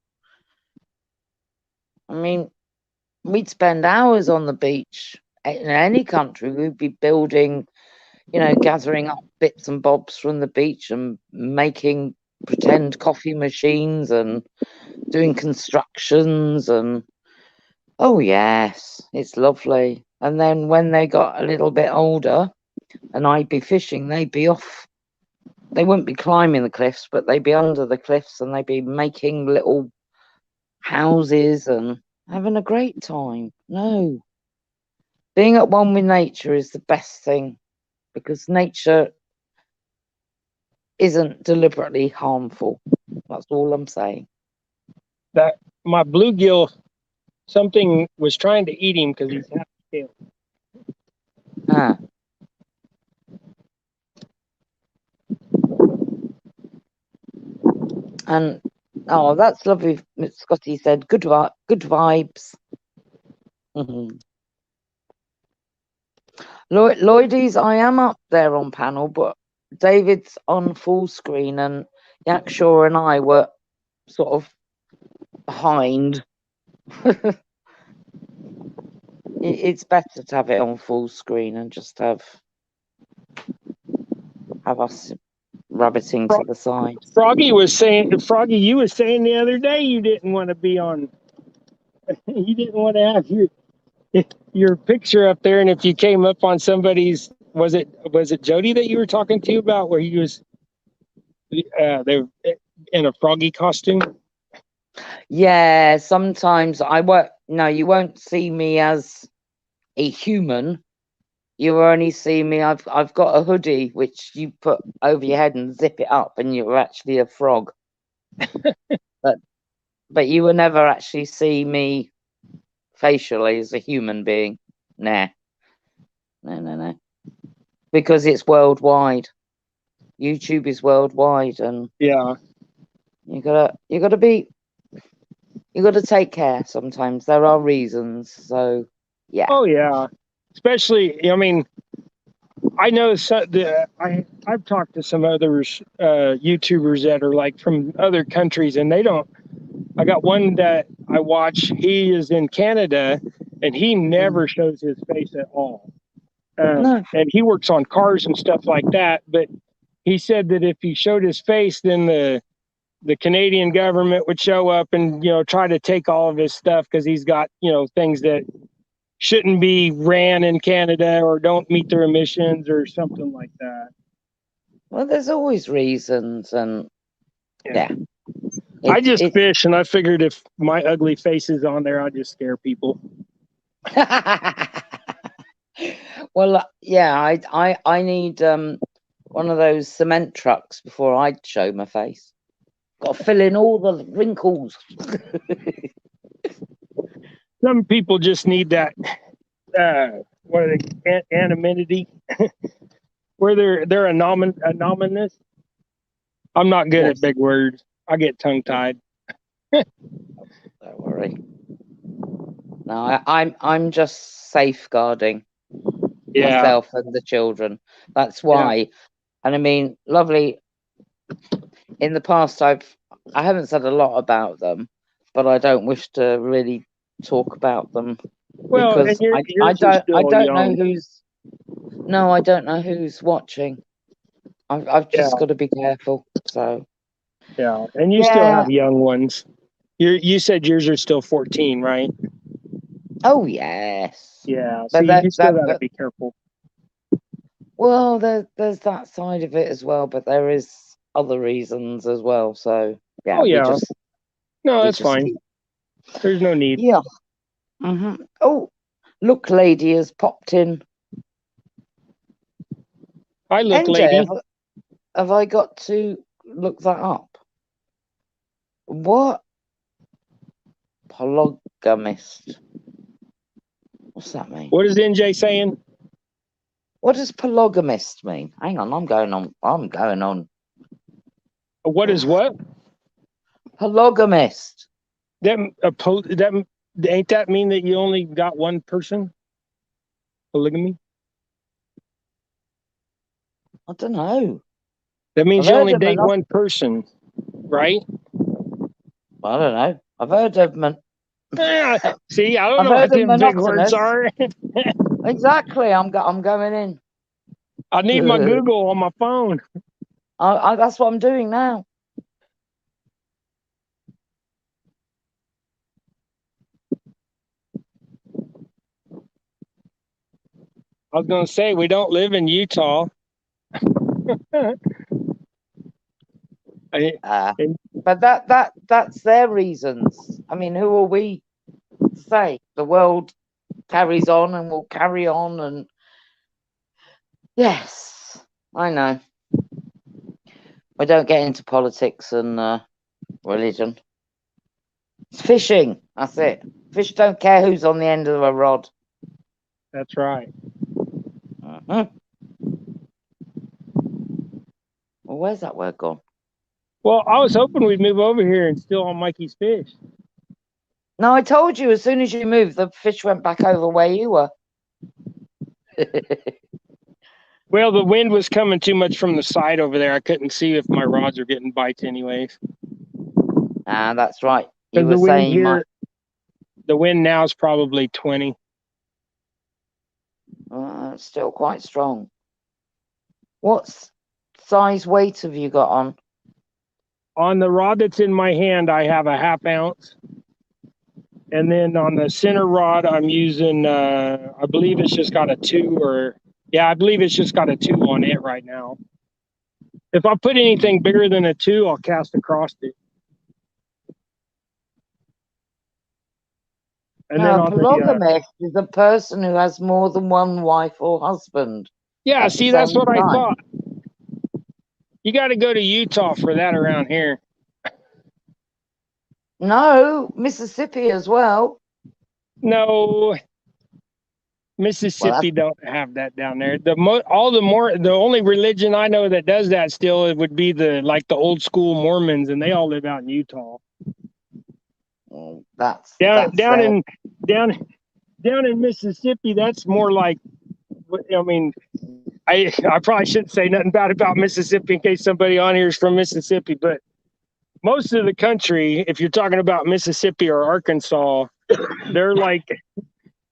I mean, we'd spend hours on the beach in any country. We'd be building, gathering up bits and bobs from the beach and making pretend coffee machines and doing constructions and oh yes, it's lovely. And then when they got a little bit older and I'd be fishing, they'd be off. They wouldn't be climbing the cliffs, but they'd be under the cliffs and they'd be making little houses and having a great time. No. Being at one with nature is the best thing because nature isn't deliberately harmful. That's all I'm saying. That my bluegill, something was trying to eat him because he's half scaled. And oh, that's lovely. Scotty said, "Good vibes." Lloydies, I am up there on panel, but David's on full screen, and Yakshaw and I were sort of behind. It's better to have it on full screen and just have us rabbiting to the side. Froggy, you was saying the other day you didn't want to be on. You didn't want to have your picture up there, and if you came up on somebody's, was it Jody that you were talking to about where he was they in a froggy costume? Yeah, sometimes I won't. No, you won't see me as a human. You only see me. I've got a hoodie which you put over your head and zip it up, and you're actually a frog. but you will never actually see me facially as a human being. Nah. No. Because it's worldwide. YouTube is worldwide, and yeah, you gotta take care. Sometimes there are reasons. So yeah. Oh yeah, especially I mean, I know I've talked to some other YouTubers that are like from other countries, and they don't. I got one that I watch. He is in Canada, and he never shows his face at all. No. And he works on cars and stuff like that. But he said that if he showed his face, then the Canadian government would show up and try to take all of his stuff because he's got things that shouldn't be ran in Canada or don't meet their emissions or something like that. Well, there's always reasons, and yeah. I just fish, and I figured if my ugly face is on there, I'd just scare people. Well, yeah, I need one of those cement trucks before I show my face. Got to fill in all the wrinkles. Some people just need that what are they, anonymity, where they're anonymous. I'm not good at big words. I get tongue tied. Don't worry. No, I'm just safeguarding myself and the children. That's why. And I mean, lovely. In the past, I haven't said a lot about them, but I don't wish to really talk about them Well, and because I yours are still don't know young. who's. No, I don't know who's watching. I've just got to be careful. So Yeah, and you still yeah. have young ones. You said yours are still 14, right? Oh yes. Yeah, so But you still got to but be careful. well, there's that side of it as well, but there is other reasons as well. So yeah, Oh yeah, no, we that's just fine. keep. There's no need. Yeah. Oh, look, lady has popped in. I look, NJ, lady. have I got to look that up? What? Polygamist. What's that mean? What is NJ saying? What does polygamist mean? Hang on, I'm going on. What is what? Polygamist. That ain't that mean that you only got one person? Polygamy? I don't know. That means I've you heard only of date enough. one person, right? I don't know. I've heard of See, I don't I've know heard what of them big words monotonous. are. Exactly. I'm going in. I need my Google on my phone. That's what I'm doing now. I was going to say we don't live in Utah. But that's their reasons. I mean, who are we to say? The world carries on and will carry on, and yes, I know. We don't get into politics and religion. It's fishing. That's it. Fish don't care who's on the end of a rod. That's right. Well, where's that word gone? Well, I was hoping we'd move over here and steal all Mikey's fish. No, I told you as soon as you moved, the fish went back over where you were. Well, the wind was coming too much from the side over there. I couldn't see if my rods were getting bites, anyways. That's right. You Because were the wind saying you here, might. the wind now is probably 20. It's still quite strong. What size weight have you got on? On the rod that's in my hand, I have a 1/2 ounce. And then on the center rod, I'm using, I believe it's just got a 2 I believe it's just got a 2 on it right now. If I put anything bigger than a 2, I'll cast across it. And then No, a on the, polygamist is a person who has more than one wife or husband. yeah, At the see, that's same what I time. thought. You got to go to Utah for that around here. No, Mississippi as well. No, Mississippi don't have that down there. The only religion I know that does that still, it would be the old school Mormons, and they all live out in Utah. Down in Mississippi, that's more like, I mean, I probably shouldn't say nothing bad about Mississippi in case somebody on here is from Mississippi, but most of the country, if you're talking about Mississippi or Arkansas, they're like,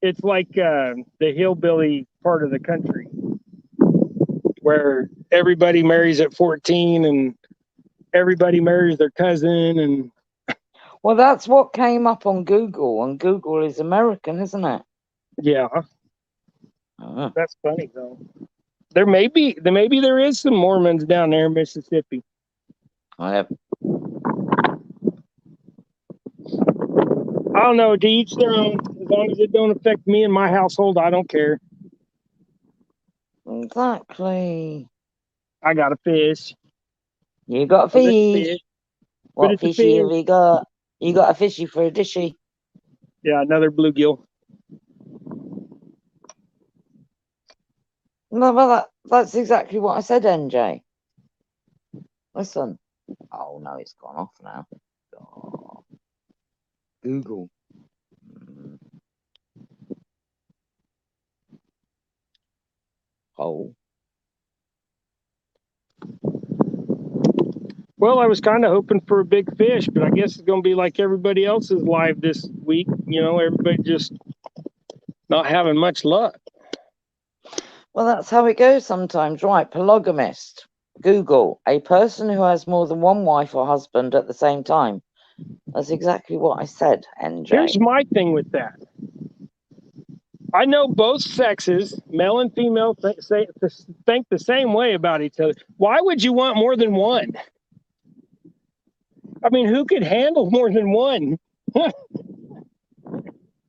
it's like the hillbilly part of the country where everybody marries at 14 and everybody marries their cousin. And well, that's what came up on Google, and Google is American, isn't it? Yeah. That's funny though. Maybe there is some Mormons down there in Mississippi. I don't know. To each their own. As long as it don't affect me and my household, I don't care. Exactly. I got a fish. You got a fish. What fishy have you got? You got a fishy for a dishy. Yeah, another bluegill. No, well, that's exactly what I said, NJ. Listen. Oh, no, it's gone off now. Oh. Google. Oh. Well, I was kind of hoping for a big fish, but I guess it's going to be like everybody else's live this week. You know, everybody just not having much luck. Well, that's how it goes sometimes, right? Polygamist. Google, a person who has more than one wife or husband at the same time. That's exactly what I said, NJ. Here's my thing with that. I know both sexes, male and female, think the same way about each other. Why would you want more than one? I mean, who could handle more than one?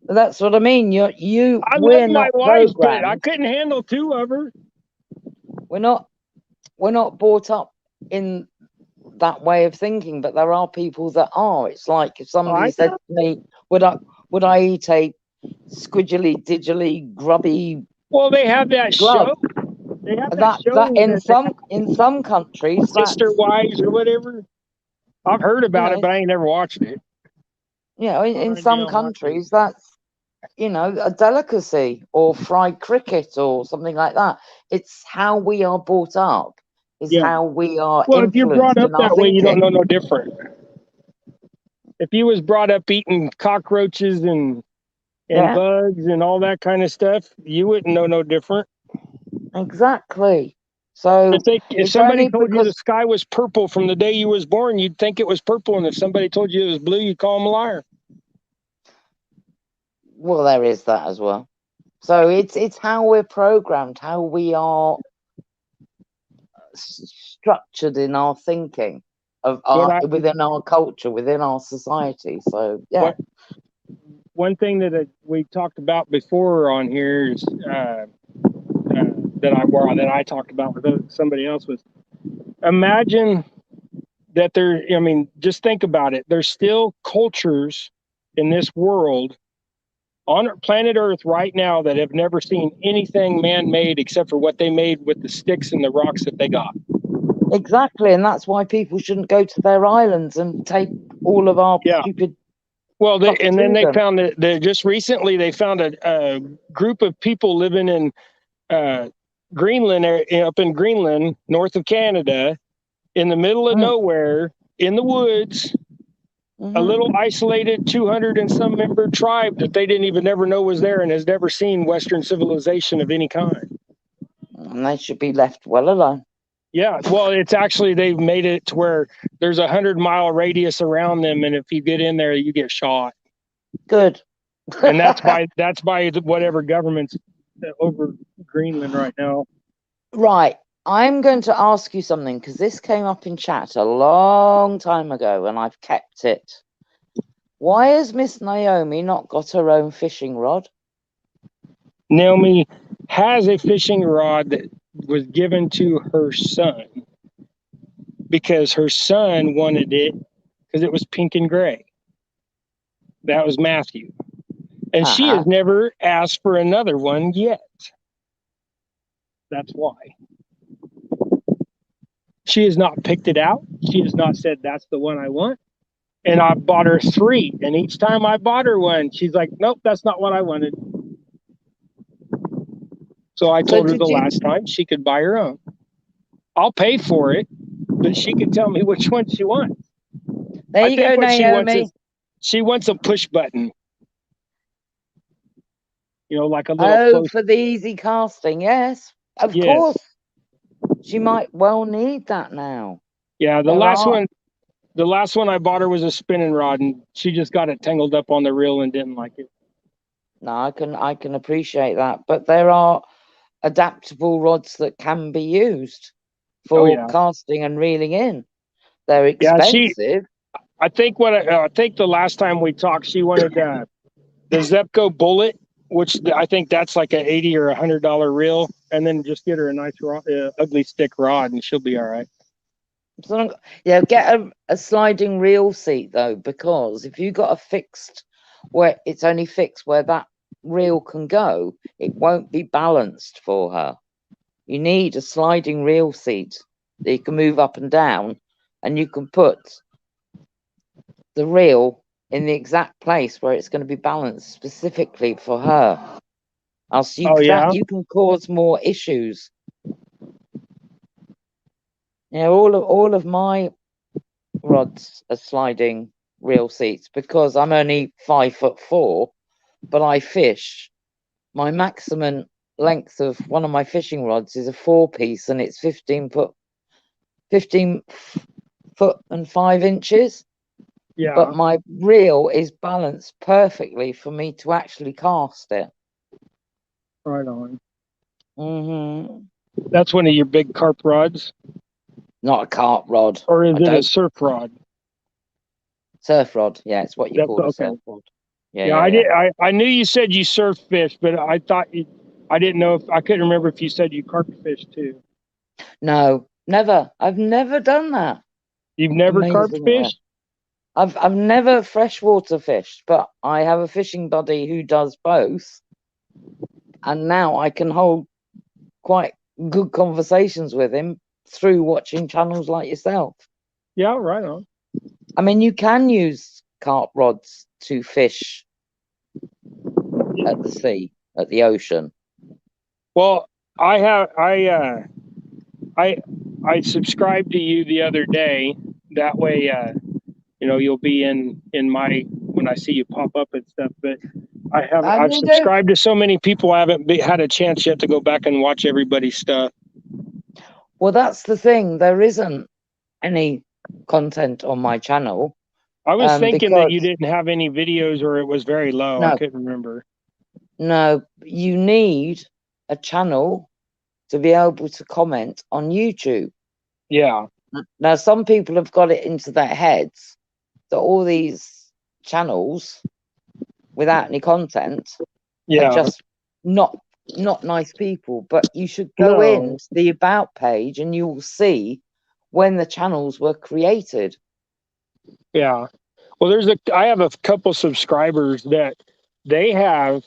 That's what I mean. I We're love my not wife, but I programmed. couldn't handle two of her. We're not brought up in that way of thinking, but there are people that are. It's like if somebody said to me, would I eat a squidgely, digitally, grubby? Well, they have that grub? show. They have that show That in some countries, Sister Wives or whatever. I've heard about it, but I ain't never watched it. Yeah, in some countries, that's a delicacy, or fried cricket or something like that. It's how we are brought up, how we are Well, if you're brought influenced up in our that way, you don't thinking. know no different. If you was brought up eating cockroaches and bugs and all that kind of stuff, you wouldn't know no different. Exactly. So if somebody told you the sky was purple from the day you was born, you'd think it was purple, and if somebody told you it was blue, you'd call them a liar. Well, there is that as well. So it's how we're programmed, how we are structured in our thinking within our culture, within our society. So yeah. One thing that we talked about before on here is that I talked about with somebody else was, imagine that just think about it. There's still cultures in this world on planet Earth right now that have never seen anything man-made except for what they made with the sticks and the rocks that they got. Exactly, and that's why people shouldn't go to their islands and take all of our stupid. Well, then they found that just recently they found a group of people living in Greenland, up in Greenland, north of Canada, in the middle of nowhere, in the woods. A little isolated 200 and some member tribe that they didn't even ever know was there and has never seen Western civilization of any kind. And they should be left well alone. Yeah, well, it's actually, they've made it to where there's 100-mile radius around them, and if you get in there, you get shot. Good. And that's by whatever government's over Greenland right now. Right. I'm going to ask you something, because this came up in chat a long time ago and I've kept it. Why has Miss Naomi not got her own fishing rod? Naomi has a fishing rod that was given to her son because her son wanted it because it was pink and gray. That was Matthew. And she has never asked for another one yet. That's why. She has not picked it out. She has not said, that's the one I want. And I bought her 3. And each time I bought her one, she's like, nope, that's not what I wanted. So I told her the last time she could buy her own. I'll pay for it, but she can tell me which one she wants. There you go, Naomi. She wants a push button. Like a little. For the easy casting, yes. Of course. She might well need that now. Yeah, the last one I bought her was a spinning rod, and she just got it tangled up on the reel and didn't like it. No, I can appreciate that, but there are adaptable rods that can be used for casting and reeling in. They're expensive. I think the last time we talked, she wanted the Zepco Bullet, which I think that's like an $80 or $100 reel, and then just get her a nice ugly stick rod, and she'll be all right. So, get a sliding reel seat though, because if you got a fixed where it's only fixed where that reel can go, it won't be balanced for her. You need a sliding reel seat that you can move up and down, and you can put the reel in the exact place where it's going to be balanced specifically for her. Else Oh, yeah? you can cause more issues. You know, all of my rods are sliding reel seats because I'm only 5'4", but I fish. My maximum length of one of my fishing rods is a 4-piece, and it's 15 foot and 5 inches. Yeah. But my reel is balanced perfectly for me to actually cast it. Right on. Mm-hmm. That's one of your big carp rods? Not a carp rod. Or is I it a don't surf rod? surf rod. Yeah, it's what you That's call a okay. surf rod. Yeah, I knew you said you surf fish, but I thought I didn't know if I couldn't remember if you said you carp fish too. No, never. I've never done that. You've never carp Amazing. fished? I've never freshwater fished, but I have a fishing buddy who does both, and now I can hold quite good conversations with him through watching channels like yourself. Yeah, right on. I mean, you can use carp rods to fish at the sea, at the ocean. Well, I subscribed to you the other day. That way, you'll be in my when I see you pop up and stuff. But I've You do. subscribed to so many people. I haven't had a chance yet to go back and watch everybody's stuff. Well, that's the thing. There isn't any content on my channel. I was thinking that you because didn't have any videos or it was very low. I couldn't remember. No, you need a channel to be able to comment on YouTube. Yeah. Now, some people have got it into their heads that all these channels without any content are just not nice people. But you should go in to the About page and you will see when the channels were created. Yeah. Well, I have a couple subscribers that they have,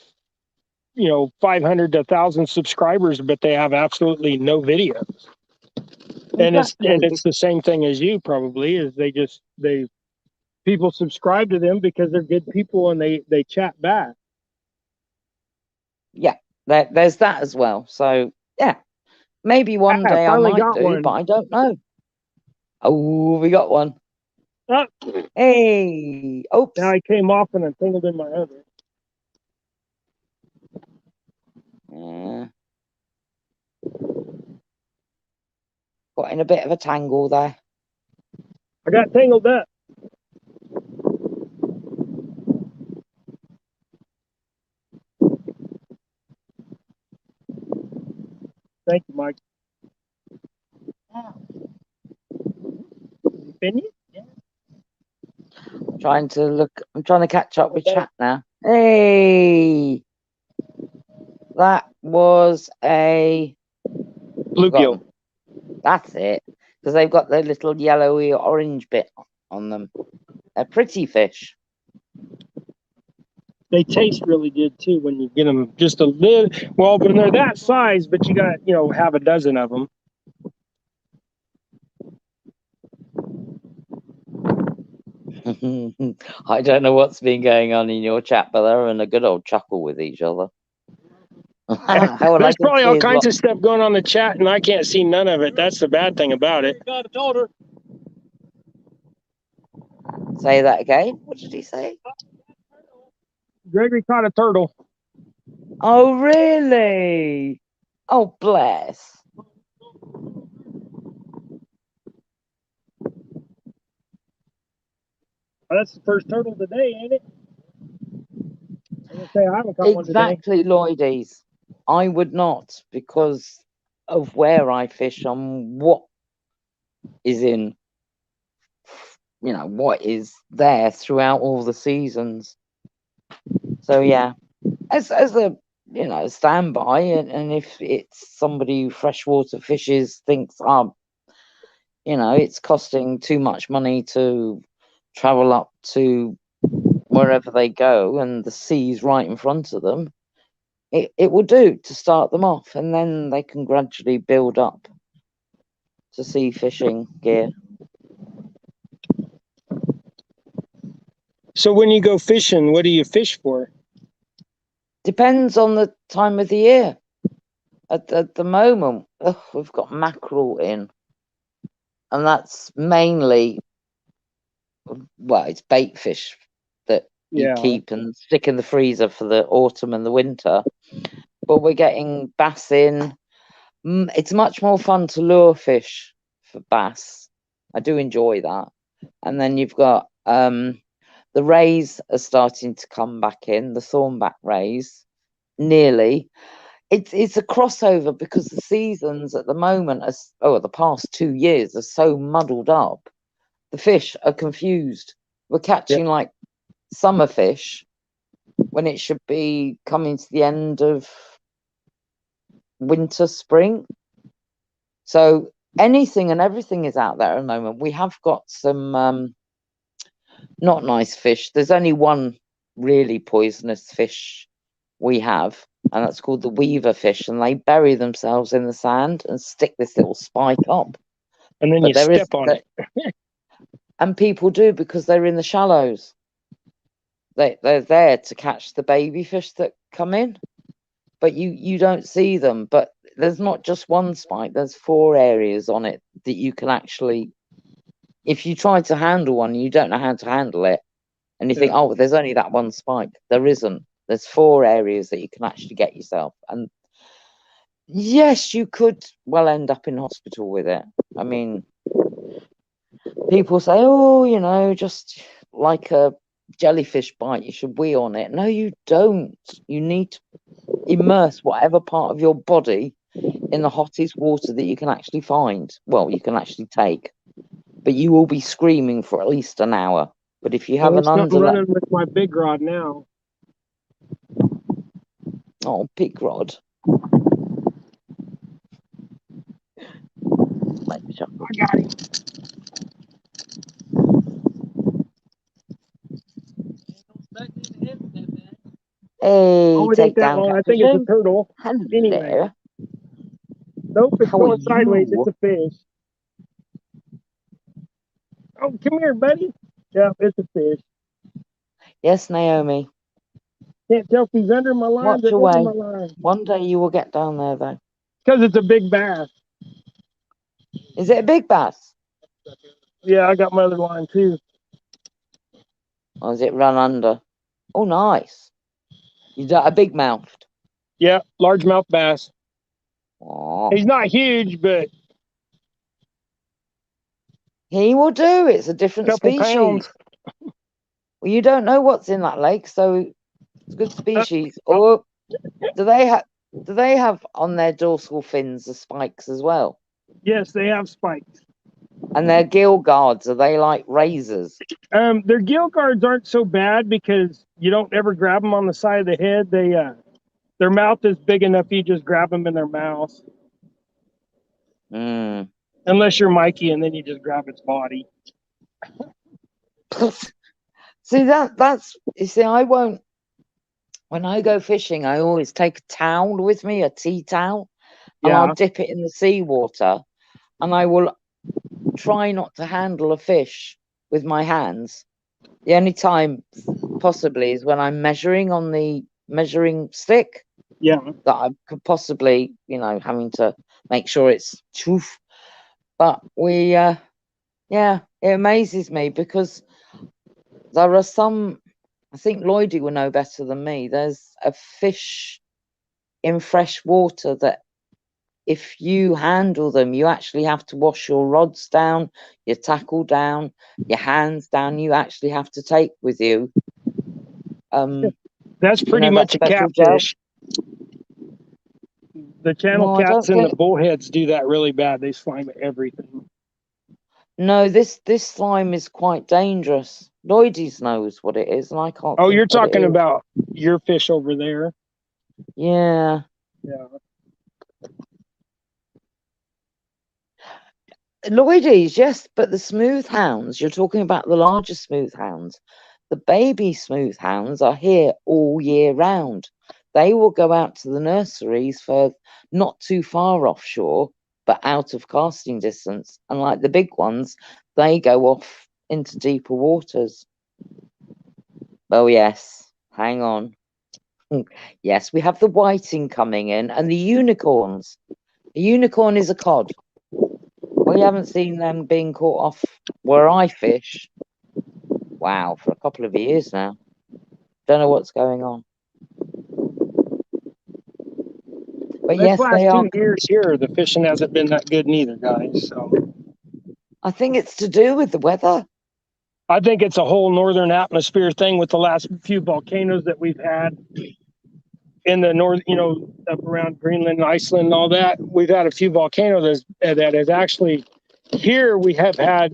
500 to 1,000 subscribers, but they have absolutely no videos. And it's the same thing as you probably is people subscribe to them because they're good people and they chat back. Yeah, there's that as well. So yeah, maybe one day I might do, one. but I don't know. Oh, we got one. Oh, hey, oops. now I came off and I'm tangled in my other. Got in a bit of a tangle there. I got tangled up. Thank you, Mike. You finished? Yeah. I'm trying to catch up with chat now. Hey, that was a bluegill. That's it, because they've got their little yellowy orange bit on them. They're pretty fish. They taste really good too when you get them just a little. Well, when they're that size, but you got half a dozen of them. I don't know what's been going on in your chat, but they're having a good old chuckle with each other. There's probably all kinds of stuff going on in the chat, and I can't see none of it. That's the bad thing about it. Say that again. What did he say? Gregory caught a turtle. Oh, really? Oh, bless. Well, that's the first turtle today, ain't it? I was gonna say I haven't caught one today. Exactly, Lloydies. I would not, because of where I fish and what is in, what is there throughout all the seasons. So yeah, as a standby, and if it's somebody who freshwater fishes thinks it's costing too much money to travel up to wherever they go and the sea's right in front of them, it will do to start them off, and then they can gradually build up to sea fishing gear. So when you go fishing, what do you fish for? Depends on the time of the year. At the moment, we've got mackerel in, and that's mainly, well, it's bait fish that you Yeah. keep and stick in the freezer for the autumn and the winter. But we're getting bass in. It's much more fun to lure fish for bass. I do enjoy that. And then you've got the rays are starting to come back in, the thornback rays, nearly. It's a crossover because the seasons at the moment the past 2 years are so muddled up. The fish are confused. We're catching like summer fish when it should be coming to the end of winter, spring. So anything and everything is out there at the moment. We have got some not nice fish. There's only one really poisonous fish we have, and that's called the weaver fish, and they bury themselves in the sand and stick this little spike up. And then But you there is step on it. and people do because they're in the shallows. They're there to catch the baby fish that come in, but you don't see them. But there's not just one spike, there's 4 areas on it that you can actually, if you try to handle one, you don't know how to handle it, and you think, oh, there's only that one spike. There isn't. There's 4 areas that you can actually get yourself. And yes, you could well end up in hospital with it. I mean, people say, oh, just like a jellyfish bite, you should wee on it. No, you don't. You need to immerse whatever part of your body in the hottest water that you can actually find. Well, you can actually take. But you will be screaming for at least an hour. But if you have an something underlet, running with my big rod now. oh, pig rod. I got him. Hey, It ain't take that down long. I think it's a catfishing. turtle. Hello. Anyway. Nope, it's How are going sideways. you? It's a fish. Oh, come here, buddy. Yeah, it's a fish. Yes, Naomi. Can't tell if he's under my line Watch or over away. my line. One day you will get down there, though. Because it's a big bass. Is it a big bass? Yeah, I got my other line too. Or is it run under? Oh, nice. You got a big mouthed. Yeah, largemouth bass. Oh, He's not huge, but he will do. It's a different couple species. pounds. Well, you don't know what's in that lake, so it's a good species. Or do they have on their dorsal fins the spikes as well? Yes, they have spikes. And their gill guards, are they like razors? Their gill guards aren't so bad because you don't ever grab them on the side of the head. Their mouth is big enough you just grab them in their mouth. Unless you're Mikey, and then you just grab its body. See, that's you see, I won't. When I go fishing, I always take a towel with me, a tea towel, and I'll dip it in the seawater, and I will try not to handle a fish with my hands. The only time possibly is when I'm measuring on the measuring stick. Yeah. That I could possibly, having to make sure it's truth. But it amazes me because there are some, I think Lloydie will know better than me. There's a fish in fresh water that if you handle them, you actually have to wash your rods down, your tackle down, your hands down. You actually have to take with you. That's pretty much a catfish. The channel cats and the bullheads do that really bad. They slime everything. No, this slime is quite dangerous. Lloydie's knows what it is, and I can't. Oh, you're talking about your fish over there. Yeah. Yeah. Lloydie's, yes, but the smooth hounds, you're talking about the larger smooth hounds. The baby smooth hounds are here all year round. They will go out to the nurseries for not too far offshore, but out of casting distance. And like the big ones, they go off into deeper waters. Oh, yes. Hang on. Yes, we have the whiting coming in and the unicorns. A unicorn is a cod. We haven't seen them being caught off where I fish. Wow, for a couple of years now. Don't know what's going on. But This yes, last they are. 2 years here, the fishing hasn't been that good neither, guys. So I think it's to do with the weather. I think it's a whole northern atmosphere thing with the last few volcanoes that we've had in the north, up around Greenland and Iceland and all that. We've had a few volcanoes that has actually, here we have had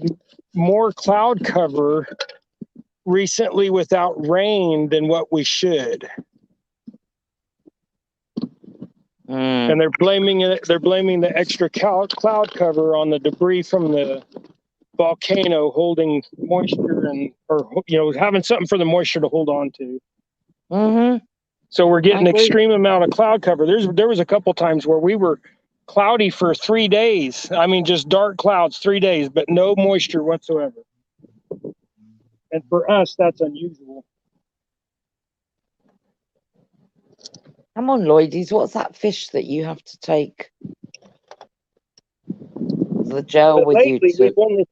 more cloud cover recently without rain than what we should. And they're blaming the extra cloud cover on the debris from the volcano holding moisture or having something for the moisture to hold on to. Mm-hmm. So we're getting an extreme amount of cloud cover. There was a couple times where we were cloudy for 3 days. I mean, just dark clouds 3 days, but no moisture whatsoever. And for us, that's unusual. Come on, Lloydies, what's that fish that you have to take the gel But with you lately, to?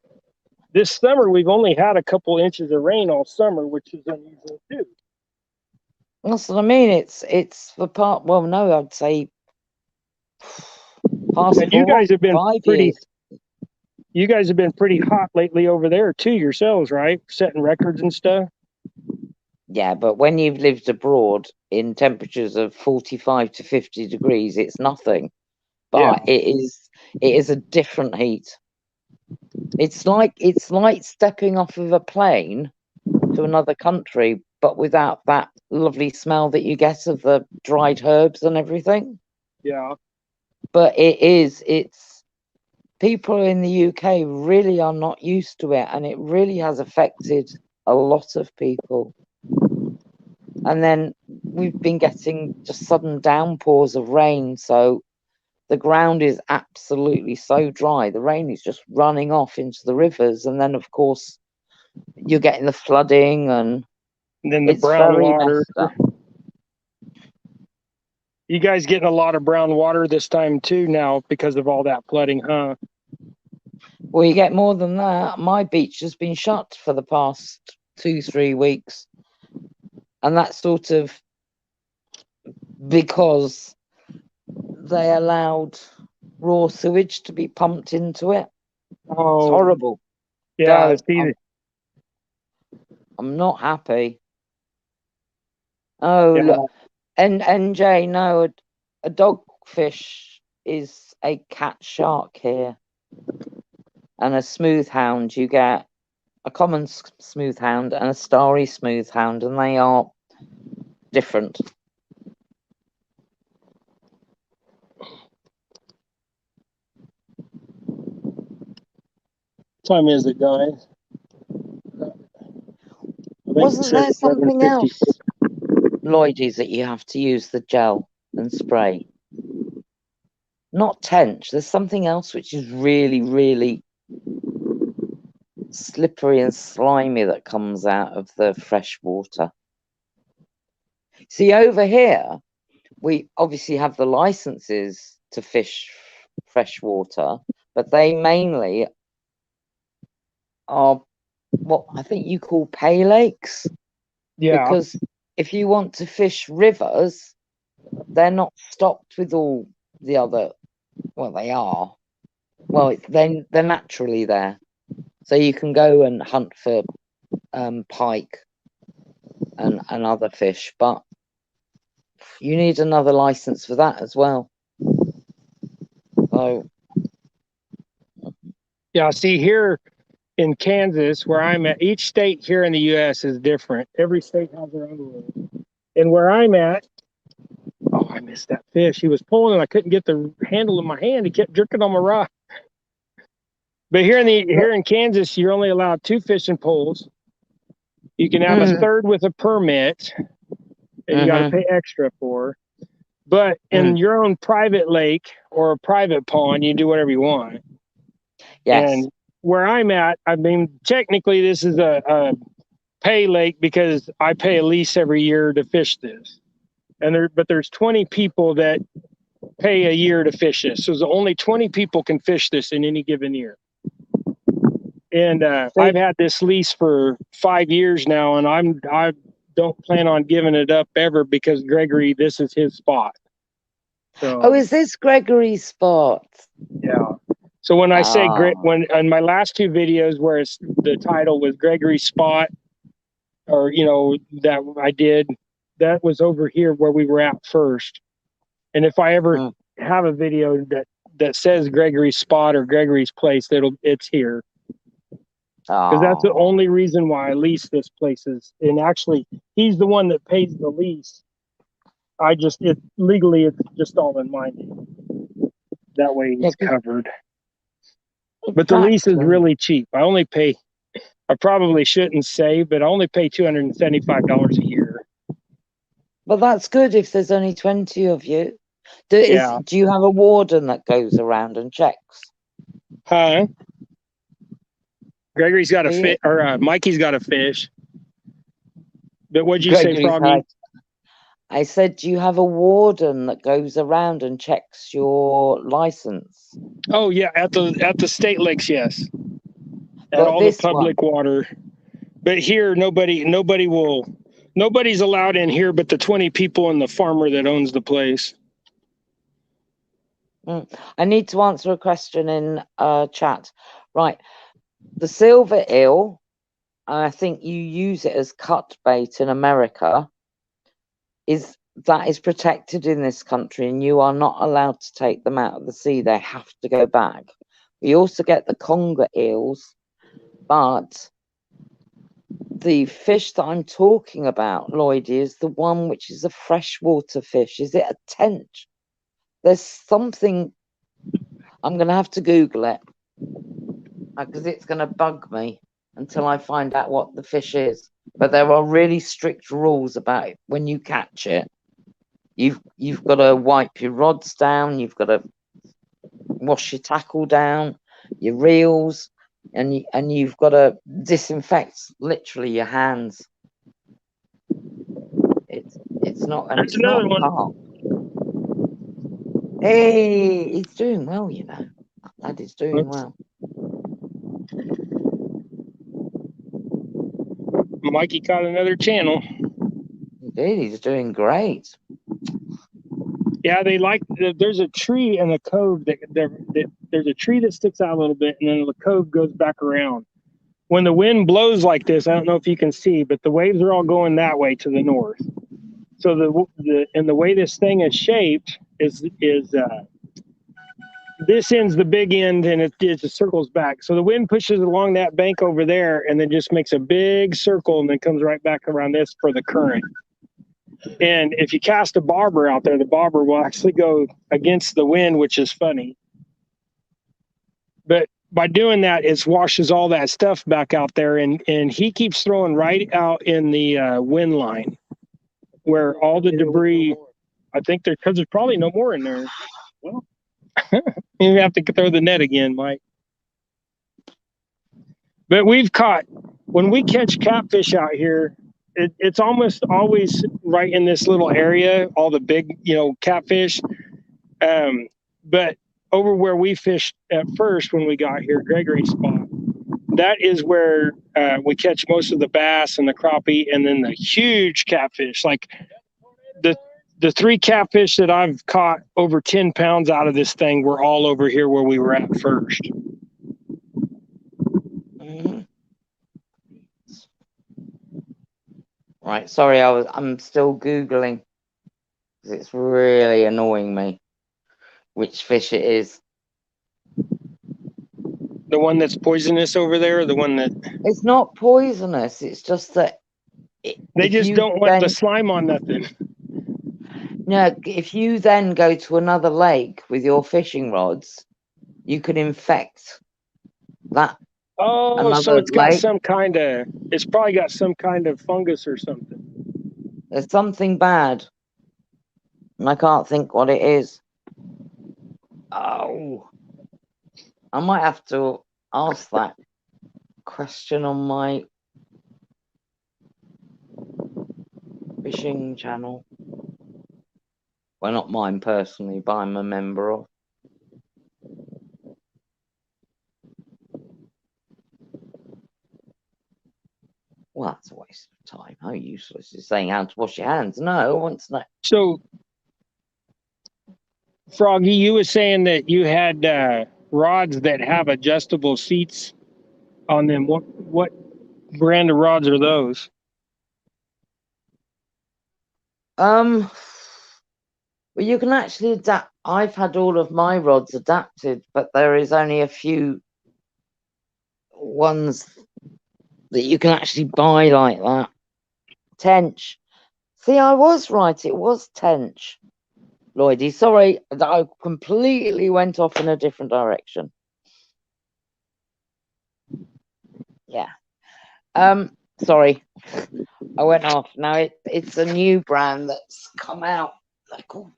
this summer, we've only had a couple inches of rain all summer, which is unusual too. That's what I mean. It's the part. Well, no, I'd say past And you guys have been 5 pretty. years. You guys have been pretty hot lately over there too yourselves, right? Setting records and stuff. Yeah, but when you've lived abroad in temperatures of 45 to 50 degrees, it's nothing. But Yeah. it is a different heat. It's like stepping off of a plane to another country, but without that lovely smell that you get of the dried herbs and everything. Yeah. But it's people in the UK really are not used to it, and it really has affected a lot of people. And then we've been getting just sudden downpours of rain, so the ground is absolutely so dry. The rain is just running off into the rivers, and then of course you're getting the flooding, and then the it's brown very water. messed up. You guys getting a lot of brown water this time too now because of all that flooding, huh? Well, you get more than that. My beach has been shut for the past 2-3 weeks, and that's sort of because they allowed raw sewage to be pumped into it. Oh, It's horrible. yeah. No, I'm not happy. Oh, Yeah. look. And Jay, no, a dogfish is a cat shark here. And a smooth hound, you get a common smooth hound and a starry smooth hound, and they are different. What time is it, guys? Wasn't there something else, Lloydies, that you have to use the gel and spray? Not tench. There's something else which is really, really slippery and slimy that comes out of the fresh water. See, over here, we obviously have the licenses to fish fresh water, but they mainly are what I think you call pay lakes. Yeah. Because if you want to fish rivers, they're not stocked with all the other, well, they are. Well, they're naturally there. So you can go and hunt for pike and other fish, but you need another license for that as well. So Yeah, see here in Kansas, where I'm at, each state here in the U.S. is different. Every state has their own rules. And where I'm at, oh, I missed that fish. He was pulling and I couldn't get the handle in my hand. He kept jerking on my rod. But here in Kansas, you're only allowed 2 fishing poles. You can have a third with a permit that you got to pay extra for. But in your own private lake or a private pond, you do whatever you want. yes. And where I'm at, I mean, technically this is a pay lake because I pay a lease every year to fish this. But there's 20 people that pay a year to fish this. So only 20 people can fish this in any given year. And I've had this lease for 5 years now, and I don't plan on giving it up ever because Gregory, this is his spot. So, Oh, is this Gregory's spot? yeah. So when I say Oh. when on my last 2 videos where the title was Gregory's spot, or that I did, that was over here where we were at first. And if I ever have a video that says Gregory's spot or Gregory's place, it's here. Because that's the only reason why I lease this place and actually he's the one that pays the lease. Legally it's just all in my name. That way he's covered. But the lease is really cheap. I probably shouldn't say, but I only pay $275 a year. But that's good if there's only 20 of you. Do you have a warden that goes around and checks? Huh? Gregory's got a fish, or Mikey's got a fish. But what'd you say, Froggy? I said, do you have a warden that goes around and checks your license? Oh yeah, at the state lakes, yes. At all the public water. But here, nobody's allowed in here but the 20 people and the farmer that owns the place. I need to answer a question in chat. Right. The silver eel, I think you use it as cut bait in America, that is protected in this country, and you are not allowed to take them out of the sea. They have to go back. We also get the conger eels, but the fish that I'm talking about, Lloyd, is the one which is a freshwater fish. Is it a tench? There's something, I'm going to have to Google it because it's going to bug me until I find out what the fish is. But there are really strict rules about it. When you catch it, you've got to wipe your rods down, you've got to wash your tackle down, your reels, and you've got to disinfect literally your hands. It's not, and it's not hard. Hey, he's doing well, That lad is doing well. Mikey caught another channel. He did. He's doing great. Yeah, there's a tree in the cove there's a tree that sticks out a little bit, and then the cove goes back around. When the wind blows like this, I don't know if you can see, but the waves are all going that way to the north. So the way this thing is shaped is this end's the big end, and it just circles back. So the wind pushes along that bank over there, and then just makes a big circle, and then comes right back around this for the current. And if you cast a bobber out there, the bobber will actually go against the wind, which is funny. But by doing that, it washes all that stuff back out there, and he keeps throwing right out in the wind line where all the debris, I think because there's probably no more in there. Well, you have to throw the net again, Mike. But when we catch catfish out here, it's almost always right in this little area, all the big, catfish. But over where we fished at first when we got here, Gregory's spot, that is where we catch most of the bass and the crappie, and then the huge catfish. Like the 3 catfish that I've caught over 10 pounds out of this thing were all over here where we were at first. Right, sorry, I'm still Googling because it's really annoying me which fish it is. The one that's poisonous over there, or the one that... It's not poisonous, it's just that... They just don't want the slime on nothing. No, if you then go to another lake with your fishing rods, you can infect that. Oh, so it's got some kind of... It's probably got some kind of fungus or something. There's something bad. And I can't think what it is. Oh. I might have to ask that question on my fishing channel. Well, not mine personally, but I'm a member of. Well, that's a waste of time. How useless is saying how to wash your hands? No, I want to know. So, Froggy, you were saying that you had rods that have adjustable seats on them. What brand of rods are those? Well, you can actually adapt. I've had all of my rods adapted, but there is only a few ones that you can actually buy like that. Tench. See, I was right. It was Tench. Lloydie, sorry, I completely went off in a different direction. Yeah. Sorry. I went off. Now it's a new brand that's come out. Cool.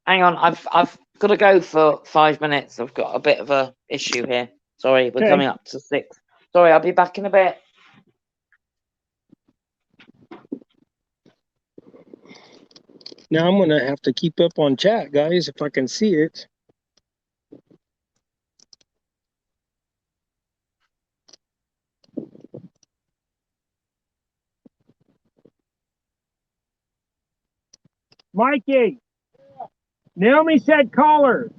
Hang on, I've got to go for 5 minutes. I've got a bit of a issue here. Sorry, we're coming up to 6. Sorry, I'll be back in a bit. Now I'm gonna have to keep up on chat, guys, if I can see it. Mikey, Naomi said call her.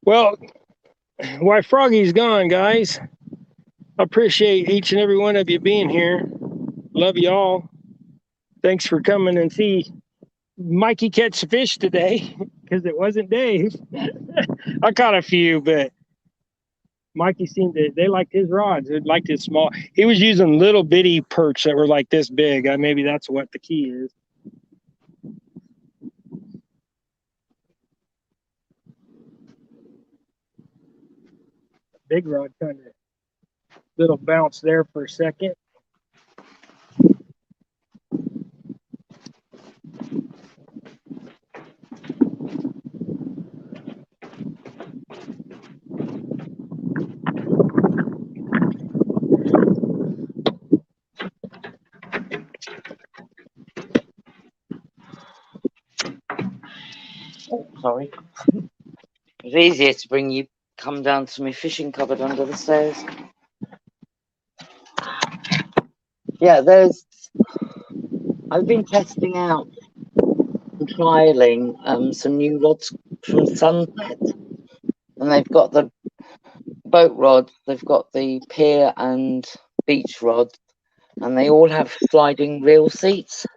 Well, why Froggy's gone, guys. I appreciate each and every one of you being here. Love you all. Thanks for coming and see Mikey catch fish today, because it wasn't Dave. I caught a few, but Mikey seemed to, they liked his rods. They liked his small. He was using little bitty perch that were like this big. Maybe that's what the key is. Big rod kind of little bounce there for a second. Oh, sorry. It's easier to bring you, come down to my fishing cupboard under the stairs. Yeah, I've been testing out and trialing some new rods from Sunset. And they've got the boat rods, they've got the pier and beach rods, and they all have sliding reel seats.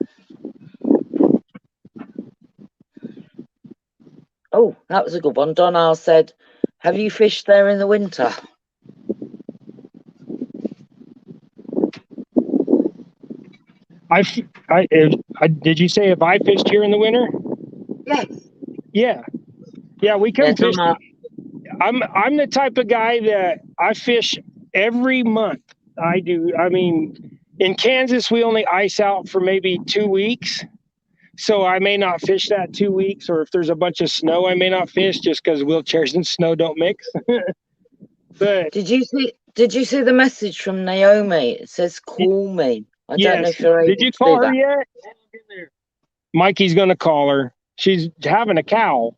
Oh, that was a good one. Donnell said, have you fished there in the winter? Did you say if I fished here in the winter? Yes. Yeah, we come fish. Donnell. I'm the type of guy that I fish every month. I do. I mean, in Kansas, we only ice out for maybe 2 weeks. So I may not fish that 2 weeks, or if there's a bunch of snow, I may not fish just because wheelchairs and snow don't mix. But Did you see the message from Naomi? It says call me. I don't know if you're able Did you to call do her that. yet? Mikey's gonna call her. She's having a cow.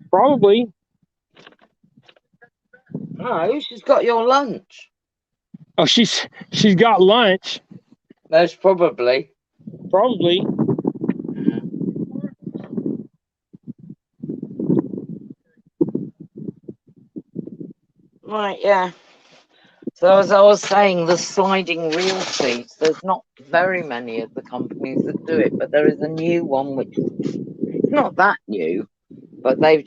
Probably. No, she's got your lunch. Oh, she's got lunch. Most probably. Probably. Right, yeah. So as I was saying, the sliding reel seats, there's not very many of the companies that do it, but there is a new one which is not that new, but they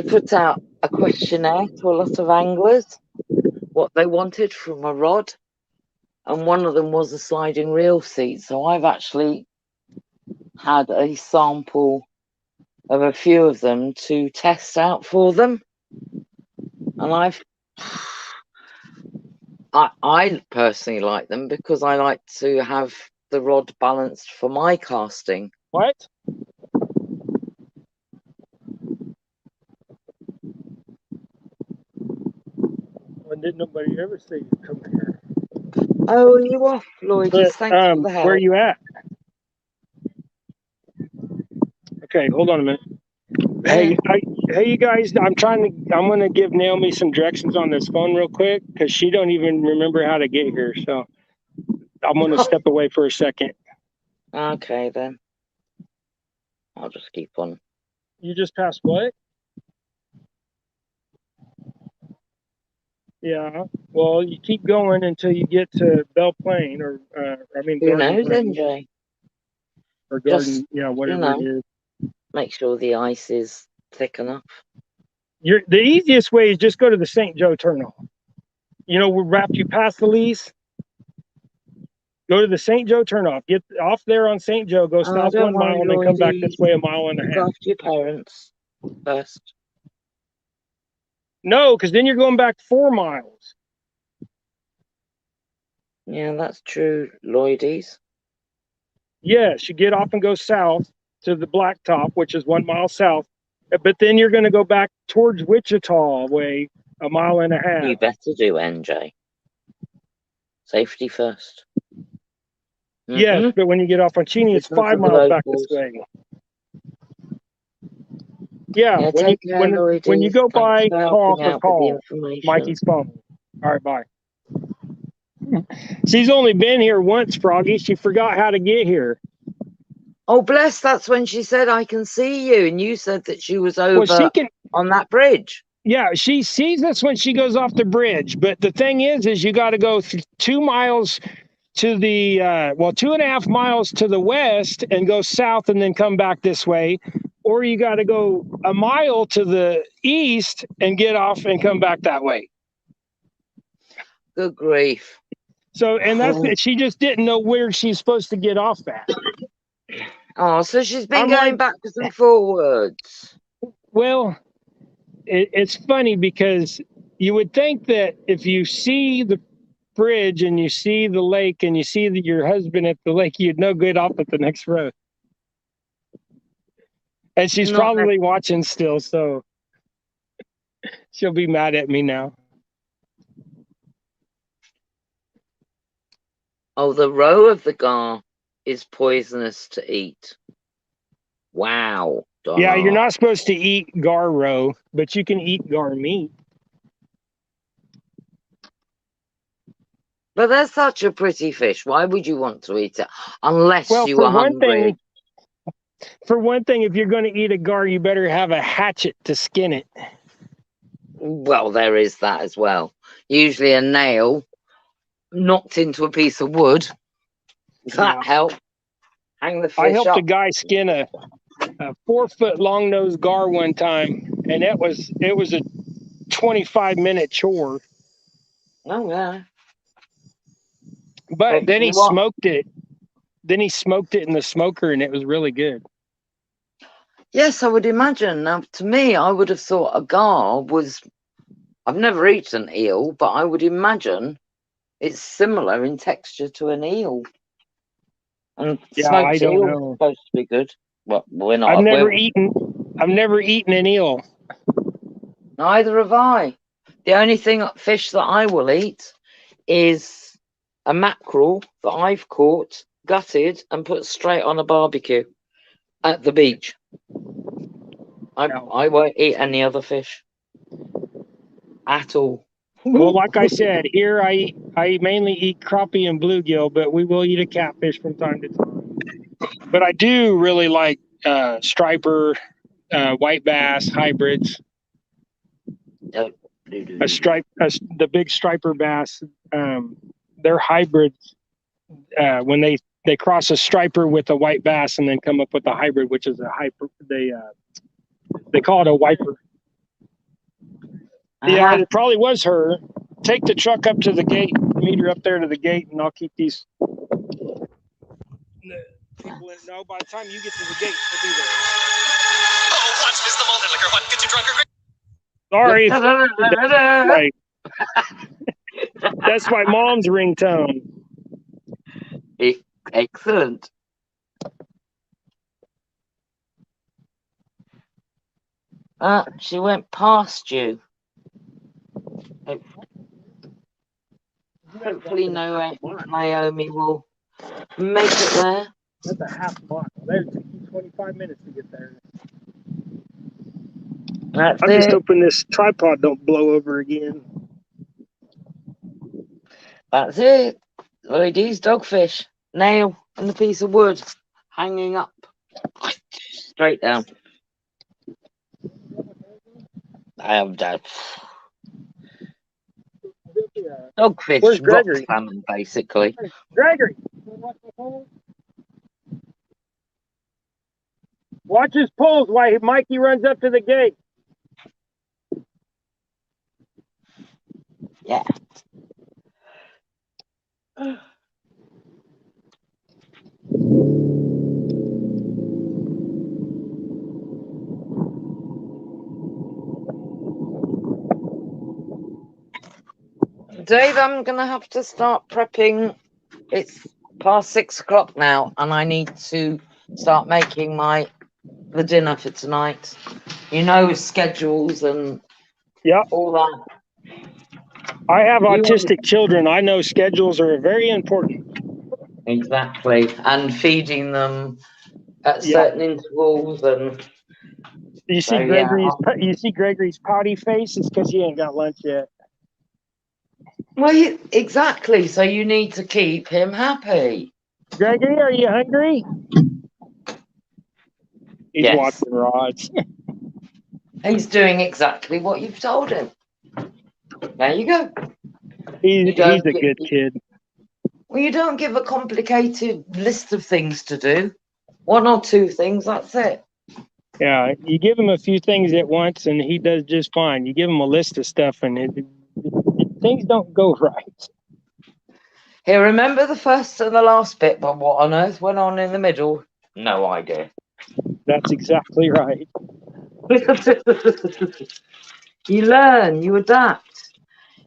put out a questionnaire to a lot of anglers, what they wanted from a rod, and one of them was a sliding reel seat. So I've actually had a sample of a few of them to test out for them, and I personally like them because I like to have the rod balanced for my casting. What? Well, didn't nobody ever say you come here? Oh, you off, Lloydie? But Thanks for the help. where are you at? Okay, hold on a minute. Hey, hey, you guys! I'm gonna give Naomi some directions on this phone real quick because she don't even remember how to get here. So I'm gonna step away for a second. Okay, then. I'll just keep on. You just passed what? Yeah. Well, you keep going until you get to Belle Plaine, or Who Garden knows, Plain, NJ? or Just, Garden, yeah, whatever it is. make sure the ice is thick enough. The easiest way is just go to the St. Joe turnoff. You know, after you pass the lease, go to the St. Joe turnoff. Get off there on St. Joe, go south don't 1 mile, worry, and then come back Lloydie. this way a mile and a Look half. after your parents first. No, because then you're going back 4 miles. Yeah, that's true, Lloydies. Yes, you get off and go south to the Blacktop, which is 1 mile south. But then you're going to go back towards Wichita way a mile and a half. You better do, NJ. Safety first. Yes, but when you get off on Cheney, it's Listen to 5 the miles back this locals. way. Yeah, take care, when you go by, Thanks for call helping or out with the call information. Mikey's phone. All right, bye. She's only been here once, Froggy. She forgot how to get here. Oh, bless, that's when she said, I can see you. And you said that she was over Well, she can. On that bridge. Yeah, she sees us when she goes off the bridge. But the thing is you got to go 2 miles to the 2.5 miles to the west and go south and then come back this way, or you got to go a mile to the east and get off and come back that way. Good grief. So, and that's she just didn't know where she's supposed to get off at. Oh, so she's been going backwards and forwards. Well, it's funny because you would think that if you see the bridge and you see the lake and you see your husband at the lake, you'd know good off at the next road. And she's probably watching still, so she'll be mad at me now. Oh, the roe of the gar is poisonous to eat. Wow. Donna. Yeah, you're not supposed to eat gar roe, but you can eat gar meat. But that's such a pretty fish. Why would you want to eat it? Unless you were hungry. For one thing, if you're going to eat a gar, you better have a hatchet to skin it. Well, there is that as well. Usually a nail knocked into a piece of wood. That helped. Hang the fish I helped up. a guy skin a 4-foot long-nosed gar one time, and it was a 25-minute chore. Oh, yeah. But then he smoked it. Then he smoked it in the smoker, and it was really good. Yes, I would imagine. Now, to me, I would have thought a gar was... I've never eaten eel, but I would imagine it's similar in texture to an eel. And smoked I don't eel know. is supposed to be good. Well, we're not. I've never eaten an eel. Neither have I. The only fish that I will eat is a mackerel that I've caught, gutted, and put straight on a barbecue at the beach. I won't eat any other fish at all. Well, like I said, here I mainly eat crappie and bluegill, but we will eat a catfish from time to time. But I do really like striper, white bass hybrids. The big striper bass, they're hybrids. When they cross a striper with a white bass and then come up with a hybrid, which is a hyper. They call it a wiper. Yeah, it probably was her. Take the truck up to the gate, meet her up there to the gate, and I'll keep these people in. No, by the time you get to the gate, they'll be there. Oh, once missed the malted liquor. What gets you drunk or That's my mom's ringtone. Excellent. She went past you. Hopefully, Naomi will make it there. That's a half mile. That'll take you 25 minutes to get there. That's I'm just it. hoping this tripod don't blow over again. That's it. Ladies, dogfish, nail, and a piece of wood hanging up straight down. I have that. Dogfish, Where's rock Gregory? salmon, basically. Gregory! Watch his poles while Mikey runs up to the gate. Yeah. Dave, I'm going to have to start prepping. It's past 6 o'clock now, and I need to start making the dinner for tonight. You know, schedules and all that. I have autistic children. I know schedules are very important. Exactly. And feeding them at certain intervals. And you see Gregory's pouty face? It's because he ain't got lunch yet. Well, exactly. So you need to keep him happy. Gregory, are you hungry? He's watching rods. He's doing exactly what you've told him. There you go. He's a good kid. Well, you don't give a complicated list of things to do. 1 or 2 things, that's it. Yeah, you give him a few things at once and he does just fine. You give him a list of stuff and things don't go right. He'll remember the first and the last bit, but what on earth went on in the middle? No idea. That's exactly right. You learn, you adapt.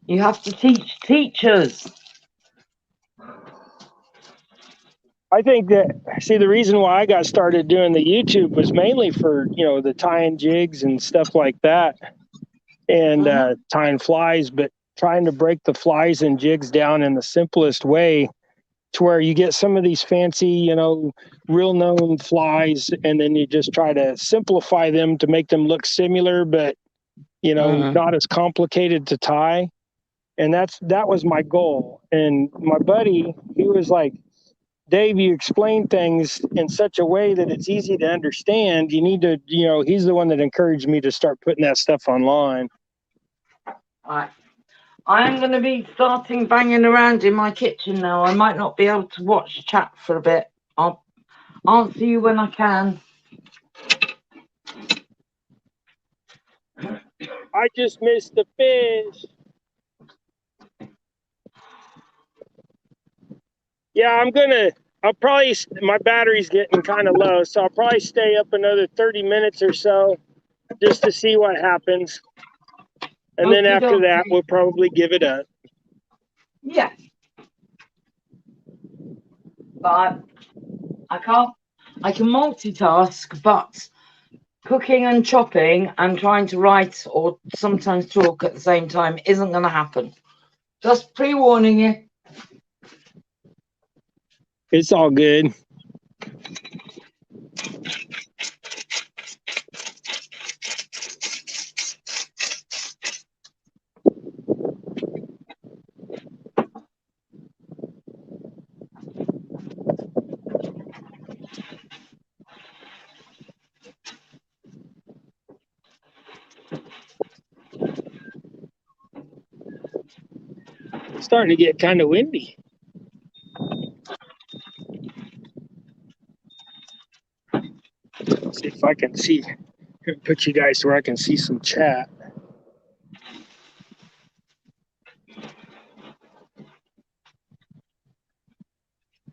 You have to teach teachers. I think the reason why I got started doing the YouTube was mainly for, the tying jigs and stuff like that and tying flies, but trying to break the flies and jigs down in the simplest way to where you get some of these fancy, real known flies, and then you just try to simplify them to make them look similar, but, not as complicated to tie. And that was my goal. And my buddy, he was like, Dave, you explain things in such a way that it's easy to understand. You need to, he's the one that encouraged me to start putting that stuff online. I'm going to be starting banging around in my kitchen now. I might not be able to watch chat for a bit. I'll answer you when I can. I just missed the fish. Yeah, my battery's getting kind of low, so I'll probably stay up another 30 minutes or so just to see what happens. And then after that, we'll probably give it up. Yeah. But I can multitask, but cooking and chopping and trying to write or sometimes talk at the same time isn't going to happen. Just pre-warning you. It's all good. It's starting to get kind of windy. Let's see if I can put you guys where I can see some chat.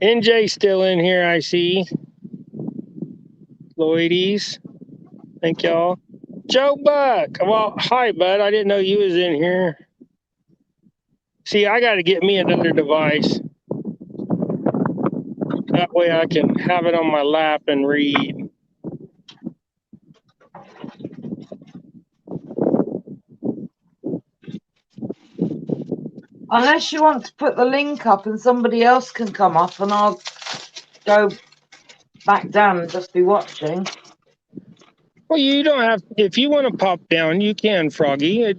NJ's still in here, I see. Lloydies. Thank y'all. Joe Buck. Well, hi, bud. I didn't know you was in here. See, I got to get me another device. That way I can have it on my lap and read. Unless you want to put the link up and somebody else can come up and I'll go back down and just be watching. Well, you don't have. If you want to pop down, you can, Froggy.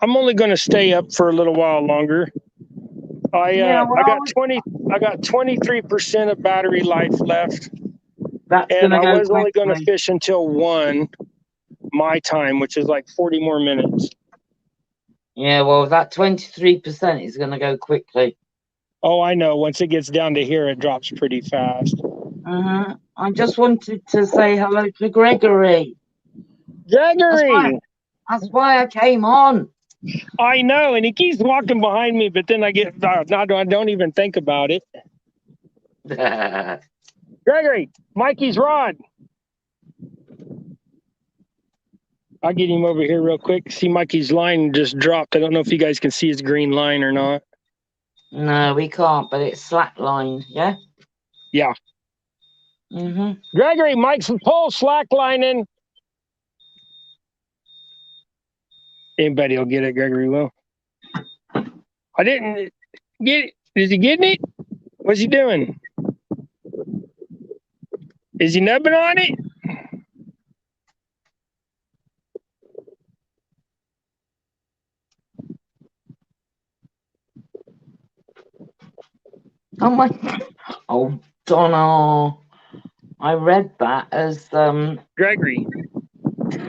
I'm only going to stay up for a little while longer. I got 23% of battery life left, that's and gonna I go was only going to quickly. fish until 1 my time, which is like 40 more minutes. Yeah, well, that 23% is gonna go quickly. Oh, I know. Once it gets down to here, it drops pretty fast. I just wanted to say hello to Gregory. Gregory! That's why I came on. I know, and he keeps walking behind me, but then I don't even think about it. Gregory, Mikey's rod. I'll get him over here real quick. See, Mikey's line just dropped. I don't know if you guys can see his green line or not. No, we can't, but it's slackline, yeah? Yeah. Mm-hmm. Gregory, Mike's pole slacklining. Anybody will get it, Gregory will. I didn't get it. Is he getting it? What's he doing? Is he nubbing on it? Oh my! Oh, Donna! I read that as Gregory.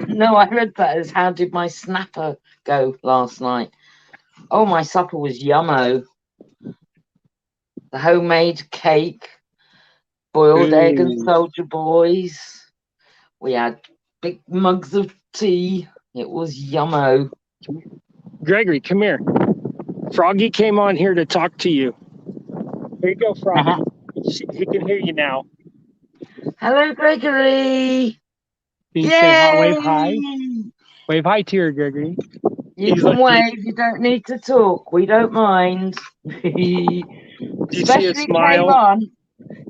No, I read that as how did my snapper go last night? Oh, my supper was yummo. The homemade cake, boiled egg and soldier boys. We had big mugs of tea. It was yummo. Gregory, come here. Froggy came on here to talk to you. Here you go, Froggy. He can hear you now. Hello, Gregory. You say hi, wave hi. Wave hi to her, Gregory. You can wave. You don't need to talk. We don't mind. You see a Especially smile? came on.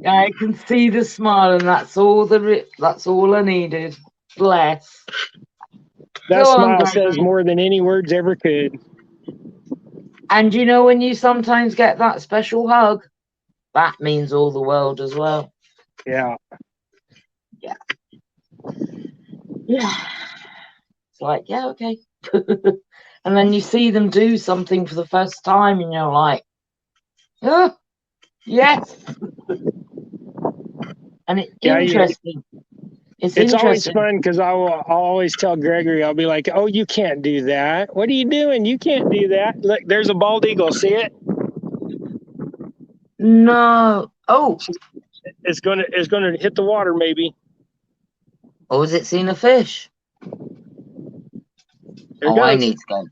I can see the smile, and that's all that's all I needed. Bless. That smile says more than any words ever could. And you know when you sometimes get that special hug, that means all the world as well. Yeah. Yeah. Yeah. It's like, yeah, okay. And then you see them do something for the first time, and you're like, oh, yes. And it's interesting. It's always fun because I'll always tell Gregory, I'll be like, oh, you can't do that. What are you doing? You can't do that. Look, there's a bald eagle. See it? No. Oh. It's gonna hit the water maybe. Oh, has it seen a fish? There it goes. I need to go.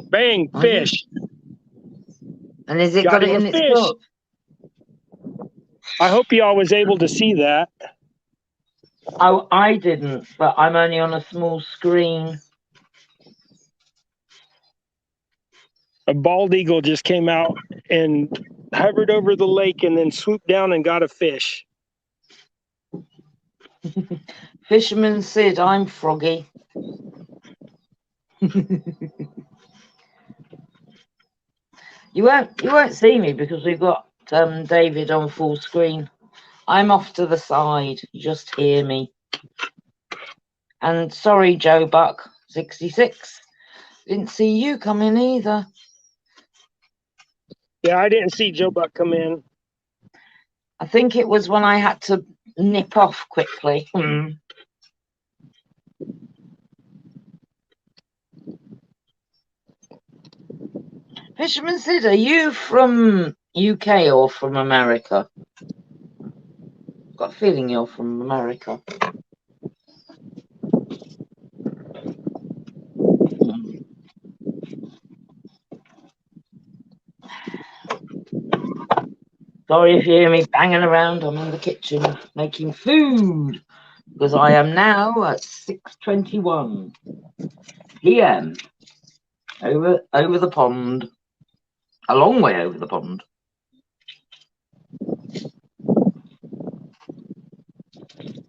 Bang, fish. And has it got it in its cup? I hope y'all was able to see that. Oh, I didn't, but I'm only on a small screen. A bald eagle just came out and hovered over the lake and then swooped down and got a fish. Fisherman Sid, I'm Froggy. You won't see me because we've got David on full screen. I'm off to the side. You just hear me. And sorry, Joe Buck 66. Didn't see you come in either. Yeah, I didn't see Joe Buck come in. I think it was when I had to nip off quickly. Fisherman Sid, are you from UK or from America? I've got a feeling you're from America. Sorry if you hear me banging around. I'm in the kitchen making food because I am now at 6:21 p.m. over the pond. A long way over the pond.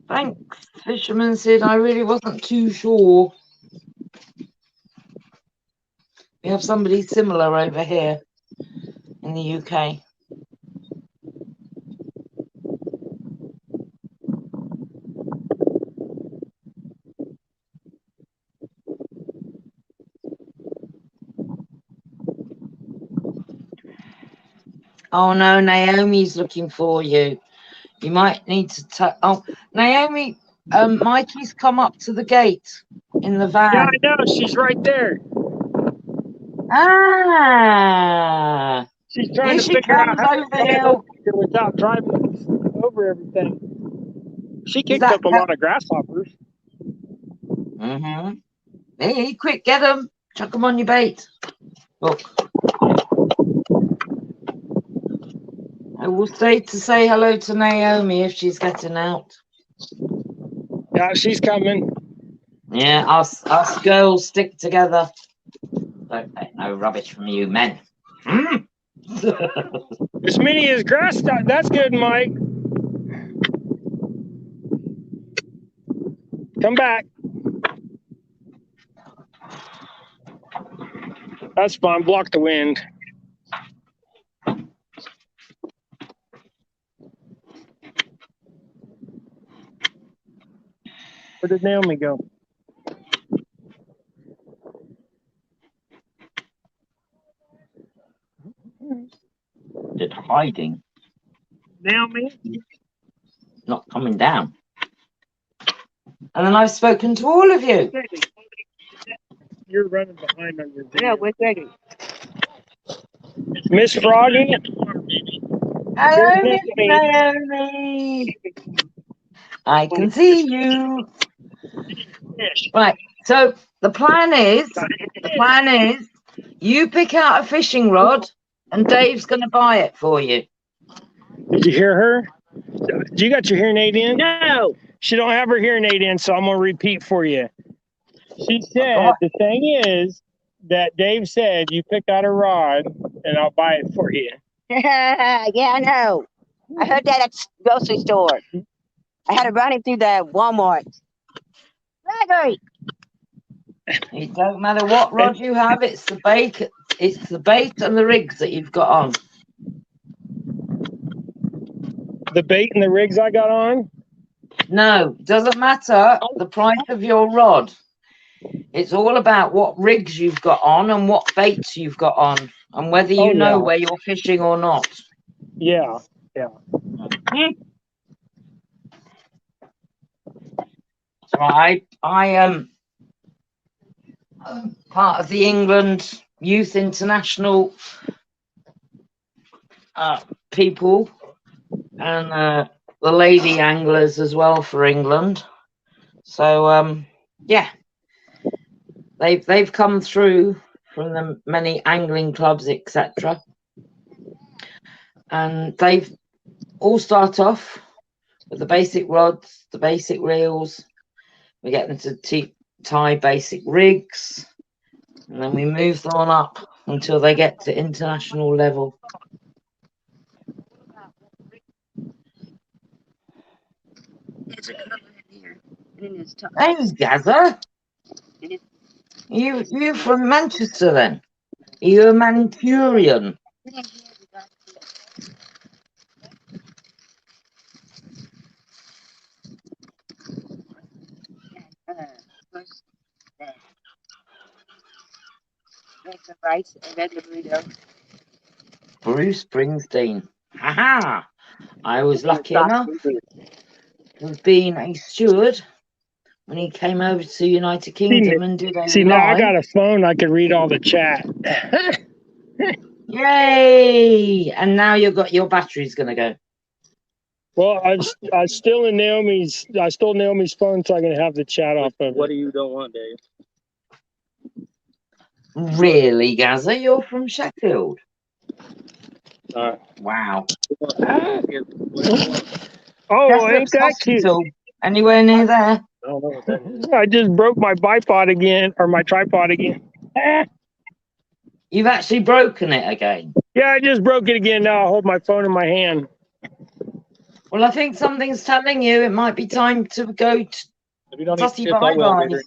Thanks, Fisherman said. I really wasn't too sure. We have somebody similar over here in the UK. Oh no, Naomi's looking for you. You might need to oh, Naomi, Mikey's come up to the gate in the van. Yeah, I know. She's right there. Ah, She's trying here to she figure out comes how to over the drive hill. here without driving over everything. She kicked that up a lot of grasshoppers. Mm-hmm. Hey, quick, get them. Chuck them on your bait. Look. I will say hello to Naomi if she's getting out. Yeah, she's coming. Yeah, us girls stick together. Don't take no rubbish from you men. As many as grass. That's good, Mike. Come back. That's fine. Block the wind. Where did Naomi go? Did hiding. Naomi? Not coming down. And then I've spoken to all of you. You're running behind on your video. Yeah, where's Gregory? Miss Froggy? Hello, Miss Naomi. I can see you. Right. So the plan is you pick out a fishing rod and Dave's going to buy it for you. Did you hear her? You got your hearing aid in? No. She don't have her hearing aid in, so I'm going to repeat for you. She said the thing is that Dave said you pick out a rod and I'll buy it for you. Yeah, I know. I heard that at the grocery store. I had to run him through the Walmart. Gregory! It don't matter what rod you have, it's the bait and the rigs that you've got on. The bait and the rigs I got on? No, doesn't matter the price of your rod. It's all about what rigs you've got on and what baits you've got on and whether you know where you're fishing or not. Yeah, yeah. So I am part of the England Youth International people and the lady anglers as well for England. So yeah, they've come through from the many angling clubs, etc. And they've all start off with the basic rods, the basic reels. We get them to tie basic rigs, and then we move them on up until they get to international level. Hey, Gazza. You from Manchester then? Are you a Mancunian? Rice and then the burrito. Bruce Springsteen. Haha! I was lucky enough to have been a steward when he came over to United Kingdom and did a See, live. now I got a phone. I can read all the chat. Yay! And now your battery's gonna go. Well, I stole Naomi's phone so I can have the chat off of it. What do you don't want, Dave? Really, Gazza? You're from Sheffield? Wow. Oh, ain't that cute? Anywhere near there? I don't know what that is. I just broke my bipod again, or my tripod again. You've actually broken it again. Yeah, I just broke it again. Now I'll hold my phone in my hand. Well, I think something's telling you it might be time to go If you don't tossy eat chips, I will, bye-bye. Gregory.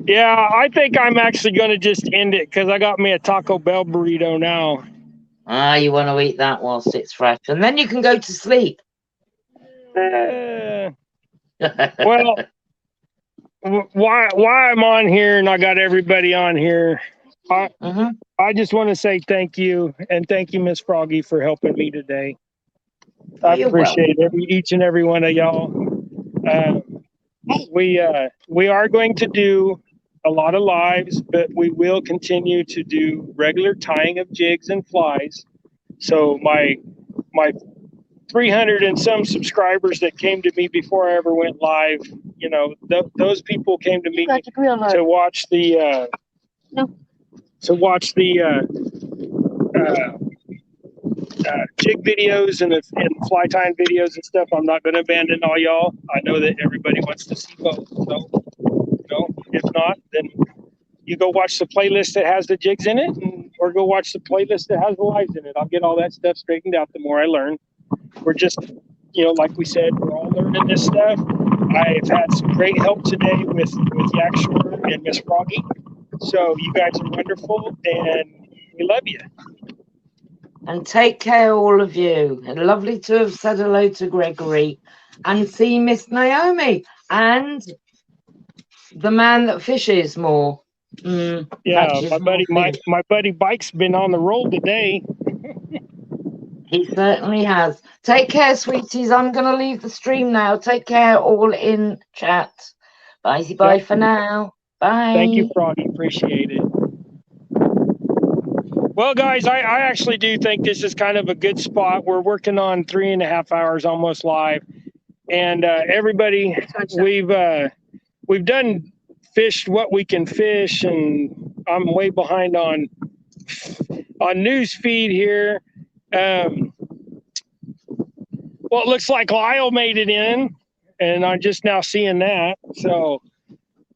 Yeah, I think I'm actually going to just end it because I got me a Taco Bell burrito now. Ah, you want to eat that whilst it's fresh. And then you can go to sleep. Well, why I'm on here and I got everybody on here, I just want to say thank you, and thank you, Miss Froggy, for helping me today. I You're welcome. appreciate each and every one of y'all. We are going to do a lot of lives, but we will continue to do regular tying of jigs and flies. So my 300 and some subscribers that came to me before I ever went live, you know, those people came to me to watch the jig videos and fly tying videos and stuff. I'm not going to abandon all y'all. I know that everybody wants to see both. So, you know, if not, then you go watch the playlist that has the jigs in it, or go watch the playlist that has the lives in it. I'll get all that stuff straightened out the more I learn. We're just, you know, like we said, we're all learning this stuff. I've had some great help today with Yak Shore and Miss Froggy. So you guys are wonderful, and we love you. And take care, all of you. And lovely to have said hello to Gregory and see Miss Naomi and the man that fishes more. Yeah, my buddy Bike's been on the roll today. He certainly has. Take care, sweeties. I'm going to leave the stream now. Take care, all in chat. Bye for now. Bye. Thank you, Froggy. Appreciate it. Well, guys, I actually do think this is kind of a good spot. We're working on 3.5 hours almost live. And everybody, we've done fished what we can fish, and I'm way behind on news feed here. Well, it looks like Lyle made it in, and I'm just now seeing that. So,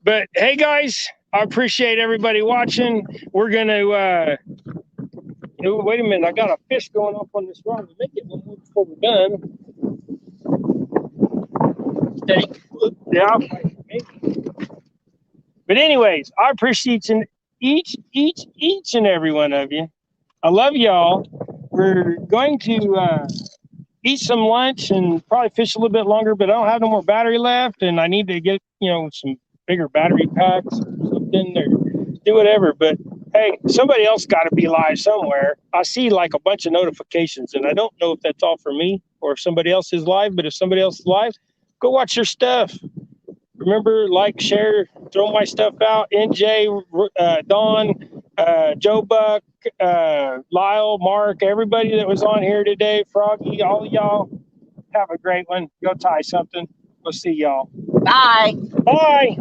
but hey, guys, I appreciate everybody watching. We're gonna. Wait a minute, I got a fish going up on this rod. Make it one more before we're done. Steady. Yeah, maybe. But anyways, I appreciate each and every one of you. I love y'all. We're going to eat some lunch and probably fish a little bit longer, but I don't have no more battery left, and I need to get, you know, some bigger battery packs or something, or do whatever. But hey, somebody else got to be live somewhere. I see like a bunch of notifications, and I don't know if that's all for me or if somebody else is live. But if somebody else is live, go watch your stuff. Remember, like, share, throw my stuff out. NJ, Dawn, Joe Buck, Lyle, Mark, everybody that was on here today, Froggy, all of y'all, have a great one. Go tie something. We'll see y'all. Bye. Bye.